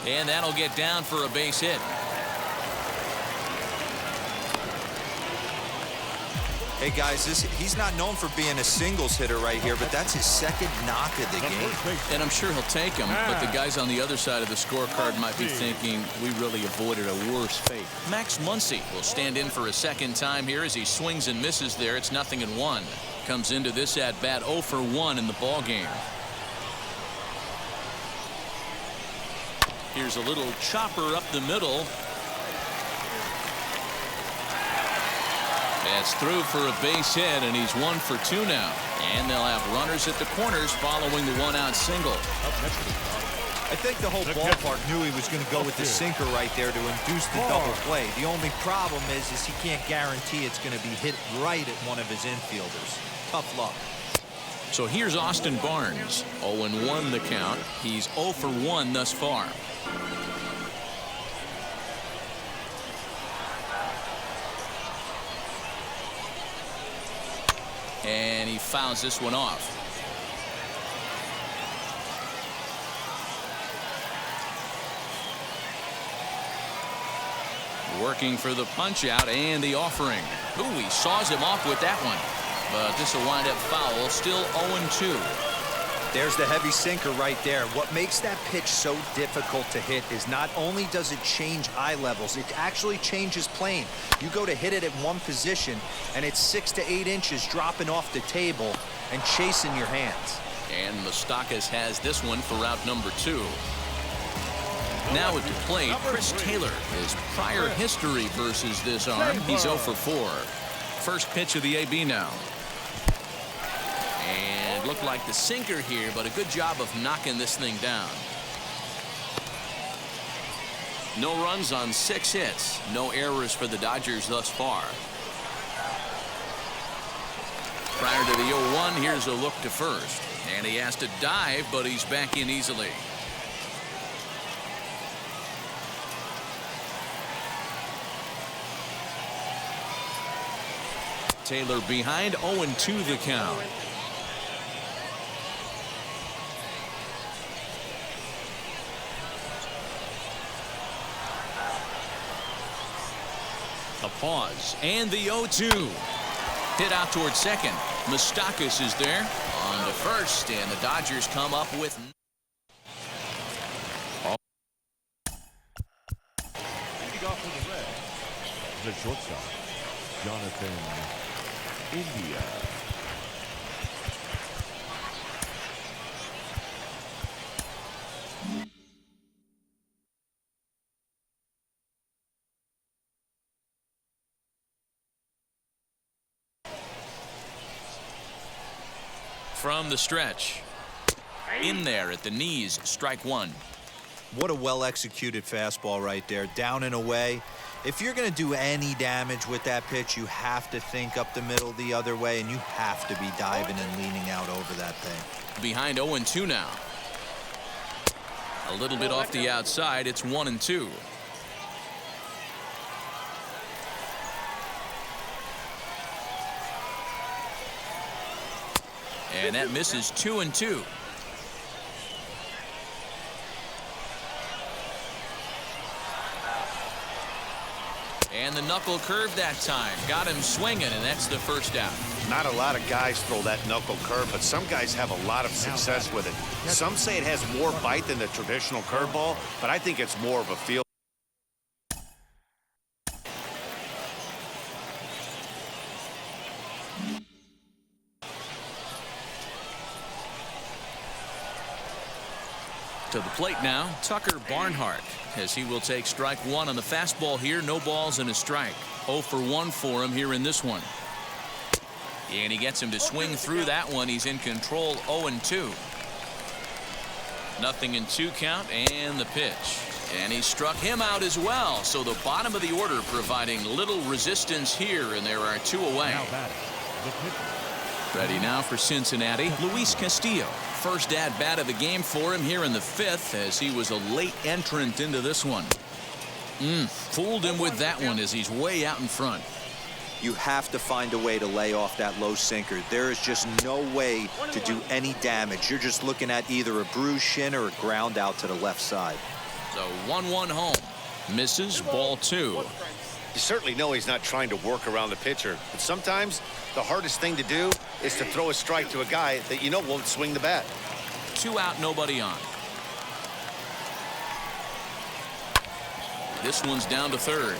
And that'll get down for a base hit. Hey guys, he's not known for being a singles hitter right here, but that's his second knock of the game. And I'm sure he'll take him, but the guys on the other side of the scorecard might be thinking we really avoided a worse fate. Max Muncy will stand in for a second time here as he swings and misses there. It's 0-1. Comes into this at bat 0 for 1 in the ball game. Here's a little chopper up the middle. That's through for a base hit, and he's 1 for 2 now. And they'll have runners at the corners following the 1-out single. I think the whole ballpark knew he was going to go with the sinker right there to induce the double play. The only problem is he can't guarantee it's going to be hit right at one of his infielders. Tough luck. So here's Austin Barnes. 0-1 the count. He's 0 for 1 thus far. And he fouls this one off. Working for the punch out and the offering. Ooh, he saws him off with that one. But this will wind up foul. Still 0-2. There's the heavy sinker right there. What makes that pitch so difficult to hit is not only does it change eye levels, it actually changes plane. You go to hit it at one position, and it's 6 to 8 inches dropping off the table and chasing your hands. And Moustakas has this one for route number 2. Now at the plate, Chris Taylor. His prior history versus this arm, he's 0 for 4. First pitch of the AB now. And looked like the sinker here, but a good job of knocking this thing down. No runs on 6 hits. No errors for the Dodgers thus far. Prior to the 0-1, here's a look to first. And he has to dive, but he's back in easily. Taylor behind, 0-2 the count. A pause, and the 0-2. Hit out towards second. Moustakas is there on to first, and the Dodgers come up with. Leading off for the Reds, the shortstop, Jonathan India. From the stretch. In there at the knees, strike 1. What a well-executed fastball right there, down and away. If you're going to do any damage with that pitch, you have to think up the middle the other way, and you have to be diving and leaning out over that thing. Behind 0-2 now. A little bit off the outside. It's 1-2. And that misses 2-2. And the knuckle curve that time. Got him swinging, and that's the first out. Not a lot of guys throw that knuckle curve, but some guys have a lot of success with it. Some say it has more bite than the traditional curveball, but I think it's more of a feel. To the plate now, Tucker Barnhart, as he will take strike one on the fastball here. No balls and a strike. 0 for 1 for him here in this one. And he gets him to swing through that one. He's in control. 0-2. Nothing in 2 count, and the pitch. And he struck him out as well. So the bottom of the order providing little resistance here, and there are 2 away. Ready now for Cincinnati, Luis Castillo. First at bat of the game for him here in the 5th, as he was a late entrant into this one. Fooled him with that one as he's way out in front. You have to find a way to lay off that low sinker. There is just no way to do any damage. You're just looking at either a bruised shin or a ground out to the left side. So 1-1 home. Misses, ball 2. You certainly know he's not trying to work around the pitcher, but sometimes the hardest thing to do is to throw a strike to a guy that you know won't swing the bat. 2 out, nobody on. This one's down to third.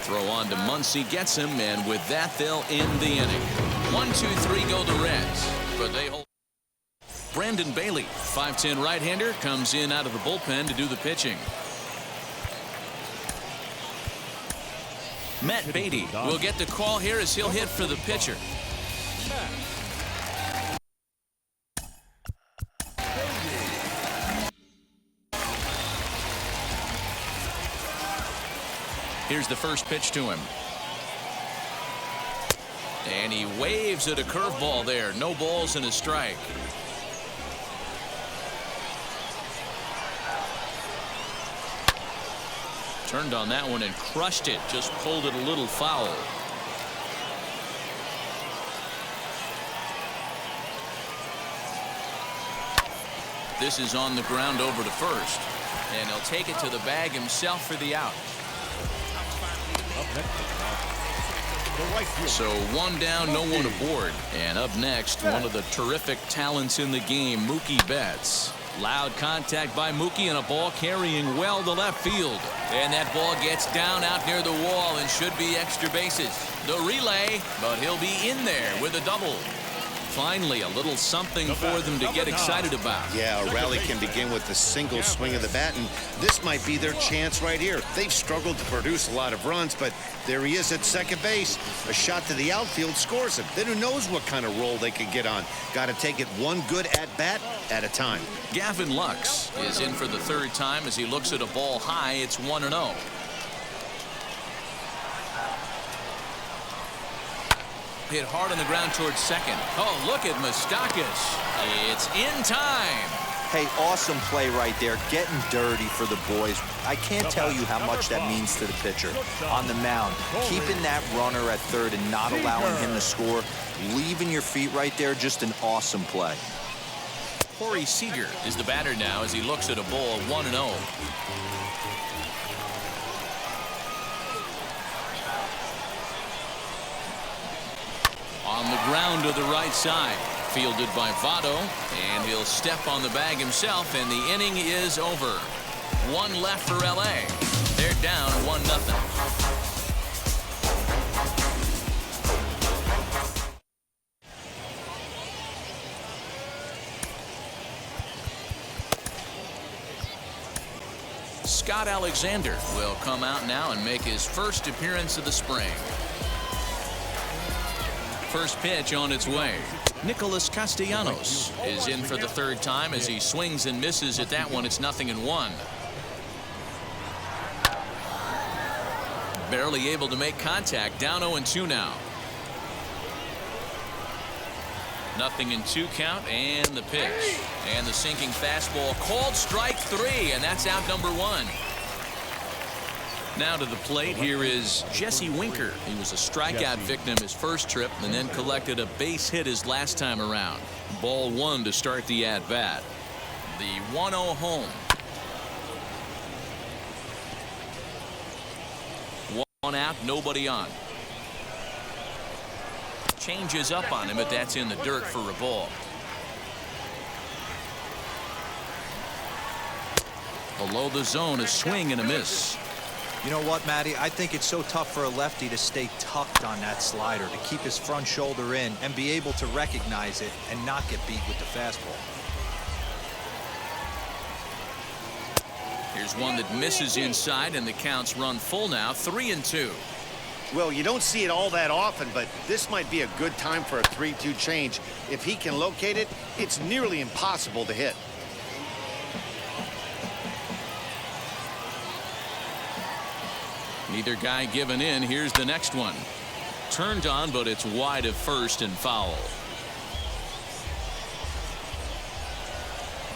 Throw on to Muncy, gets him, and with that they'll end the inning. 1-2-3 go the Reds, but they hold. Brandon Bailey, 5'10" right-hander, comes in out of the bullpen to do the pitching. Matt Beatty will get the call here as he'll hit for the pitcher. Here's the first pitch to him. And he waves at a curveball there. No balls and a strike. Turned on that one and crushed it. Just pulled it a little foul. This is on the ground over to first. And he'll take it to the bag himself for the out. So 1 down, no one aboard. And up next, one of the terrific talents in the game, Mookie Betts. Loud contact by Mookie and a ball carrying well to left field. And that ball gets down out near the wall and should be extra bases. The relay, but he'll be in there with a double. Finally, a little something for them to get excited about. Yeah, a rally can begin with a single swing of the bat, and this might be their chance right here. They've struggled to produce a lot of runs, but there he is at second base. A shot to the outfield scores him. Then who knows what kind of roll they could get on. Got to take it one good at-bat at a time. Gavin Lux is in for the 3rd time as he looks at a ball high. It's 1-0. Hit hard on the ground towards second. Oh, look at Moustakas. It's in time. Hey, awesome play right there. Getting dirty for the boys. I can't tell you how much that means to the pitcher. On the mound, keeping that runner at third and not allowing him to score, leaving your feet right there, just an awesome play. Corey Seager is the batter now as he looks at a ball 1-0. On the ground to the right side. Fielded by Votto, and he'll step on the bag himself, and the inning is over. 1 left for LA. They're down 1-0. Scott Alexander will come out now and make his first appearance of the spring. First pitch on its way. Nicholas Castellanos is in for the 3rd time as he swings and misses at that one. It's 0-1. Barely able to make contact. Down 0-2 now. 0-2 count, and the pitch. And the sinking fastball called strike 3, and that's out number 1. Now to the plate, here is Jesse Winker. He was a strikeout victim his first trip and then collected a base hit his last time around. Ball 1 to start the at-bat. The 1-0 home. 1 out, nobody on. Changes up on him, but that's in the dirt for a ball. Below the zone, a swing and a miss. You know what, Matty? I think it's so tough for a lefty to stay tucked on that slider, to keep his front shoulder in and be able to recognize it and not get beat with the fastball. Here's one that misses inside, and the counts run full now, 3-2. Well, you don't see it all that often, but this might be a good time for a 3-2 change. If he can locate it, it's nearly impossible to hit. Neither guy giving in. Here's the next one. Turned on, but it's wide of first and foul.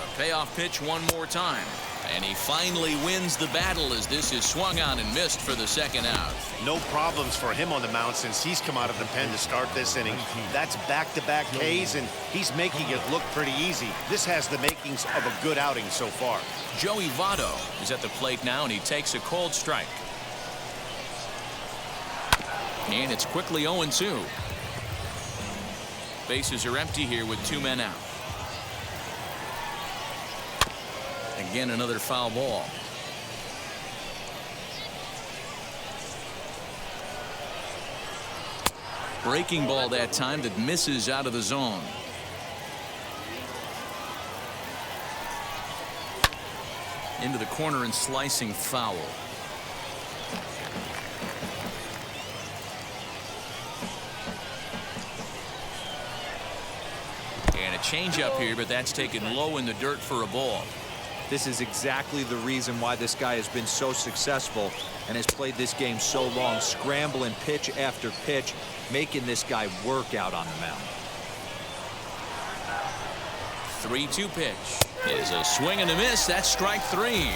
A payoff pitch one more time. And he finally wins the battle as this is swung on and missed for the second out. No problems for him on the mound since he's come out of the pen to start this inning. That's back-to-back Ks, and he's making it look pretty easy. This has the makings of a good outing so far. Joey Votto is at the plate now, and he takes a cold strike. And it's quickly 0-2. Bases are empty here with 2 men out. Again, another foul ball. Breaking ball that time that misses out of the zone. Into the corner and slicing foul. And a changeup here, but that's taken low in the dirt for a ball. This is exactly the reason why this guy has been so successful and has played this game so long, scrambling pitch after pitch, making this guy work out on the mound. 3-2 pitch is a swing and a miss. That's strike 3.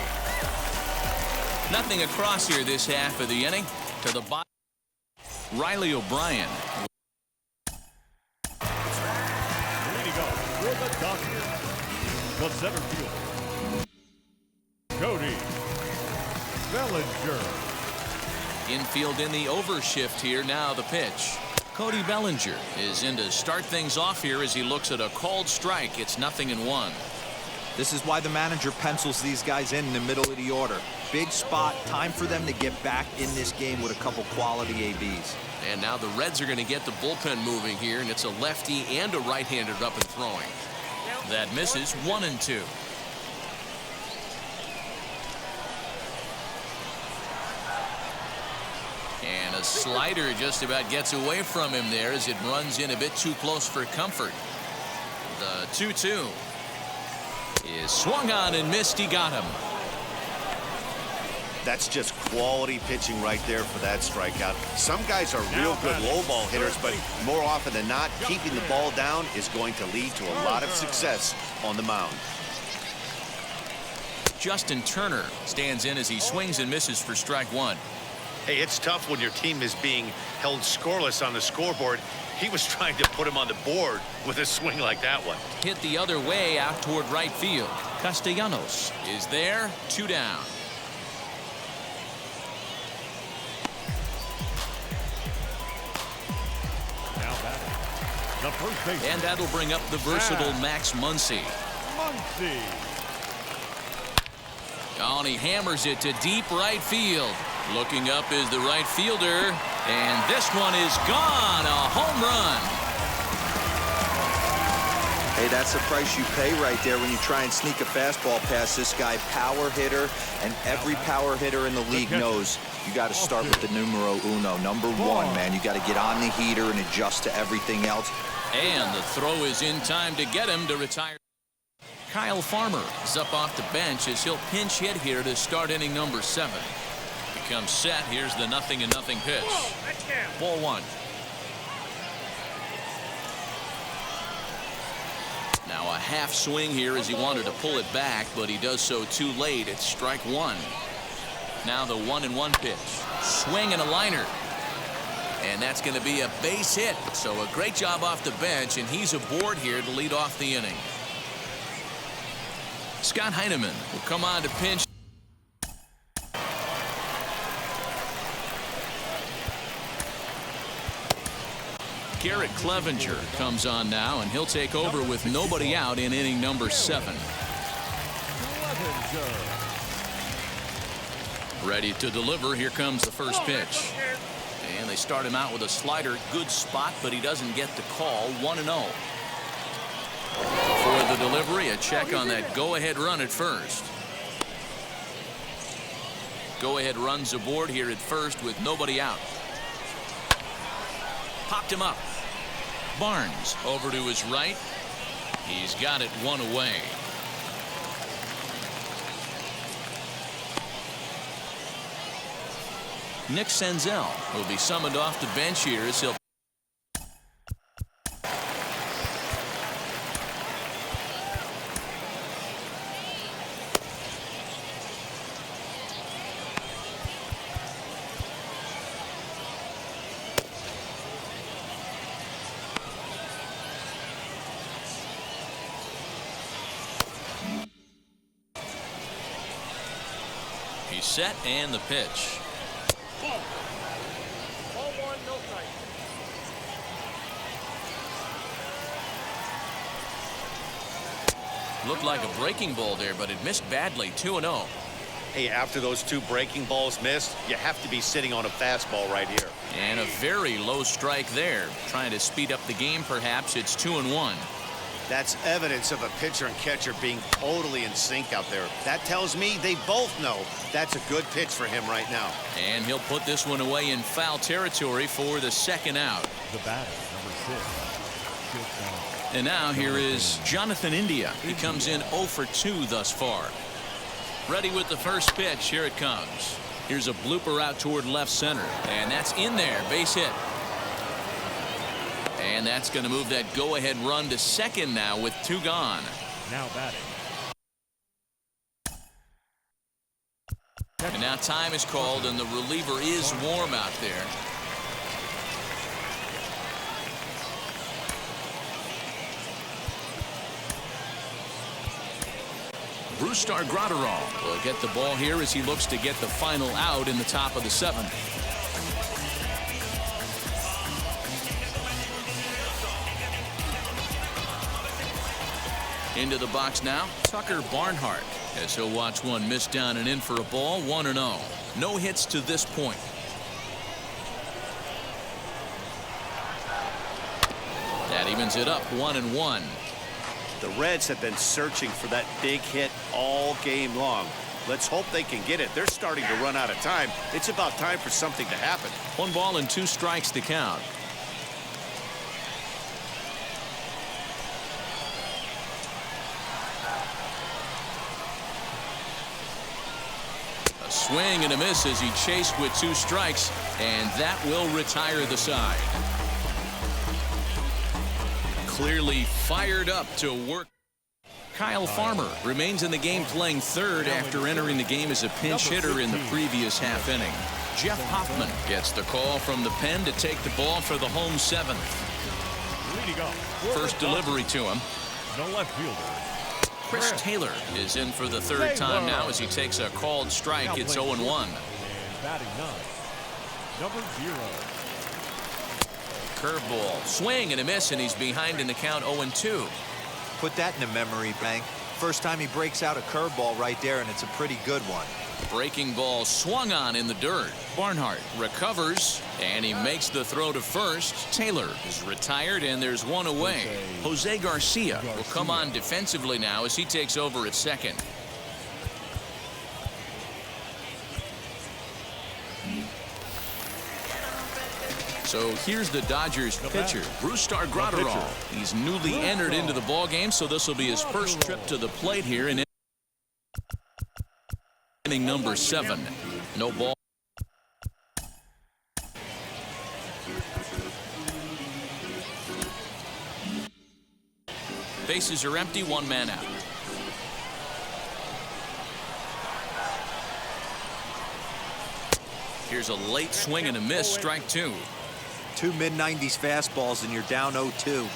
Nothing across here this half of the inning. To the bottom, Riley O'Brien. Leading up for the Dodgers, the center fielder, Cody Bellinger. Infield in the overshift here. Now the pitch. Cody Bellinger is in to start things off here as he looks at a called strike. It's 0-1. This is why the manager pencils these guys in the middle of the order. Big spot, time for them to get back in this game with a couple quality ABs. And now the Reds are going to get the bullpen moving here, and it's a lefty and a right-hander up and throwing. That misses. 1-2. And a slider just about gets away from him there as it runs in a bit too close for comfort. The 2-2 is swung on and missed. He got him. That's just quality pitching right there for that strikeout. Some guys are real good low ball hitters, but more often than not, keeping the ball down is going to lead to a lot of success on the mound. Justin Turner stands in as he swings and misses for strike 1. Hey, it's tough when your team is being held scoreless on the scoreboard. He was trying to put him on the board with a swing like that one. Hit the other way out toward right field. Castellanos is there. 2 down. Now batting, the first baseman. And that'll bring up the versatile Max Muncy. Oh, and he hammers it to deep right field. Looking up is the right fielder, and this one is gone. A home run. Hey, that's the price you pay right there when you try and sneak a fastball past this guy. Power hitter, and every power hitter in the league knows you got to start with the numero uno, number 1, man. You got to get on the heater and adjust to everything else. And the throw is in time to get him to retire. Kyle Farmer is up off the bench as he'll pinch hit here to start inning number 7. Becomes set. Here's the 0-0 pitch. Ball 1. Now a half swing here as he wanted to pull it back, but he does so too late. It's strike 1. Now the 1-1 pitch. Swing and a liner. And that's going to be a base hit. So a great job off the bench, and he's aboard here to lead off the inning. Scott Heineman will come on to pinch. Garrett Clevenger comes on now, and he'll take over with nobody out in inning number 7. Ready to deliver. Here comes the first pitch. And they start him out with a slider. Good spot, but he doesn't get the call. 1-0. For the delivery, a check on that go-ahead run at first. Go-ahead runs aboard here at first with nobody out. Popped him up. Barnes over to his right. He's got it one away. Nick Senzel will be summoned off the bench here as he'll he's set and the pitch. Looked like a breaking ball there, but it missed badly. 2-0. Hey, after those two breaking balls missed, you have to be sitting on a fastball right here. And a very low strike there. Trying to speed up the game, perhaps. It's 2-1. That's evidence of a pitcher and catcher being totally in sync out there. That tells me they both know that's a good pitch for him right now. And he'll put this one away in foul territory for the second out. The batter, number 6. And now here is Jonathan India. He comes in 0 for 2 thus far. Ready with the first pitch. Here it comes. Here's a blooper out toward left center. And that's in there. Base hit. And that's going to move that go-ahead run to second now with 2 gone. Now batting. And now time is called, and the reliever is warm out there. Brusdar Graterol will get the ball here as he looks to get the final out in the top of the 7th. Into the box now, Tucker Barnhart, as he'll watch one miss down and in for a ball. 1-0. No hits to this point. That evens it up 1-1. The Reds have been searching for that big hit all game long. Let's hope they can get it. They're starting to run out of time. It's about time for something to happen. 1 ball and 2 strikes to count. A swing and a miss as he chased with 2 strikes, and that will retire the side. Clearly fired up to work. Kyle Farmer remains in the game, playing third after entering the game as a pinch hitter in the previous half inning. Jeff Hoffman gets the call from the pen to take the ball for the home 7th. First delivery to him. The left fielder. Chris Taylor is in for the 3rd time now as he takes a called strike. It's 0-1. And batting 9, number 0. Curveball, swing and a miss, and he's behind in the count. 0-2. Put that in a memory bank. First time he breaks out a curveball right there, and it's a pretty good one. Breaking ball swung on in the dirt. Barnhart recovers, and he makes the throw to first. Taylor is retired, and there's 1 away. Jose Garcia will come on defensively now as he takes over at second. So here's the Dodgers pitcher, Brusdar Graterol. He's newly entered into the ball game, so this will be his first trip to the plate here in inning number 7. No ball. Bases are empty, 1 man out. Here's a late swing and a miss, strike 2. 2 mid-90s fastballs and you're down 0-2.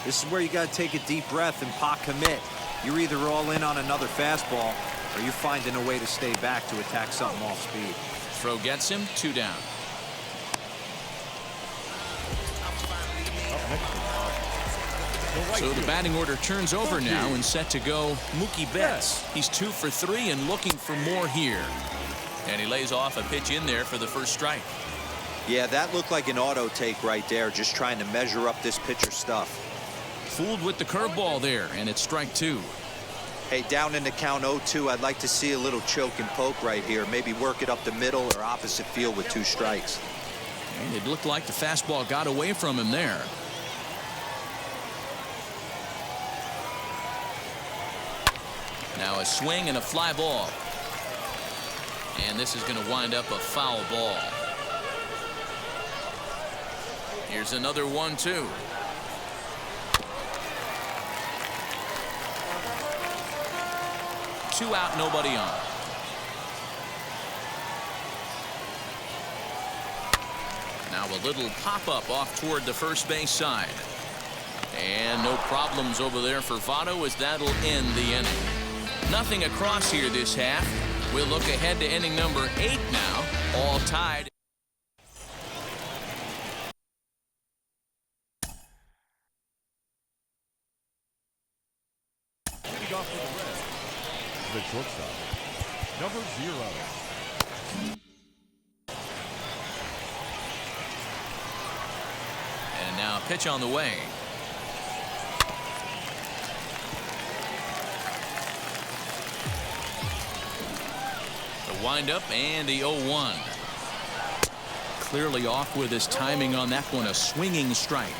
This is where you got to take a deep breath and pot commit. You're either all in on another fastball or you're finding a way to stay back to attack something off speed. Throw gets him, 2 down. So the batting order turns over now and set to go Mookie Betts. He's 2 for 3 and looking for more here. And he lays off a pitch in there for the first strike. Yeah, that looked like an auto take right there, just trying to measure up this pitcher's stuff. Fooled with the curveball there, and it's strike 2. Hey, down in the count 0-2, I'd like to see a little choke and poke right here. Maybe work it up the middle or opposite field with 2 strikes. And it looked like the fastball got away from him there. Now a swing and a fly ball. And this is going to wind up a foul ball. Here's another 1-2. Two out, nobody on. Now a little pop-up off toward the first base side. And no problems over there for Votto, as that'll end the inning. Nothing across here this half. We'll look ahead to inning number 8 now, all tied. Leading off for the Reds, the shortstop, number 0. And now pitch on the way. The windup and the 0-1. Clearly off with his timing on that one, a swinging strike.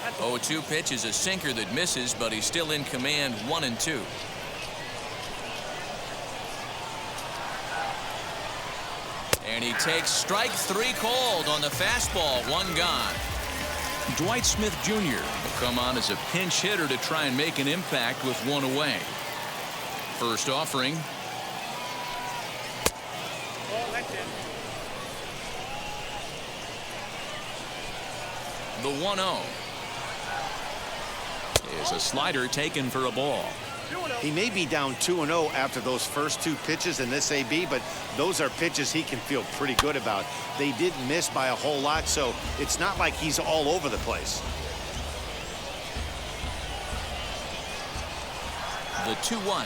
That 0-2 pitch is a sinker that misses, but he's still in command, 1-2. And he takes strike 3 called on the fastball, 1 gone. Dwight Smith Jr. will come on as a pinch hitter to try and make an impact with 1 away. First offering. The 1-0 is a slider taken for a ball. He may be down 2-0 after those first 2 pitches in this AB, but those are pitches he can feel pretty good about. They did miss by a whole lot, so it's not like he's all over the place. The 2-1.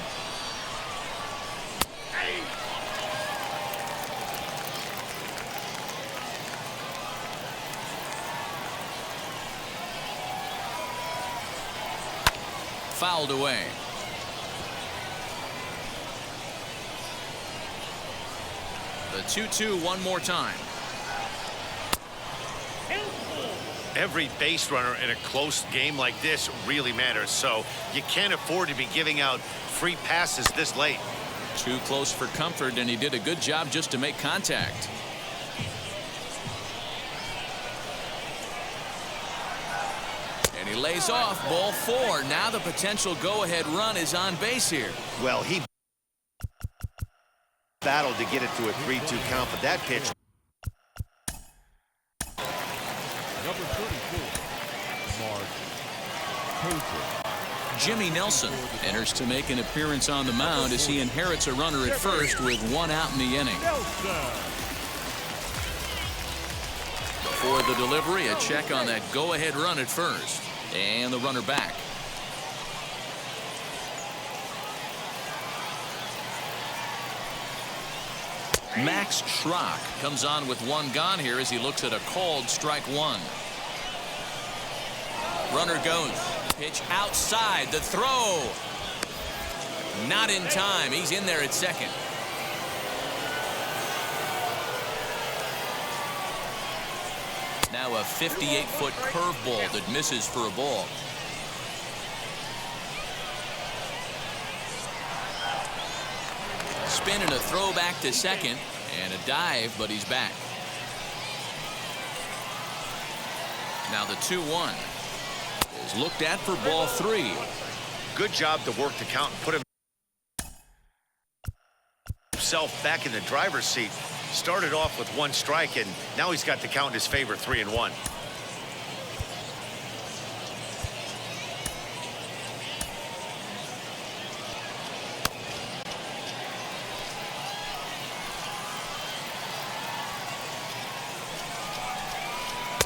Fouled away. The 2-2 one more time. Every base runner in a close game like this really matters, so you can't afford to be giving out free passes this late. Too close for comfort, and he did a good job just to make contact. And he lays off, ball 4. Now the potential go-ahead run is on base here. Well, he battled to get it to a 3-2 count, but that pitch. Number 34, Mark Paper. Jimmy Nelson enters to make an appearance on the mound as he inherits a runner at first with 1 out in the inning. For the delivery, a check on that go-ahead run at first. And the runner back. Max Schrock comes on with 1 gone here as he looks at a called strike 1. Runner goes. Pitch outside. The throw. Not in time. He's in there at second. Now a 58-foot curveball that misses for a ball. Spin and a throw back to second, and a dive, but he's back. Now the 2-1 is looked at for ball 3. Good job to work the count and put himself back in the driver's seat. Started off with 1 strike, and now he's got the count in his favor, 3-1.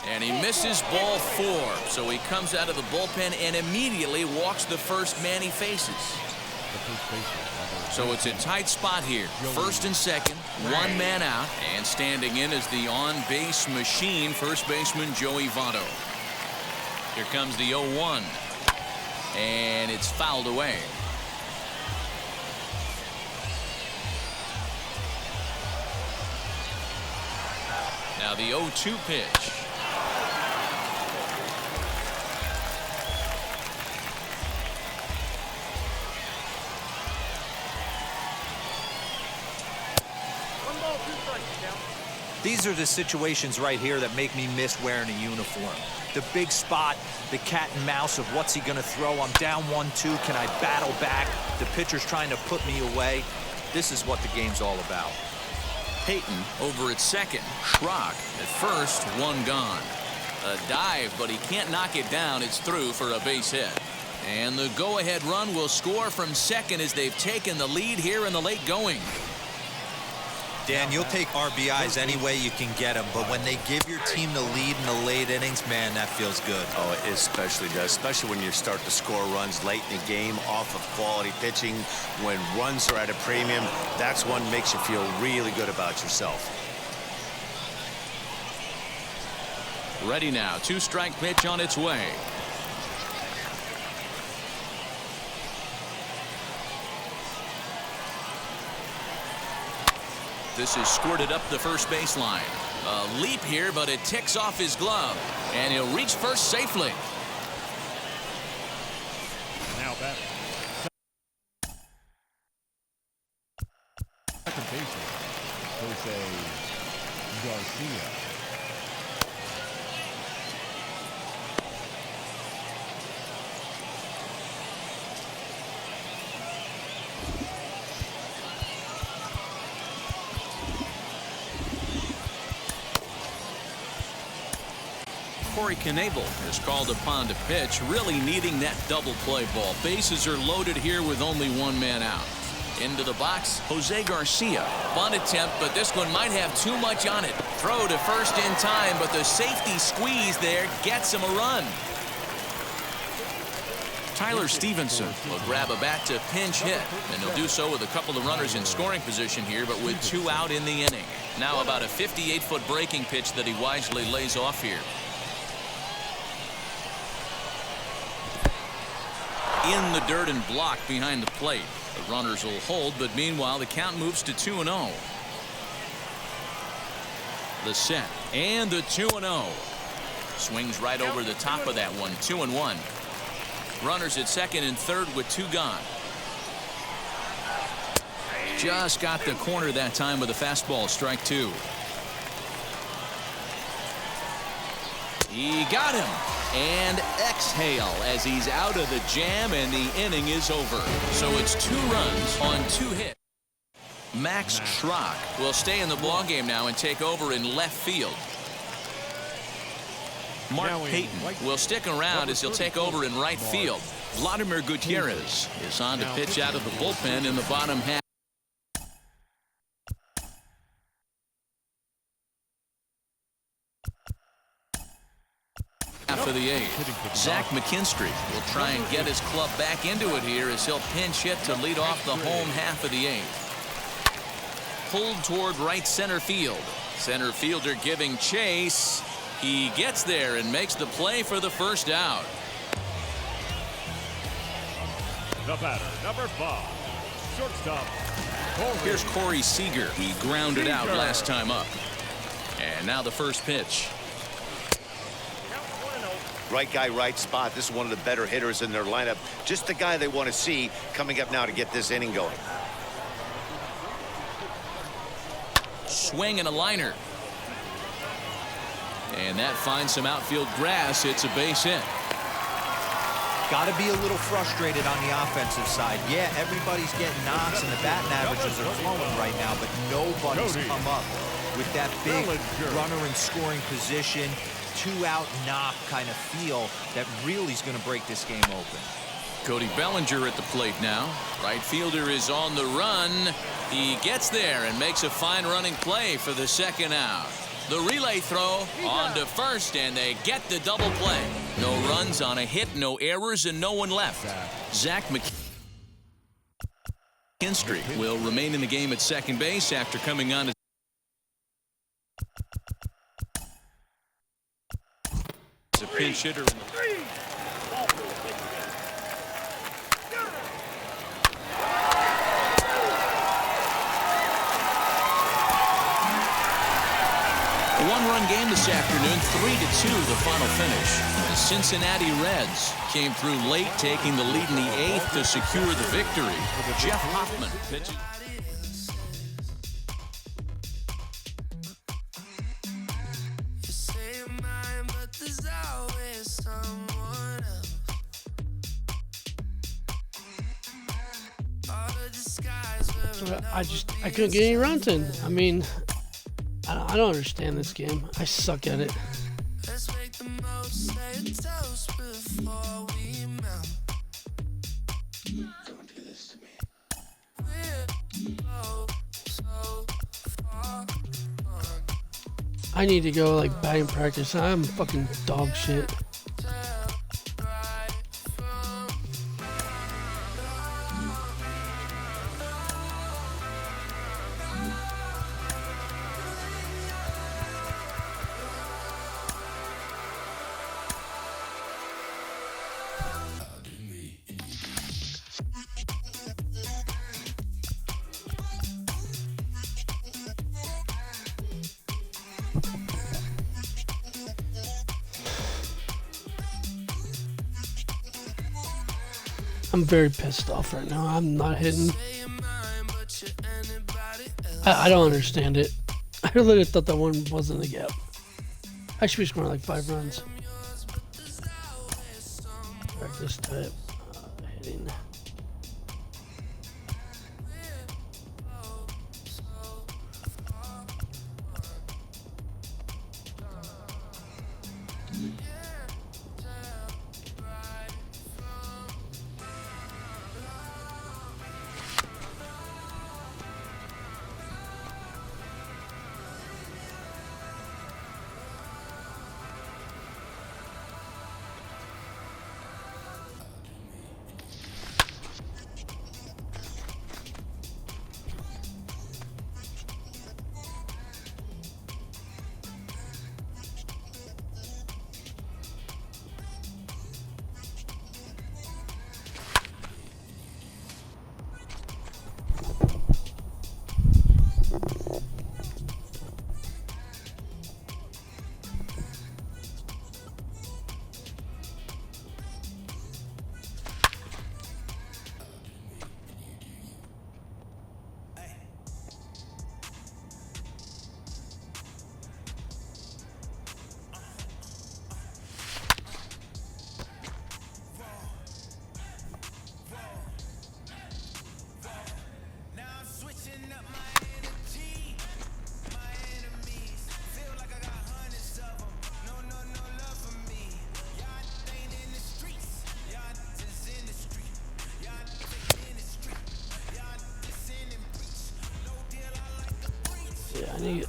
And he misses ball 4, so he comes out of the bullpen and immediately walks the first man he faces. So it's a tight spot here. First and second, one man out, and standing in is the on-base machine, first baseman Joey Votto. Here comes the 0-1, and it's fouled away. Now the 0-2 pitch. These are the situations right here that make me miss wearing a uniform. The big spot, the cat and mouse of what's he going to throw. I'm down 1-2. Can I battle back? The pitcher's trying to put me away. This is what the game's all about. Peyton over at second. Schrock at first, one gone. A dive, but he can't knock it down. It's through for a base hit. And the go-ahead run will score from second as they've taken the lead here in the late going. Dan, you'll take RBIs any way you can get them, but when they give your team the lead in the late innings, man, that feels good. Oh, it especially does, especially when you start to score runs late in the game off of quality pitching. When runs are at a premium, that's what makes you feel really good about yourself. Ready now, two-strike pitch on its way. This is squirted up the first baseline. A leap here, but it ticks off his glove, and he'll reach first safely. Now batting. Second baseman, Jose Garcia. Corey Knebel is called upon to pitch, really needing that double play ball. Bases are loaded here with only one man out. Into the box, Jose Garcia. Bunt attempt, but this one might have too much on it. Throw to first in time, but the safety squeeze there gets him a run. Tyler Stevenson will grab a bat to pinch hit, and he'll do so with a couple of runners in scoring position here, but with two out in the inning. Now about a 58-foot breaking pitch that he wisely lays off here. In the dirt and blocked behind the plate. The runners will hold, but meanwhile the count moves to 2-0. The set and the 2-0. Swings right over the top of that one. 2-1. Runners at second and third with two gone. Just got the corner that time with a fastball. Strike two. He got him. And exhale as he's out of the jam, and the inning is over. So it's 2 runs on 2 hits. Max Schrock will stay in the ballgame now and take over in left field. Mark Payton will stick around as he'll take over in right field. Vladimir Gutierrez is on to pitch out of the bullpen in the bottom half. For the 8th, Zach McKinstry will try and get his club back into it here as he'll pinch hit to lead off the home half of the 8th. Pulled toward right center field. Center fielder giving chase. He gets there and makes the play for the first out. The batter, number 5, shortstop. Here's Corey Seager. He grounded out last time up. And now the first pitch. Right guy, right spot. This is one of the better hitters in their lineup. Just the guy they want to see coming up now to get this inning going. Swing and a liner. And that finds some outfield grass. It's a base hit. Got to be a little frustrated on the offensive side. Yeah, everybody's getting knocks and the batting averages are flowing right now, but nobody's come up with that big runner in scoring position, 2-out knock kind of feel that really is going to break this game open. Cody Bellinger at the plate now. Right fielder is on the run. He gets there and makes a fine running play for the second out. The relay throw on to first, and they get the double play. No runs on a hit, no errors, and no one left. Zach McKinstry. Manstry will remain in the game at second base after coming on as a pinch hitter. A one-run game this afternoon, 3-2 the final finish. The Cincinnati Reds came through late, taking the lead in the 8th to secure the victory. Jeff Hoffman pitches. I couldn't get any runs in. I mean, I don't understand this game. I suck at it. I need to go like batting practice. I'm fucking dog shit. I'm very pissed off right now. I'm not hitting. I don't understand it. I really thought that one wasn't a gap. I should be scoring like 5 runs. Practice type hitting.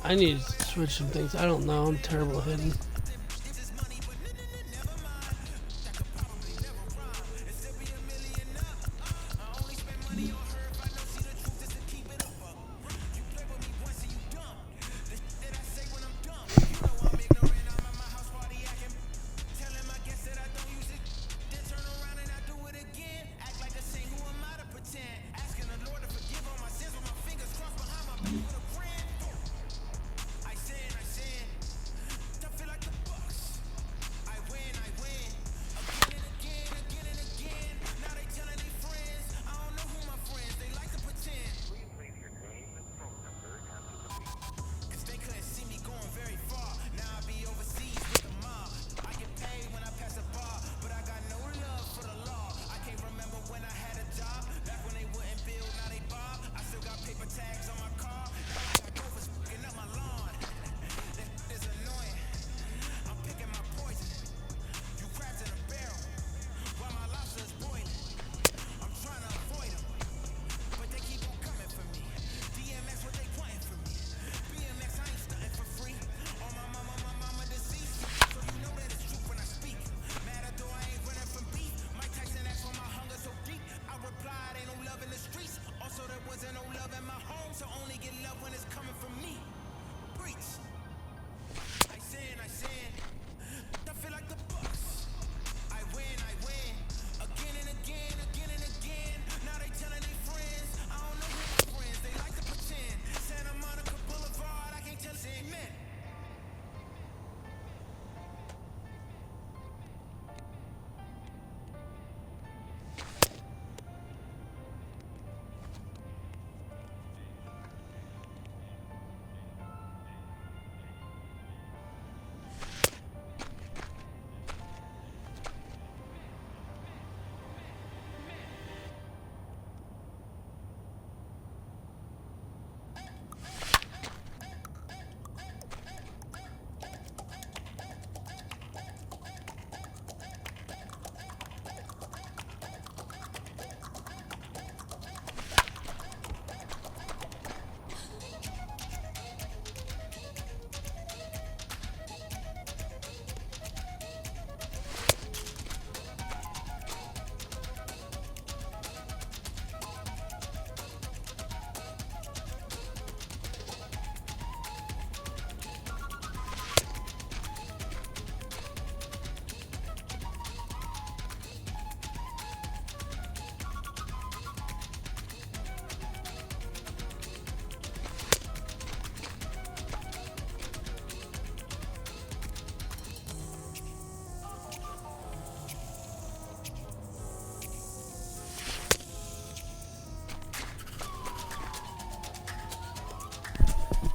I need to switch some things. I don't know. I'm terrible at hitting.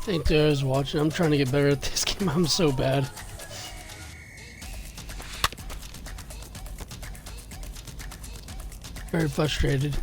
think Dara's watching. I'm trying to get better at this game. I'm so bad. Very frustrated.